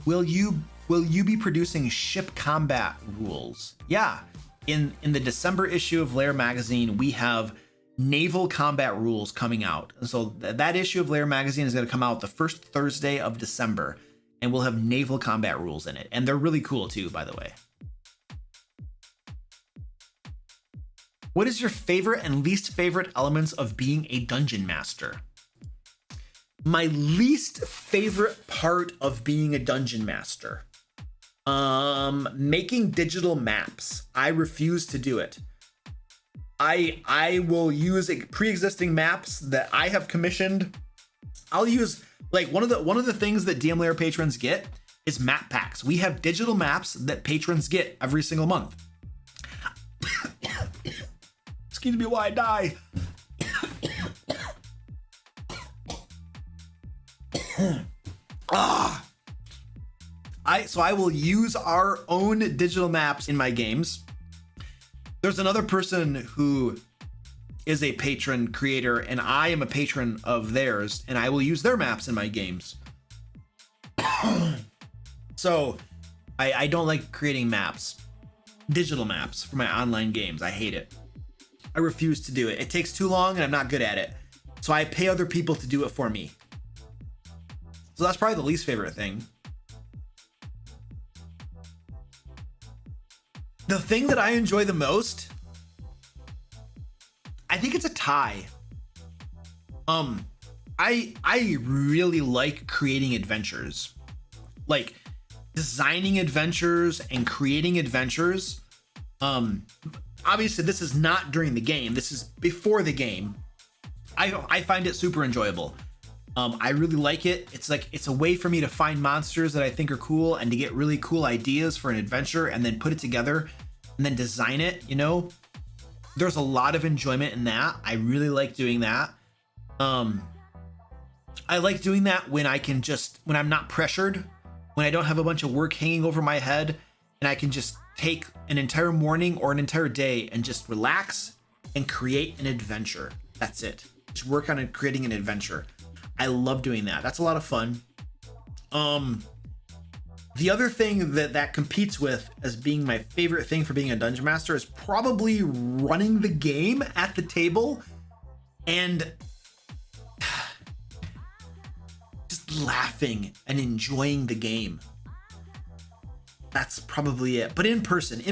Will you be producing ship combat rules? Yeah. In the December issue of Lair magazine, we have naval combat rules coming out. And so that issue of Lair magazine is going to come out the first Thursday of December, and we'll have naval combat rules in it. And they're really cool too, by the way. What is your favorite and least favorite elements of being a dungeon master? My least favorite part of being a dungeon master. Making digital maps. I refuse to do it. I will use pre-existing maps that I have commissioned. I'll use, like, one of the things that DM Lair patrons get is map packs. We have digital maps that patrons get every single month. Excuse me while I die. So I will use our own digital maps in my games. There's another person who is a patron creator, and I am a patron of theirs, and I will use their maps in my games. So I don't like creating maps, digital maps for my online games. I hate it. I refuse to do it. It takes too long and I'm not good at it. So I pay other people to do it for me. So that's probably the least favorite thing. The thing that I enjoy the most, I think it's a tie. I really like creating adventures. Like designing adventures and creating adventures. Obviously this is not during the game. This is before the game. I find it super enjoyable. I really like it. It's like, it's a way for me to find monsters that I think are cool and to get really cool ideas for an adventure and then put it together and then design it, you know? There's a lot of enjoyment in that. I really like doing that. I like doing that when when I'm not pressured, when I don't have a bunch of work hanging over my head, and I can just take an entire morning or an entire day and just relax and create an adventure. That's it. Just work on creating an adventure. I love doing that. That's a lot of fun. The other thing that competes with as being my favorite thing for being a dungeon master is probably running the game at the table and just laughing and enjoying the game. That's probably it. But in person,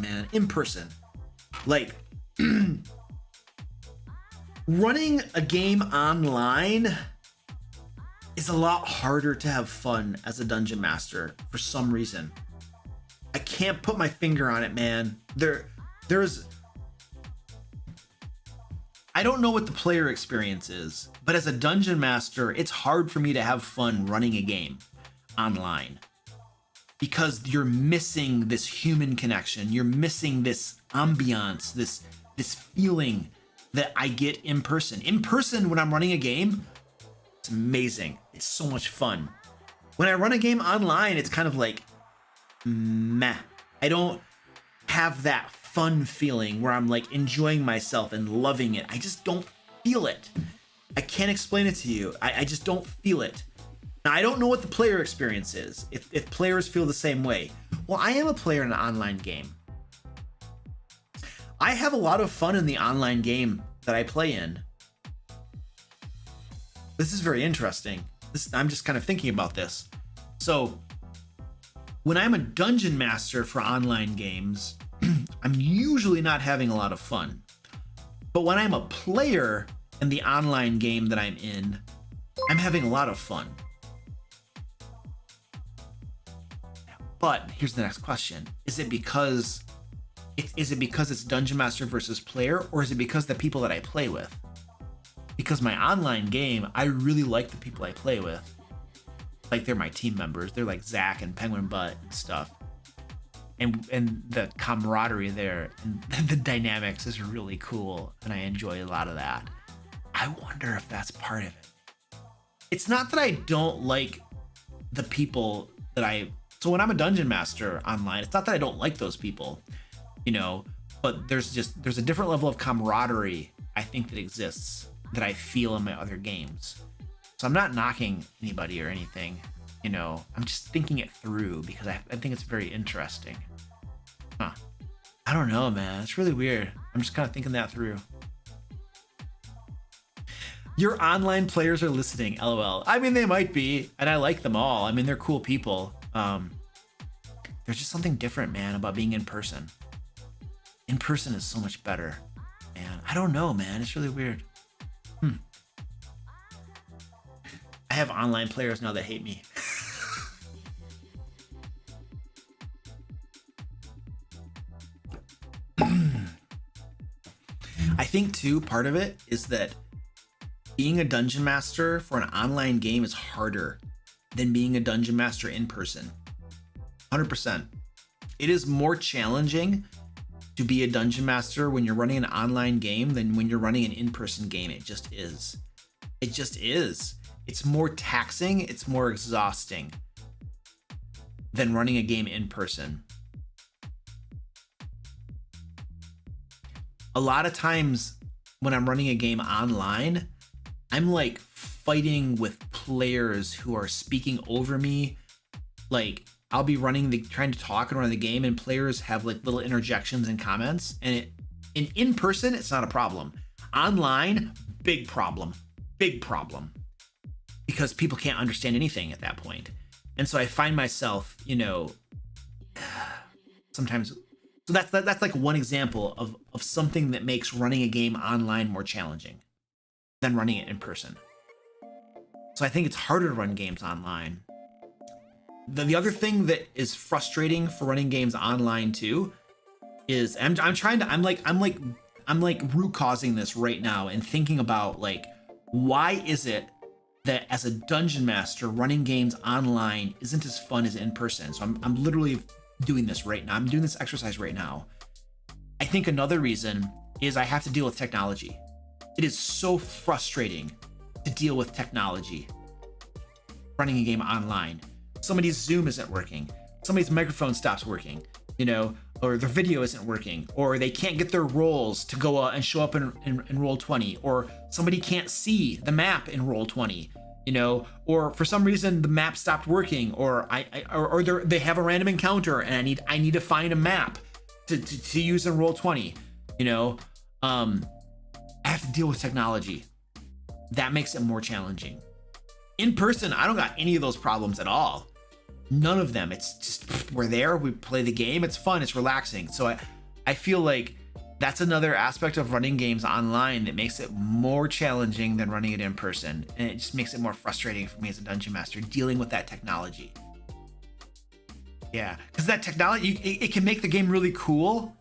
man, in person. Like, running a game online is a lot harder to have fun as a dungeon master for some reason. I can't put my finger on it, man. I don't know what the player experience is, but as a dungeon master, it's hard for me to have fun running a game online because you're missing this human connection. You're missing this ambiance, this feeling that I get in person. In person, when I'm running a game, it's amazing. It's so much fun. When I run a game online, it's kind of like, meh. I don't have that fun feeling where I'm like enjoying myself and loving it. I just don't feel it. I can't explain it to you. I just don't feel it. Now, I don't know what the player experience is, if players feel the same way. Well, I am a player in an online game. I have a lot of fun in the online game that I play in. This is very interesting. I'm just kind of thinking about this. So, when I'm a dungeon master for online games, I'm usually not having a lot of fun. But when I'm a player in the online game that I'm in, I'm having a lot of fun. But here's the next question. Is it because it's dungeon master versus player, or is it because the people that I play with? Because my online game, I really like the people I play with. Like, they're my team members. They're like Zach and Penguin Butt and stuff. And the camaraderie there and the dynamics is really cool, and I enjoy a lot of that. I wonder if that's part of it. It's not that I don't like the people that so when I'm a dungeon master online, it's not that I don't like those people, you know, but there's a different level of camaraderie I think that exists that I feel in my other games. So I'm not knocking anybody or anything, you know, I'm just thinking it through because I think it's very interesting. Huh. I don't know, man. It's really weird. I'm just kind of thinking that through. Your online players are listening, LOL. I mean, they might be, and I like them all. I mean, they're cool people. There's just something different, man, about being in person. In person is so much better, man. I don't know, man. It's really weird. I have online players now that hate me. I think too, part of it is that being a dungeon master for an online game is harder than being a dungeon master in person. 100%. It is more challenging to be a dungeon master when you're running an online game than when you're running an in-person game. It just is. It just is. It's more taxing, it's more exhausting than running a game in person. A lot of times when I'm running a game online, I'm like fighting with players who are speaking over me. Like, I'll be trying to talk and run the game, and players have like little interjections and comments, and in person, it's not a problem. Online, big problem, because people can't understand anything at that point. And so I find myself, you know, sometimes. So that's like one example of something that makes running a game online more challenging than running it in person. So I think it's harder to run games online. The other thing that is frustrating for running games online too is I'm like root causing this right now and thinking about like, why is it that as a dungeon master running games online isn't as fun as in person? So I'm literally doing this right now. I'm doing this exercise right now. I think another reason is I have to deal with technology. It is so frustrating to deal with technology running a game online. Somebody's Zoom isn't working. Somebody's microphone stops working, you know, or their video isn't working, or they can't get their rolls to go and show up in Roll20, or somebody can't see the map in Roll20, you know, or for some reason the map stopped working, or they have a random encounter and I need to find a map to use in Roll20, you know. I have to deal with technology. That makes it more challenging. In person, I don't got any of those problems at all. None of them. It's just, we're there, we play the game, it's fun, it's relaxing. So I feel like that's another aspect of running games online that makes it more challenging than running it in person. And it just makes it more frustrating for me as a dungeon master dealing with that technology. Yeah, because that technology, it can make the game really cool,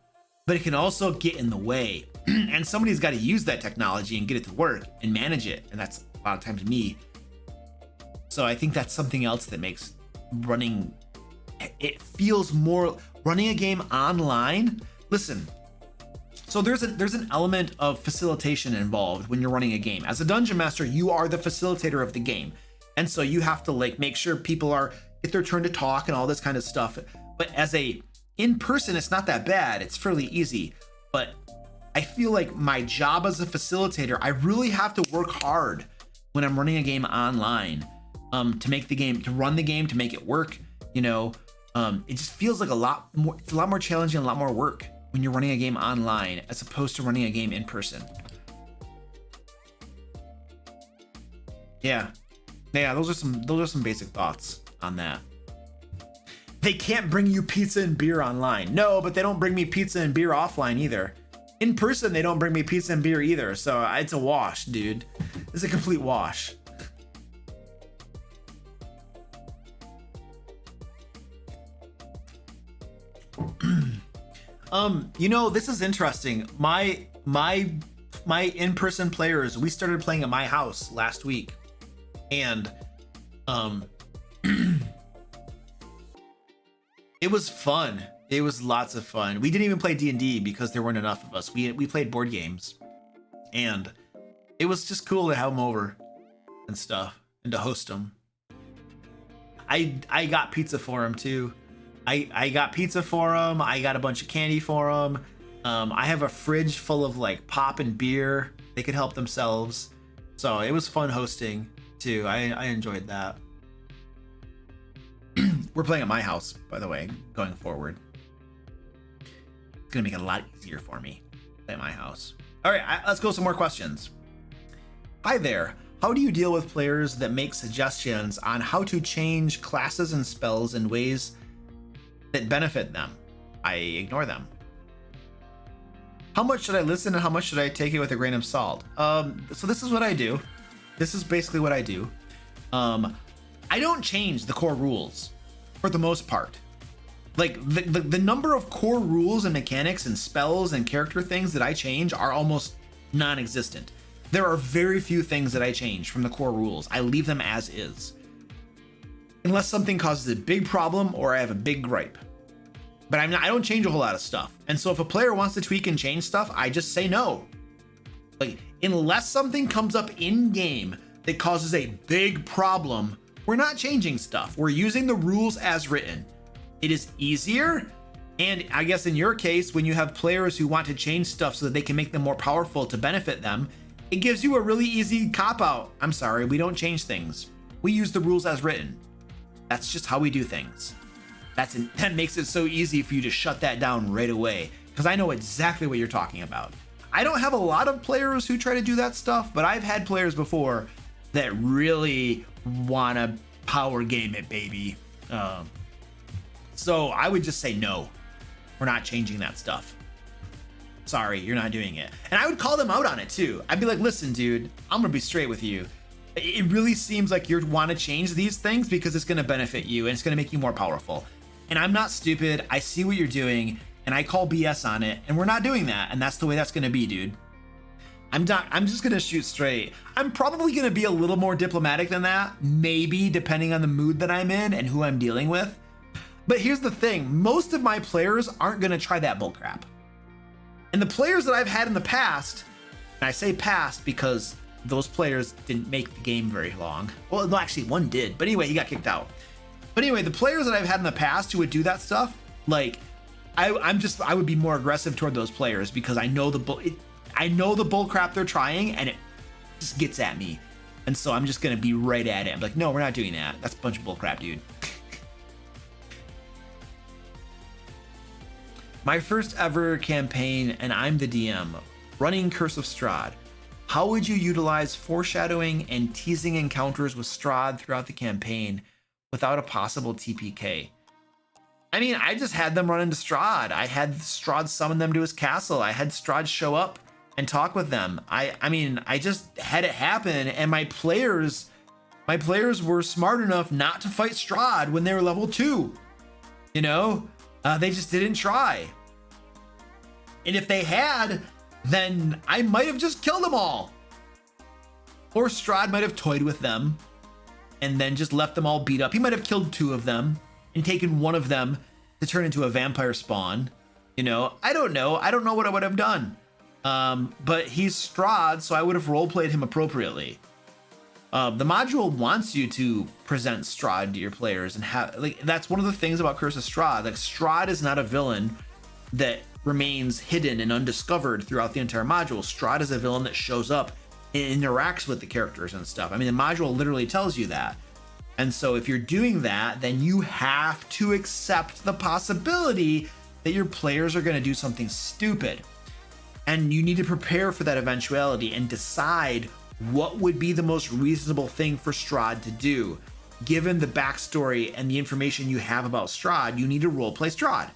but it can also get in the way. And somebody's got to use that technology and get it to work and manage it. And that's a lot of times me. So I think that's something else that makes running, it feels more, running a game online. Listen, so there's an element of facilitation involved when you're running a game. As a dungeon master, you are the facilitator of the game. And so you have to like make sure people get their turn to talk and all this kind of stuff. But as a in person, it's not that bad. It's fairly easy. But I feel like my job as a facilitator, I really have to work hard when I'm running a game online, to make the game, to run the game, to make it work. You know, it just feels like it's a lot more challenging, a lot more work when you're running a game online as opposed to running a game in person. Yeah, those are some basic thoughts on that. They can't bring you pizza and beer online. No, but they don't bring me pizza and beer offline either. In person, they don't bring me pizza and beer either. So it's a wash, dude. It's a complete wash. You know, this is interesting. My in-person players, we started playing at my house last week, and it was fun. It was lots of fun. We didn't even play DnD because there weren't enough of us. We played board games, and it was just cool to have them over and stuff and to host them. I got pizza for them too. I got pizza for them. I got a bunch of candy for them. I have a fridge full of like pop and beer. They could help themselves. So it was fun hosting too. I enjoyed that. We're playing at my house, by the way, going forward. It's gonna make it a lot easier for me at my house. All right, let's go some more questions. Hi there. How do you deal with players that make suggestions on how to change classes and spells in ways that benefit them? I ignore them. How much should I listen and how much should I take it with a grain of salt? So this is what I do. This is basically what I do. I don't change the core rules for the most part. Like the number of core rules and mechanics and spells and character things that I change are almost non-existent. There are very few things that I change from the core rules. I leave them as is. Unless something causes a big problem or I have a big gripe. But I don't change a whole lot of stuff. And so if a player wants to tweak and change stuff, I just say no. Like, unless something comes up in game that causes a big problem, we're not changing stuff. We're using the rules as written. It is easier. And I guess in your case, when you have players who want to change stuff so that they can make them more powerful to benefit them, it gives you a really easy cop-out. I'm sorry, we don't change things. We use the rules as written. That's just how we do things. That makes it so easy for you to shut that down right away, because I know exactly what you're talking about. I don't have a lot of players who try to do that stuff, but I've had players before that really want to power game it, baby. So I would just say no, we're not changing that stuff. Sorry, you're not doing it. And I would call them out on it too. I'd be like, listen, dude, I'm gonna be straight with you. It really seems like you want to change these things because it's going to benefit you and it's going to make you more powerful. And I'm not stupid. I see what you're doing and I call BS on it, and we're not doing that. And that's the way that's going to be, dude. I'm just going to shoot straight. I'm probably going to be a little more diplomatic than that, maybe, depending on the mood that I'm in and who I'm dealing with. But here's the thing. Most of my players aren't going to try that bullcrap. And the players that I've had in the past, and I say past because those players didn't make the game very long. Well, no, actually one did, but anyway, he got kicked out. But anyway, the players that I've had in the past who would do that stuff, like I would be more aggressive toward those players because I know the bull crap they're trying, and it just gets at me. And so I'm just gonna be right at it. I'm like, no, we're not doing that. That's a bunch of bull crap, dude. My first ever campaign, and I'm the DM, running Curse of Strahd. How would you utilize foreshadowing and teasing encounters with Strahd throughout the campaign without a possible TPK? I mean, I just had them run into Strahd. I had Strahd summon them to his castle. I had Strahd show up and talk with them. I mean, I just had it happen, and my players were smart enough not to fight Strahd when they were level 2. You know, they just didn't try. And if they had, then I might have just killed them all. Or Strahd might have toyed with them and then just left them all beat up. He might have killed 2 of them and taken one of them to turn into a vampire spawn. You know, I don't know. I don't know what I would have done. But he's Strahd, so I would have roleplayed him appropriately. The module wants you to present Strahd to your players and have, like, that's one of the things about Curse of Strahd. Like, Strahd is not a villain that remains hidden and undiscovered throughout the entire module. Strahd is a villain that shows up and interacts with the characters and stuff. I mean, the module literally tells you that. And so if you're doing that, then you have to accept the possibility that your players are going to do something stupid. And you need to prepare for that eventuality and decide what would be the most reasonable thing for Strahd to do. Given the backstory and the information you have about Strahd, you need to roleplay Strahd.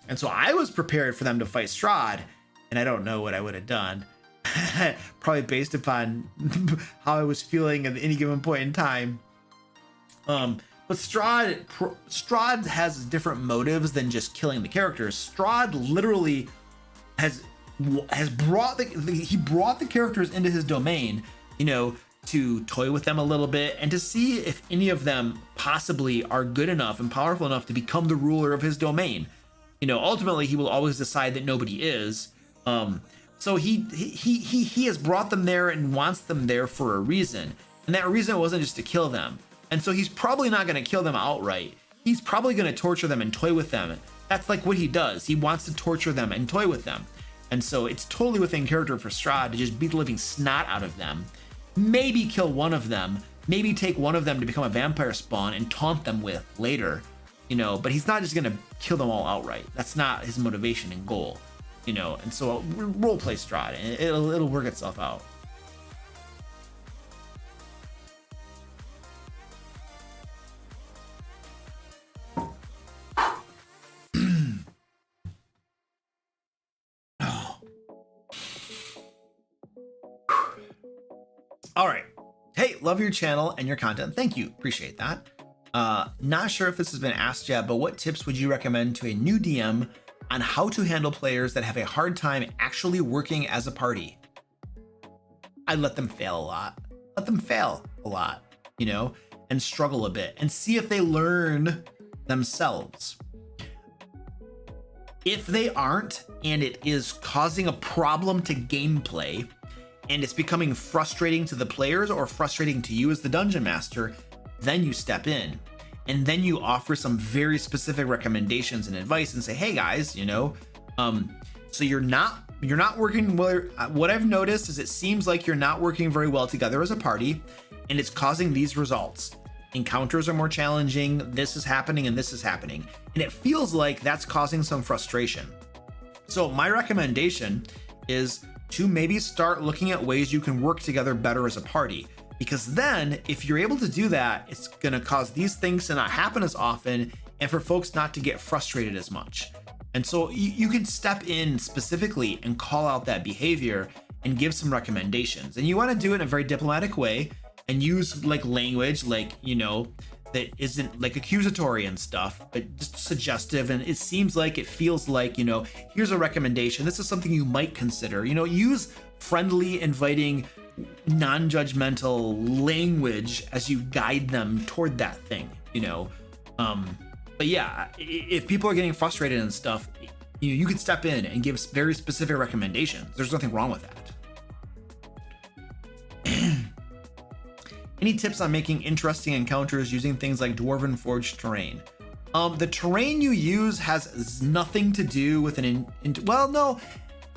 And so I was prepared for them to fight Strahd, and I don't know what I would have done. Probably based upon how I was feeling at any given point in time. But Strahd has different motives than just killing the characters. Strahd literally has brought the characters into his domain, you know, to toy with them a little bit and to see if any of them possibly are good enough and powerful enough to become the ruler of his domain. You know, ultimately he will always decide that nobody is. So he has brought them there and wants them there for a reason. And that reason wasn't just to kill them. And so he's probably not going to kill them outright. He's probably going to torture them and toy with them. That's like what he does. He wants to torture them and toy with them. And so it's totally within character for Strahd to just beat the living snot out of them. Maybe kill one of them. Maybe take one of them to become a vampire spawn and taunt them with later. You know, but he's not just going to kill them all outright. That's not his motivation and goal. You know, and so roleplay Strahd, and it'll work itself out. All right. Hey, love your channel and your content. Thank you. Appreciate that. Not sure if this has been asked yet, but what tips would you recommend to a new DM on how to handle players that have a hard time actually working as a party? I'd let them fail a lot. Let them fail a lot, you know, and struggle a bit and see if they learn themselves. If they aren't, and it is causing a problem to gameplay, and it's becoming frustrating to the players or frustrating to you as the dungeon master, then you step in. And then you offer some very specific recommendations and advice and say, hey guys, you know, so you're not working well. What I've noticed is it seems like you're not working very well together as a party, and it's causing these results. Encounters are more challenging, this is happening and this is happening. And it feels like that's causing some frustration. So my recommendation is to maybe start looking at ways you can work together better as a party. Because then if you're able to do that, it's going to cause these things to not happen as often and for folks not to get frustrated as much. And so you can step in specifically and call out that behavior and give some recommendations. And you want to do it in a very diplomatic way and use like language, like, you know, that isn't like accusatory and stuff, but just suggestive. And it seems like, it feels like, you know, here's a recommendation. This is something you might consider, you know, use friendly, inviting, non-judgmental language as you guide them toward that thing, you know. But yeah, if people are getting frustrated and stuff, you can step in and give very specific recommendations. There's nothing wrong with that. Any tips on making interesting encounters using things like Dwarven Forged terrain? The terrain you use has nothing to do with well, no,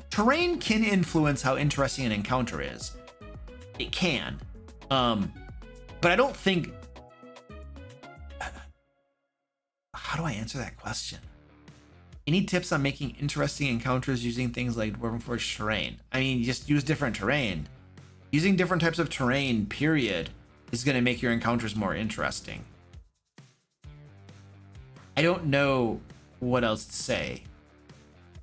terrain can influence how interesting an encounter is. It can, but I don't think. How do I answer that question? Any tips on making interesting encounters using things like Dwarven Forge terrain? I mean, just use different terrain. Using different types of terrain, period, is going to make your encounters more interesting. I don't know what else to say.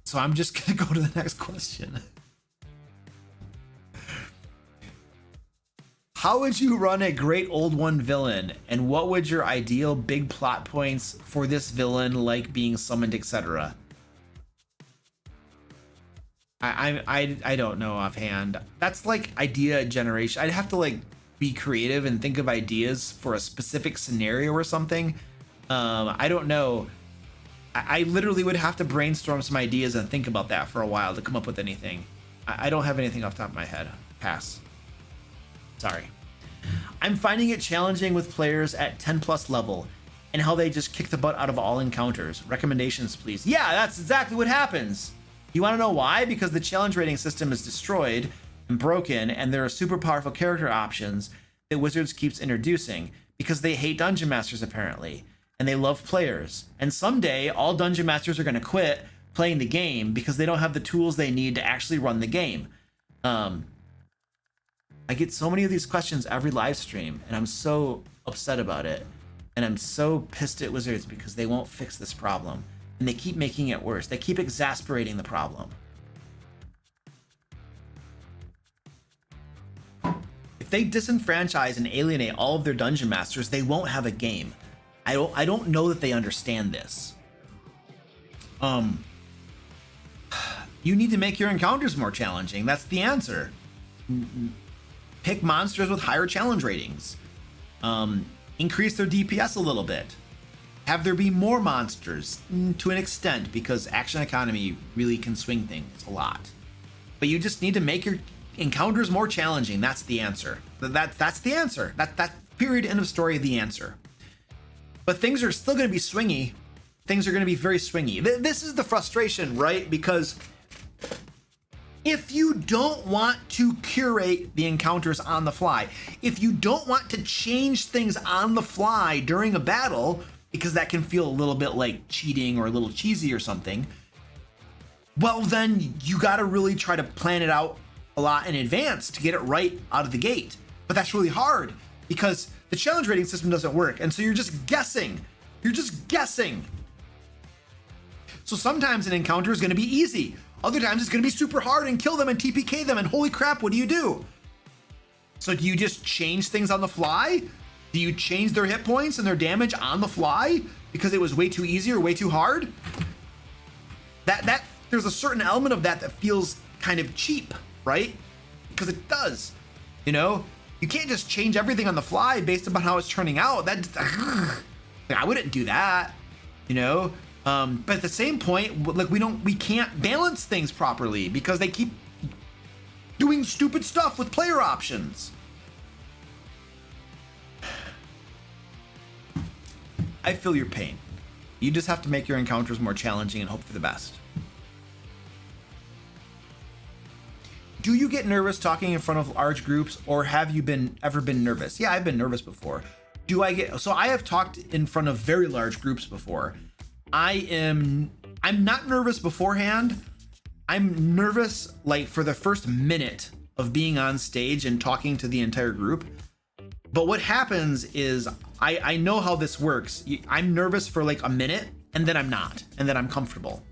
So I'm just going to go to the next question. How would you run a great old one villain, and what would your ideal big plot points for this villain, like being summoned, etc.? I don't know offhand. That's like idea generation. I'd have to like be creative and think of ideas for a specific scenario or something. I don't know. I literally would have to brainstorm some ideas and think about that for a while to come up with anything. I don't have anything off the top of my head. Pass. Sorry. I'm finding it challenging with players at 10+ level and how they just kick the butt out of all encounters. Recommendations, please. Yeah, that's exactly what happens. You want to know why? Because the challenge rating system is destroyed and broken, and there are super powerful character options that Wizards keeps introducing because they hate dungeon masters apparently, and they love players. And someday all dungeon masters are going to quit playing the game because they don't have the tools they need to actually run the game. I get so many of these questions every live stream, and I'm so upset about it. And I'm so pissed at Wizards because they won't fix this problem. And they keep making it worse. They keep exasperating the problem. If they disenfranchise and alienate all of their dungeon masters, they won't have a game. I don't know that they understand this. You need to make your encounters more challenging. That's the answer. Pick monsters with higher challenge ratings. Increase their DPS a little bit. Have there be more monsters to an extent, because action economy really can swing things a lot. But you just need to make your encounters more challenging. That's the answer. That's the answer. That period, end of story, the answer. But things are still going to be swingy. Things are going to be very swingy. This is the frustration, right? Because if you don't want to curate the encounters on the fly, if you don't want to change things on the fly during a battle, because that can feel a little bit like cheating or a little cheesy or something, well, then you got to really try to plan it out a lot in advance to get it right out of the gate. But that's really hard because the challenge rating system doesn't work. And so you're just guessing. You're just guessing. So sometimes an encounter is going to be easy. Other times it's going to be super hard and kill them and TPK them. And holy crap, what do you do? So do you just change things on the fly? Do you change their hit points and their damage on the fly because it was way too easy or way too hard? That there's a certain element of that feels kind of cheap, right? Because it does. You know, you can't just change everything on the fly based upon how it's turning out. I wouldn't do that, you know. But at the same point, like we can't balance things properly because they keep doing stupid stuff with player options. I feel your pain. You just have to make your encounters more challenging and hope for the best. Do you get nervous talking in front of large groups, or have you ever been nervous? Yeah, I've been nervous before. So I have talked in front of very large groups before. I'm not nervous beforehand. I'm nervous like for the first minute of being on stage and talking to the entire group. But what happens is I know how this works. I'm nervous for like a minute and then I'm not, and then I'm comfortable.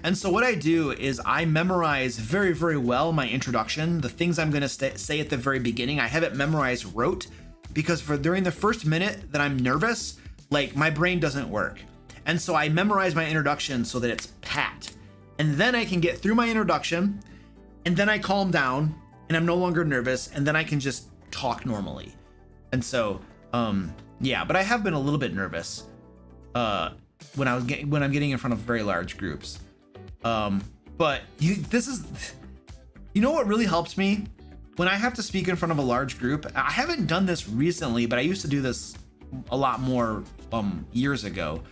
And so what I do is I memorize very, very well my introduction, the things I'm going to say at the very beginning. I have it memorized rote because during the first minute that I'm nervous, like my brain doesn't work. And so I memorize my introduction so that it's pat. And then I can get through my introduction and then I calm down and I'm no longer nervous and then I can just talk normally. And so, yeah, but I have been a little bit nervous when I'm getting in front of very large groups. But you know what really helps me when I have to speak in front of a large group? I haven't done this recently, but I used to do this a lot more years ago.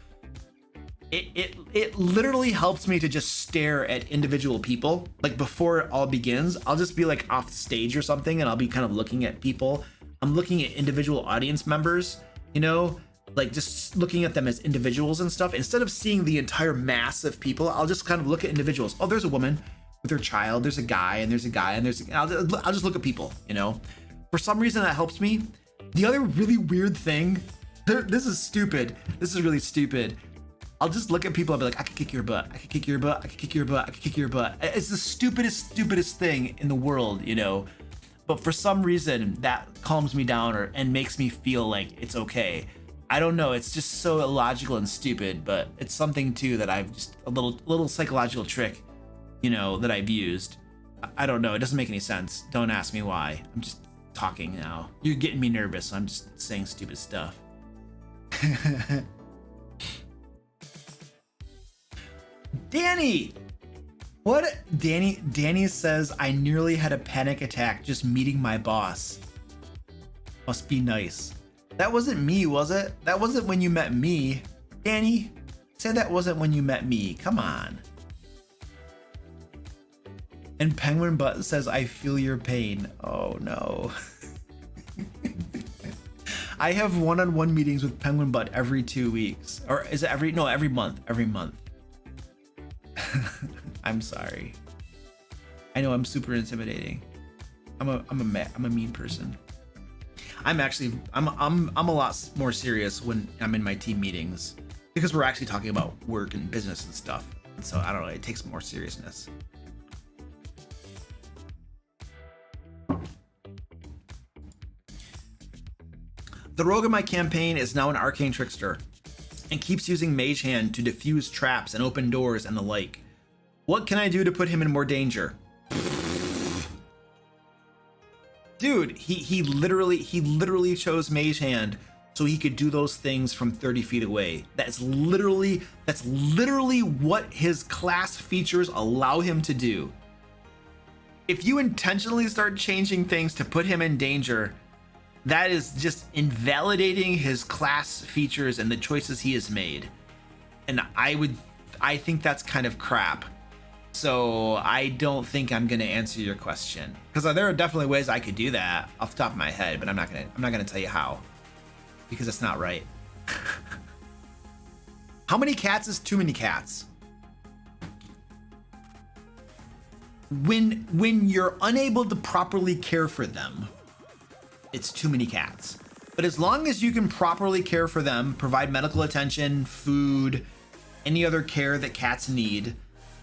It literally helps me to just stare at individual people. Like before it all begins, I'll just be like off stage or something and I'll be kind of looking at people. I'm looking at individual audience members, you know, like just looking at them as individuals and stuff, instead of seeing the entire mass of people, I'll just kind of look at individuals. Oh, there's a woman with her child, there's a guy, and there's a guy, and I'll just look at people, you know? For some reason that helps me. The other really weird thing, this is stupid. This is really stupid. I'll just look at people and be like, I could kick your butt. I could kick your butt. I could kick your butt. I could kick your butt. It's the stupidest thing in the world, you know? But for some reason that calms me down and makes me feel like it's okay. I don't know. It's just so illogical and stupid, but it's something too that I've just a little psychological trick, you know, that I've used. I don't know. It doesn't make any sense. Don't ask me why. I'm just talking now. You're getting me nervous. So I'm just saying stupid stuff. Danny, what? Danny says I nearly had a panic attack just meeting my boss. Must be nice. That wasn't me, was it? That wasn't when you met me. Danny, say that wasn't when you met me. Come on. And Penguin Butt says I feel your pain. Oh no. I have one-on-one meetings with Penguin Butt every 2 weeks. Or is it every month. Every month. I'm sorry. I know I'm super intimidating. I'm a mean person. I'm a lot more serious when I'm in my team meetings because we're actually talking about work and business and stuff. And so I don't know, it takes more seriousness. The rogue in my campaign is now an arcane trickster and keeps using Mage Hand to defuse traps and open doors and the like. What can I do to put him in more danger? Dude, he literally chose Mage Hand so he could do those things from 30 feet away. That's literally what his class features allow him to do. If you intentionally start changing things to put him in danger, that is just invalidating his class features and the choices he has made. And I think that's kind of crap. So I don't think I'm gonna answer your question because there are definitely ways I could do that off the top of my head, but I'm not gonna tell you how because it's not right. How many cats is too many cats? When you're unable to properly care for them, it's too many cats. But as long as you can properly care for them, provide medical attention, food, any other care that cats need,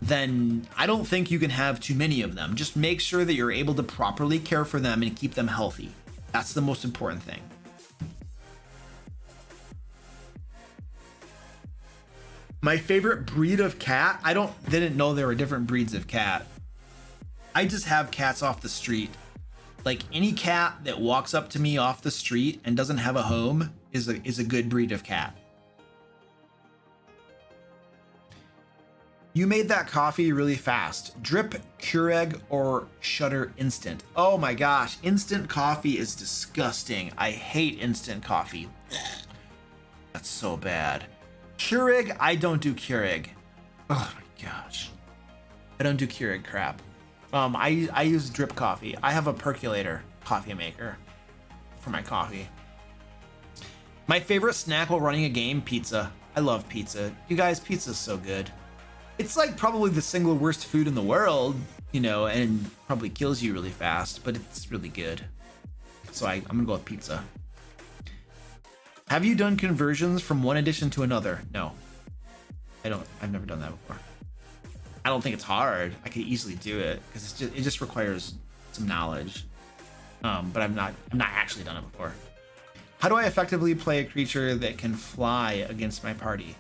then I don't think you can have too many of them. Just make sure that you're able to properly care for them and keep them healthy. That's the most important thing. My favorite breed of cat? Didn't know there were different breeds of cat. I just have cats off the street. Like any cat that walks up to me off the street and doesn't have a home is a good breed of cat. You made that coffee really fast. Drip, Keurig, or Shutter Instant? Oh my gosh, instant coffee is disgusting. I hate instant coffee. That's so bad. Keurig, I don't do Keurig. Oh my gosh. I don't do Keurig crap. I use drip coffee. I have a percolator coffee maker for my coffee. My favorite snack while running a game, pizza. I love pizza. You guys, pizza's so good. It's like probably the single worst food in the world, you know, and probably kills you really fast, but it's really good. So I'm gonna go with pizza. Have you done conversions from one edition to another? No, I've never done that before. I don't think it's hard. I could easily do it because it just requires some knowledge. But I've not actually done it before. How do I effectively play a creature that can fly against my party?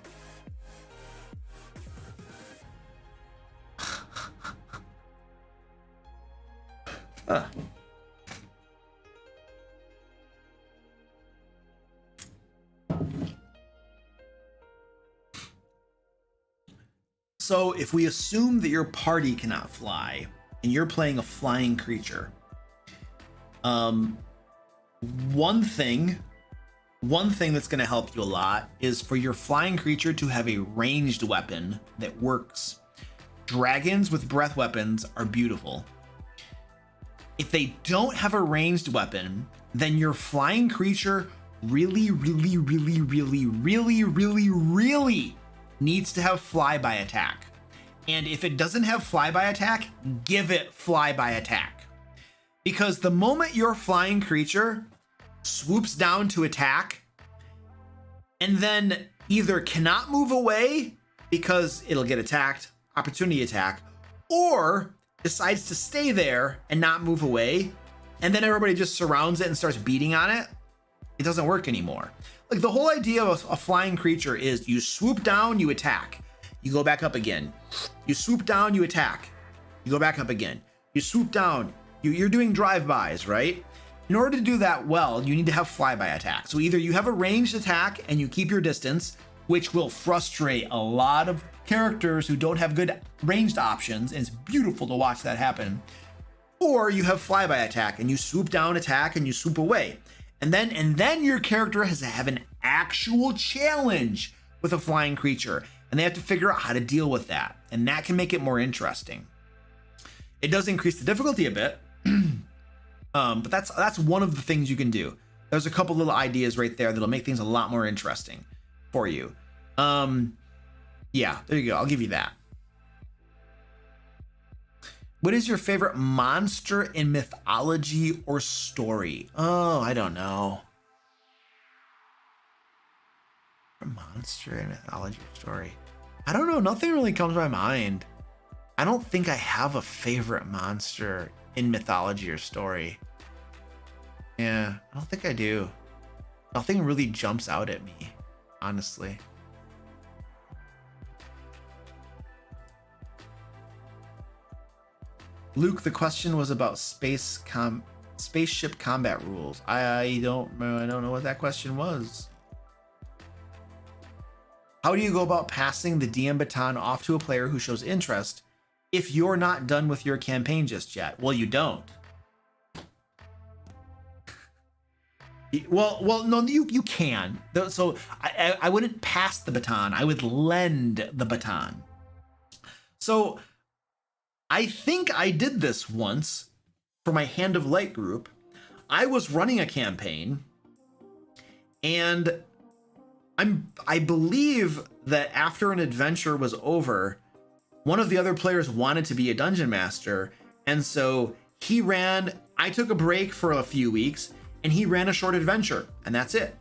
So if we assume that your party cannot fly and you're playing a flying creature, one thing that's going to help you a lot is for your flying creature to have a ranged weapon that works. Dragons with breath weapons are beautiful. If they don't have a ranged weapon, then your flying creature really needs to have flyby attack. And if it doesn't have flyby attack, give it flyby attack. Because the moment your flying creature swoops down to attack and then either cannot move away because it'll get attacked, opportunity attack, or decides to stay there and not move away, and then everybody just surrounds it and starts beating on it, it doesn't work anymore. Like, the whole idea of a flying creature is you swoop down, you attack, you go back up again. You swoop down, you attack, you go back up again. You swoop down, you're doing drive-bys, right? In order to do that well, you need to have flyby attack. So either you have a ranged attack and you keep your distance, which will frustrate a lot of characters who don't have good ranged options, and it's beautiful to watch that happen. Or you have flyby attack and you swoop down, attack, and you swoop away. And then your character has to have an actual challenge with a flying creature, and they have to figure out how to deal with that. And that can make it more interesting. It does increase the difficulty a bit, but that's one of the things you can do. There's a couple little ideas right there that'll make things a lot more interesting for you. Yeah, there you go. I'll give you that. What is your favorite monster in mythology or story? Oh, I don't know. A monster in mythology or story. I don't know. Nothing really comes to my mind. I don't think I have a favorite monster in mythology or story. Yeah, I don't think I do. Nothing really jumps out at me, honestly. Luke, the question was about spaceship combat rules. I don't know what that question was. How do you go about passing the DM baton off to a player who shows interest if you're not done with your campaign just yet? Well, you don't. Well, no, you can. So I wouldn't pass the baton. I would lend the baton. So I think I did this once for my Hand of Light group. I was running a campaign, and I believe that after an adventure was over, one of the other players wanted to be a dungeon master, and so I took a break for a few weeks, and he ran a short adventure, and that's it.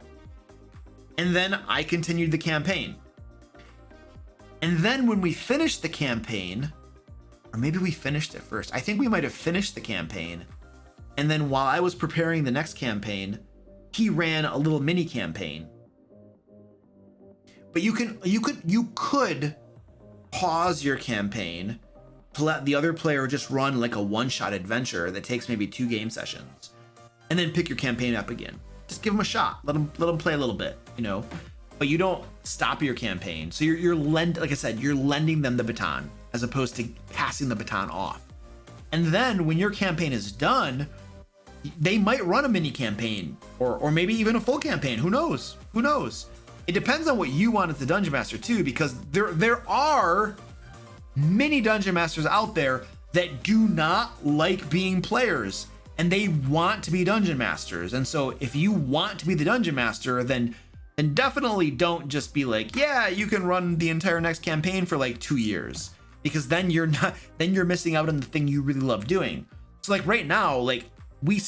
And then I continued the campaign. And then when we finished the campaign, or maybe we finished it first. I think we might have finished the campaign. And then while I was preparing the next campaign, he ran a little mini campaign. But you could pause your campaign to let the other player just run like a one-shot adventure that takes maybe 2 game sessions, and then pick your campaign up again. Just give them a shot. Let them play a little bit, you know. But you don't stop your campaign. So like I said, you're lending them the baton as opposed to passing the baton off. And then when your campaign is done, they might run a mini campaign or maybe even a full campaign. Who knows? Who knows? It depends on what you want as the dungeon master too, because there are many dungeon masters out there that do not like being players and they want to be dungeon masters. And so if you want to be the dungeon master, then definitely don't just be like, yeah, you can run the entire next campaign for like 2 years, because then you're missing out on the thing you really love doing. So like right now, like we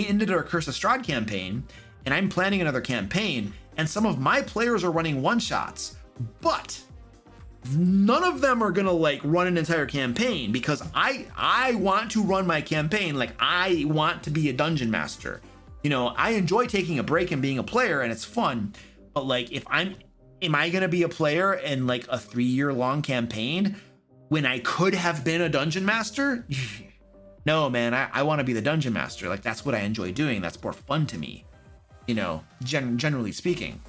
ended our Curse of Strahd campaign, and I'm planning another campaign, and some of my players are running one-shots, but none of them are gonna like run an entire campaign, because I want to run my campaign. Like, I want to be a dungeon master. You know, I enjoy taking a break and being a player, and it's fun. But like, am I gonna be a player in like a 3-year long campaign when I could have been a dungeon master? No, man, I want to be the dungeon master. Like, that's what I enjoy doing. That's more fun to me, you know, generally speaking.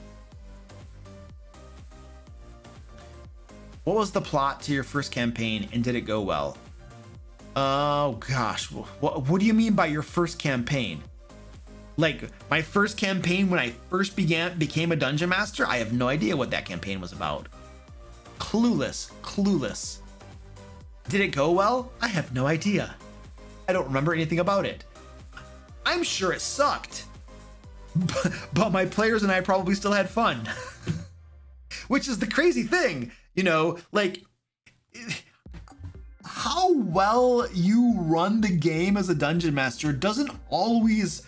What was the plot to your first campaign, and did it go well? Oh gosh, what do you mean by your first campaign? Like, my first campaign when I first became a dungeon master? I have no idea what that campaign was about. Clueless. Did it go well? I have no idea. I don't remember anything about it. I'm sure it sucked, but my players and I probably still had fun. Which is the crazy thing, you know, like how well you run the game as a dungeon master doesn't always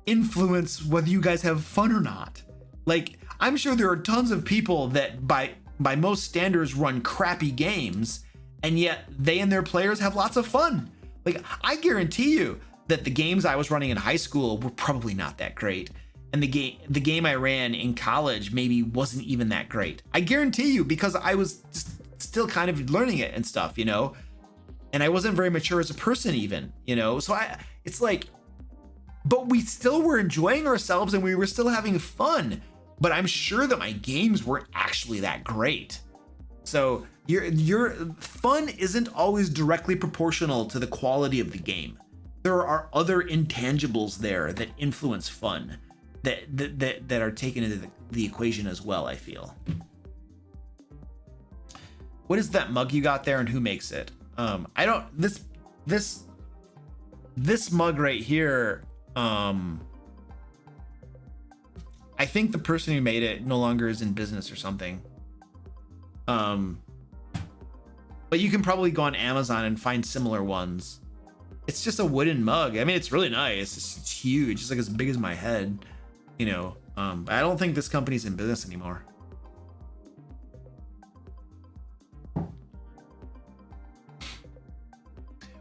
influence whether you guys have fun or not. Like, I'm sure there are tons of people that by most standards run crappy games, and yet they and their players have lots of fun. Like, I guarantee you that the games I was running in high school were probably not that great. And the game I ran in college maybe wasn't even that great. I guarantee you, because I was just still kind of learning it and stuff, you know, and I wasn't very mature as a person even, you know, so it's like, but we still were enjoying ourselves and we were still having fun, but I'm sure that my games weren't actually that great. So your fun isn't always directly proportional to the quality of the game. There are other intangibles there that influence fun that are taken into the equation as well, I feel. What is that mug you got there and who makes it? I don't, this mug right here, I think the person who made it no longer is in business or something. But you can probably go on Amazon and find similar ones. It's just a wooden mug. I mean, it's really nice. It's huge. It's like as big as my head, you know. But I don't think this company's in business anymore.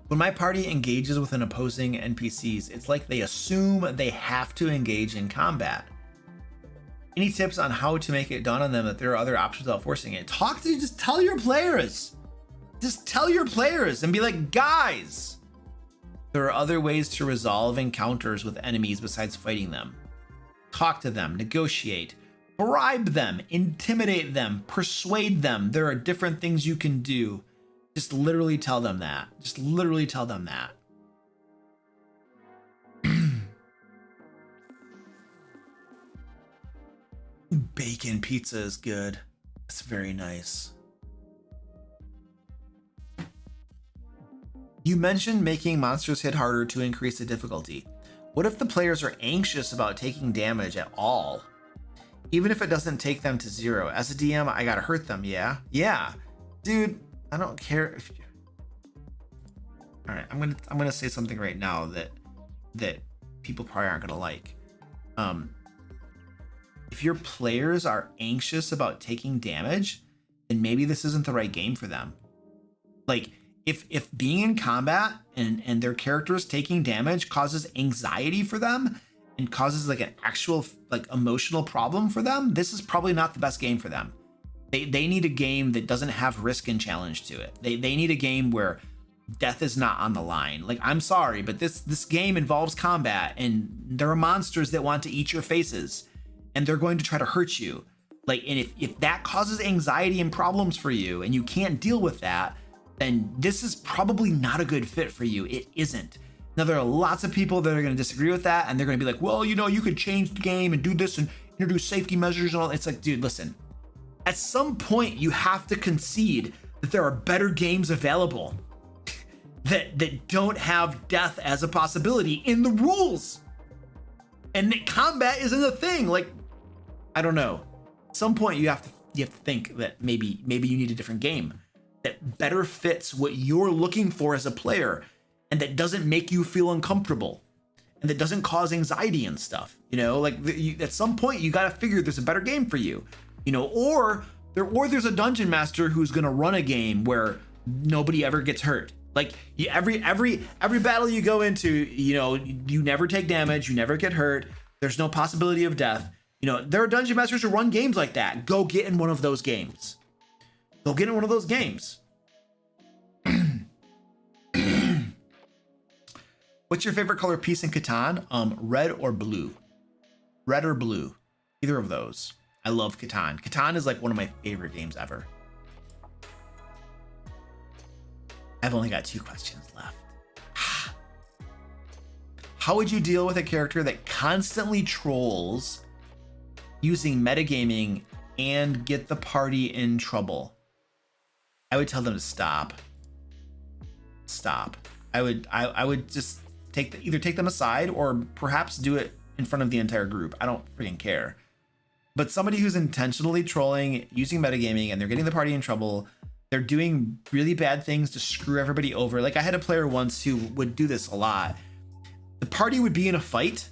When my party engages with an opposing NPCs, it's like they assume they have to engage in combat. Any tips on how to make it dawn on them that there are other options without forcing it? Just tell your players. Just tell your players and be like, guys, there are other ways to resolve encounters with enemies besides fighting them. Talk to them, negotiate, bribe them, intimidate them, persuade them. There are different things you can do. Just literally tell them that. Just literally tell them that. Bacon pizza is good. It's very nice. You mentioned making monsters hit harder to increase the difficulty. What if the players are anxious about taking damage at all? Even if it doesn't take them to 0. As a DM, I gotta hurt them, yeah? Yeah. Dude, I don't care if you... All right, I'm gonna say something right now that people probably aren't gonna like. If your players are anxious about taking damage, then maybe this isn't the right game for them. Like, if being in combat and their characters taking damage causes anxiety for them and causes like an actual like emotional problem for them, this is probably not the best game for them. They need a game that doesn't have risk and challenge to it. They need a game where death is not on the line. Like, I'm sorry, but this game involves combat and there are monsters that want to eat your faces and they're going to try to hurt you. Like, and if that causes anxiety and problems for you and you can't deal with that, then this is probably not a good fit for you. It isn't. Now, there are lots of people that are going to disagree with that and they're going to be like, well, you know, you could change the game and do this and introduce safety measures and all. It's like, dude, listen. At some point, you have to concede that there are better games available that don't have death as a possibility in the rules, and that combat isn't a thing. Like, I don't know. At some point, you have to think that maybe you need a different game that better fits what you're looking for as a player, and that doesn't make you feel uncomfortable, and that doesn't cause anxiety and stuff. You know, like at some point, you got to figure there's a better game for you. You know, or there's a dungeon master who's gonna run a game where nobody ever gets hurt. Like, every battle you go into, you know, you never take damage, you never get hurt. There's no possibility of death. You know, there are dungeon masters who run games like that. Go get in one of those games. Go get in one of those games. What's your favorite color piece in Catan? Red or blue? Red or blue? Either of those. I love Catan. Catan is like one of my favorite games ever. I've only got 2 questions left. How would you deal with a character that constantly trolls using metagaming and get the party in trouble? I would tell them to stop. Stop. I would just either take them aside or perhaps do it in front of the entire group. I don't freaking care. But somebody who's intentionally trolling, using metagaming, and they're getting the party in trouble, they're doing really bad things to screw everybody over. Like I had a player once who would do this a lot. The party would be in a fight,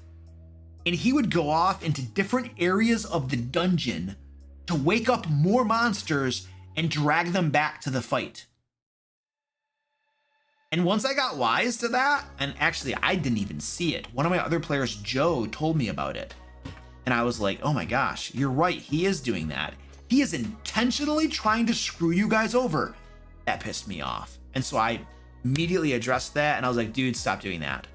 and he would go off into different areas of the dungeon to wake up more monsters and drag them back to the fight. And once I got wise to that, and actually I didn't even see it, one of my other players, Joe, told me about it. And I was like, oh my gosh, you're right, he is doing that. He is intentionally trying to screw you guys over. That pissed me off. And so I immediately addressed that, and I was like, dude, stop doing that.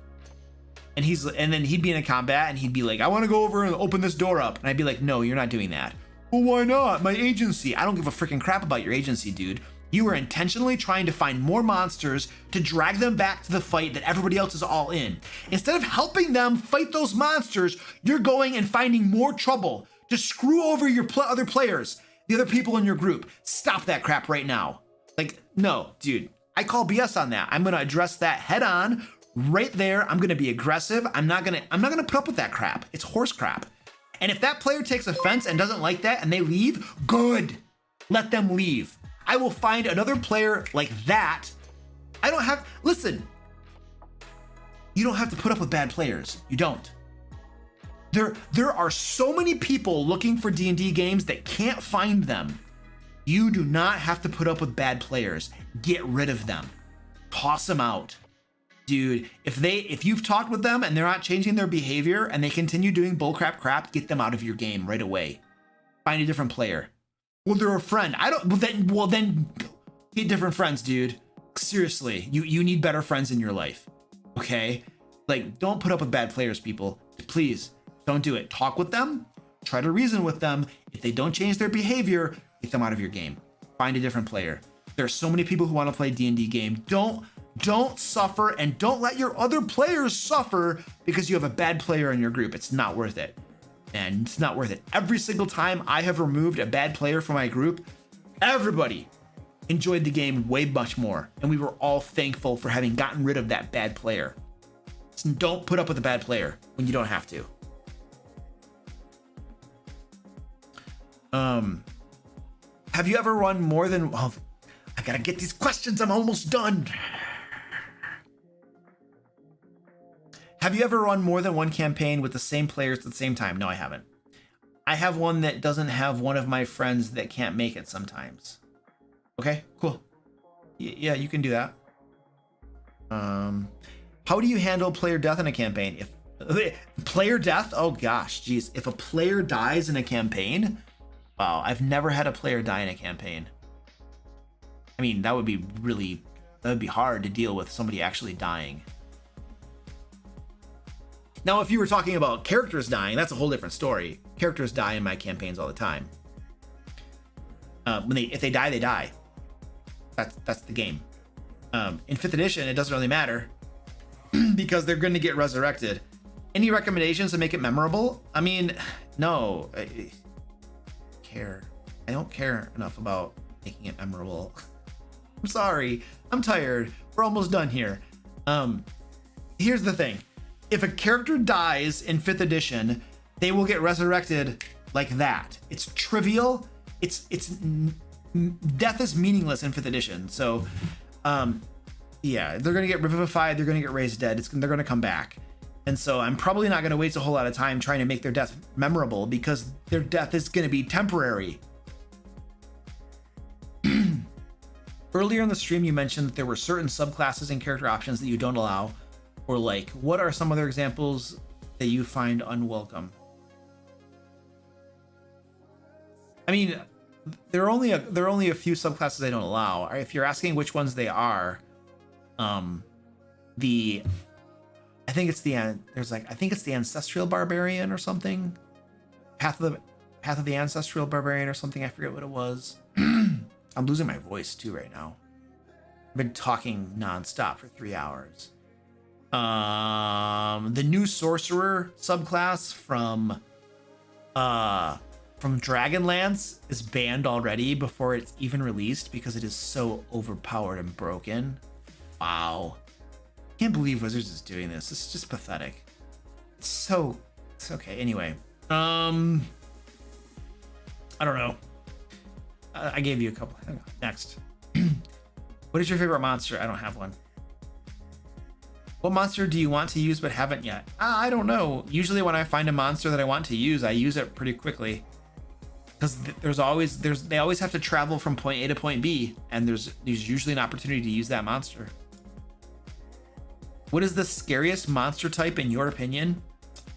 And then he'd be in a combat and he'd be like, I want to go over and open this door up. And I'd be like, no, you're not doing that. Well, why not? My agency. I don't give a freaking crap about your agency, dude. You are intentionally trying to find more monsters to drag them back to the fight that everybody else is all in. Instead of helping them fight those monsters, you're going and finding more trouble to screw over your other players, the other people in your group. Stop that crap right now. Like, no, dude, I call BS on that. I'm going to address that head on right there. I'm going to be aggressive. I'm not going to put up with that crap. It's horse crap. And if that player takes offense and doesn't like that and they leave, good. Let them leave. I will find another player like that. Listen, you don't have to put up with bad players. You don't. There are so many people looking for D&D games that can't find them. You do not have to put up with bad players. Get rid of them. Toss them out. Dude, if you've talked with them and they're not changing their behavior and they continue doing bullcrap crap, get them out of your game right away. Find a different player. Well, they're a friend. Well then get different friends, dude. Seriously, you need better friends in your life. Okay? Like, don't put up with bad players, people. Please, don't do it. Talk with them. Try to reason with them. If they don't change their behavior, get them out of your game. Find a different player. There are so many people who want to play D&D game. Don't suffer, and don't let your other players suffer because you have a bad player in your group. It's not worth it. And it's not worth it. Every single time I have removed a bad player from my group, everybody enjoyed the game way much more. And we were all thankful for having gotten rid of that bad player. So don't put up with a bad player when you don't have to. Have you ever run more than... Well, I gotta get these questions. I'm almost done. Have you ever run more than one campaign with the same players at the same time? No, I haven't. I have one that doesn't have one of my friends that can't make it sometimes. Okay, cool. Yeah, you can do that. How do you handle player death in a campaign? If player death? Oh gosh, geez. If a player dies in a campaign, wow, I've never had a player die in a campaign. I mean, that would be hard to deal with somebody actually dying. Now, if you were talking about characters dying, that's a whole different story. Characters die in my campaigns all the time. If they die, they die. That's the game. In 5th edition, it doesn't really matter because they're going to get resurrected. Any recommendations to make it memorable? I mean, no. I don't care enough about making it memorable. I'm sorry. I'm tired. We're almost done here. Here's the thing. If a character dies in 5th edition, they will get resurrected like that. It's trivial. Death is meaningless in 5th edition. So, yeah, they're gonna get revivified. They're gonna get raised dead. They're gonna come back. And so I'm probably not gonna waste a whole lot of time trying to make their death memorable because their death is gonna be temporary. Earlier in the stream, you mentioned that there were certain subclasses and character options that you don't allow. Or like, what are some other examples that you find unwelcome? I mean, there are only a few subclasses I don't allow. If you're asking which ones they are, I think it's the ancestral barbarian or something. Path of the ancestral barbarian or something. I forget what it was. I'm losing my voice too right now. I've been talking nonstop for 3 hours. The new sorcerer subclass from Dragonlance is banned already before it's even released because it is so overpowered and broken. Wow. Can't believe Wizards is doing this. This is just pathetic. It's so Okay, anyway. I don't know. I gave you a couple. Hang on. Next. What is your favorite monster? I don't have one. What monster do you want to use but haven't yet? I don't know. Usually when I find a monster that I want to use, I use it pretty quickly. Because they always have to travel from point A to point B, and there's usually an opportunity to use that monster. What is the scariest monster type in your opinion?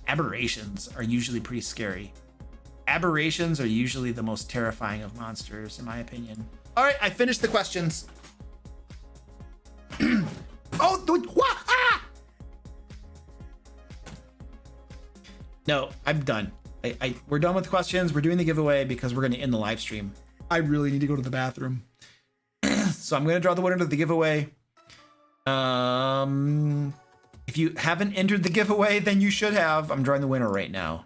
Aberrations are usually pretty scary. Aberrations are usually the most terrifying of monsters, in my opinion. All right, I finished the questions. Oh, what? Ah! No, I'm done. We're done with the questions. We're doing the giveaway because we're going to end the live stream. I really need to go to the bathroom. So I'm going to draw the winner to the giveaway. If you haven't entered the giveaway, then you should have. I'm drawing the winner right now.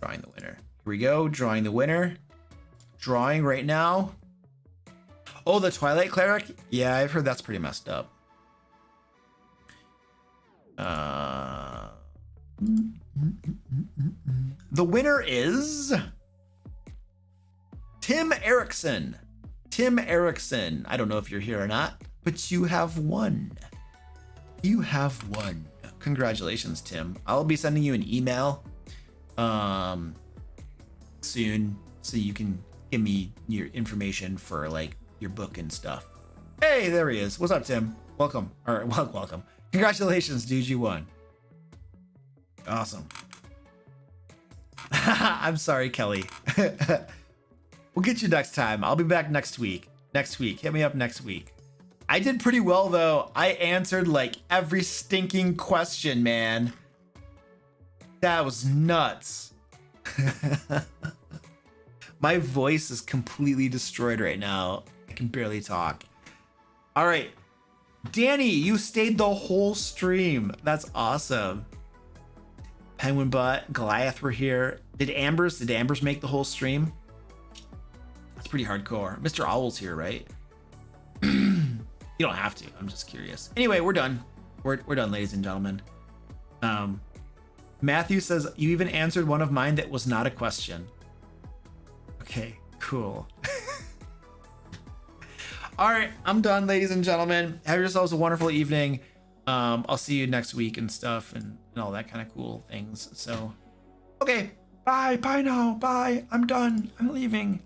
Drawing the winner. Here we go. Drawing the winner. Drawing right now. Oh, the Twilight Cleric? Yeah, I've heard that's pretty messed up. The winner is Tim Erickson. Tim Erickson. I don't know if you're here or not, but you have won. You have won. Congratulations, Tim. I'll be sending you an email soon so you can give me your information for like your book and stuff. Hey, there he is. What's up, Tim? Welcome. Or welcome. Congratulations, dude. You won. Awesome. I'm sorry, Kelly. We'll get you next time. I'll be back next week. Next week. Hit me up next week. I did pretty well, though. I answered like every stinking question, man. That was nuts. My voice is completely destroyed right now. I can barely talk. All right. Danny, you stayed the whole stream. That's awesome. Penguin Butt, Goliath were here. Did Ambers make the whole stream? That's pretty hardcore. Mr. Owl's here, right? You don't have to. I'm just curious. Anyway, we're done. We're done, ladies and gentlemen. Matthew says, you even answered one of mine that was not a question. Okay, cool. All right, I'm done, ladies and gentlemen. Have yourselves a wonderful evening. I'll see you next week and stuff and all that kind of cool things. So, okay, bye now. Bye. I'm done. I'm leaving.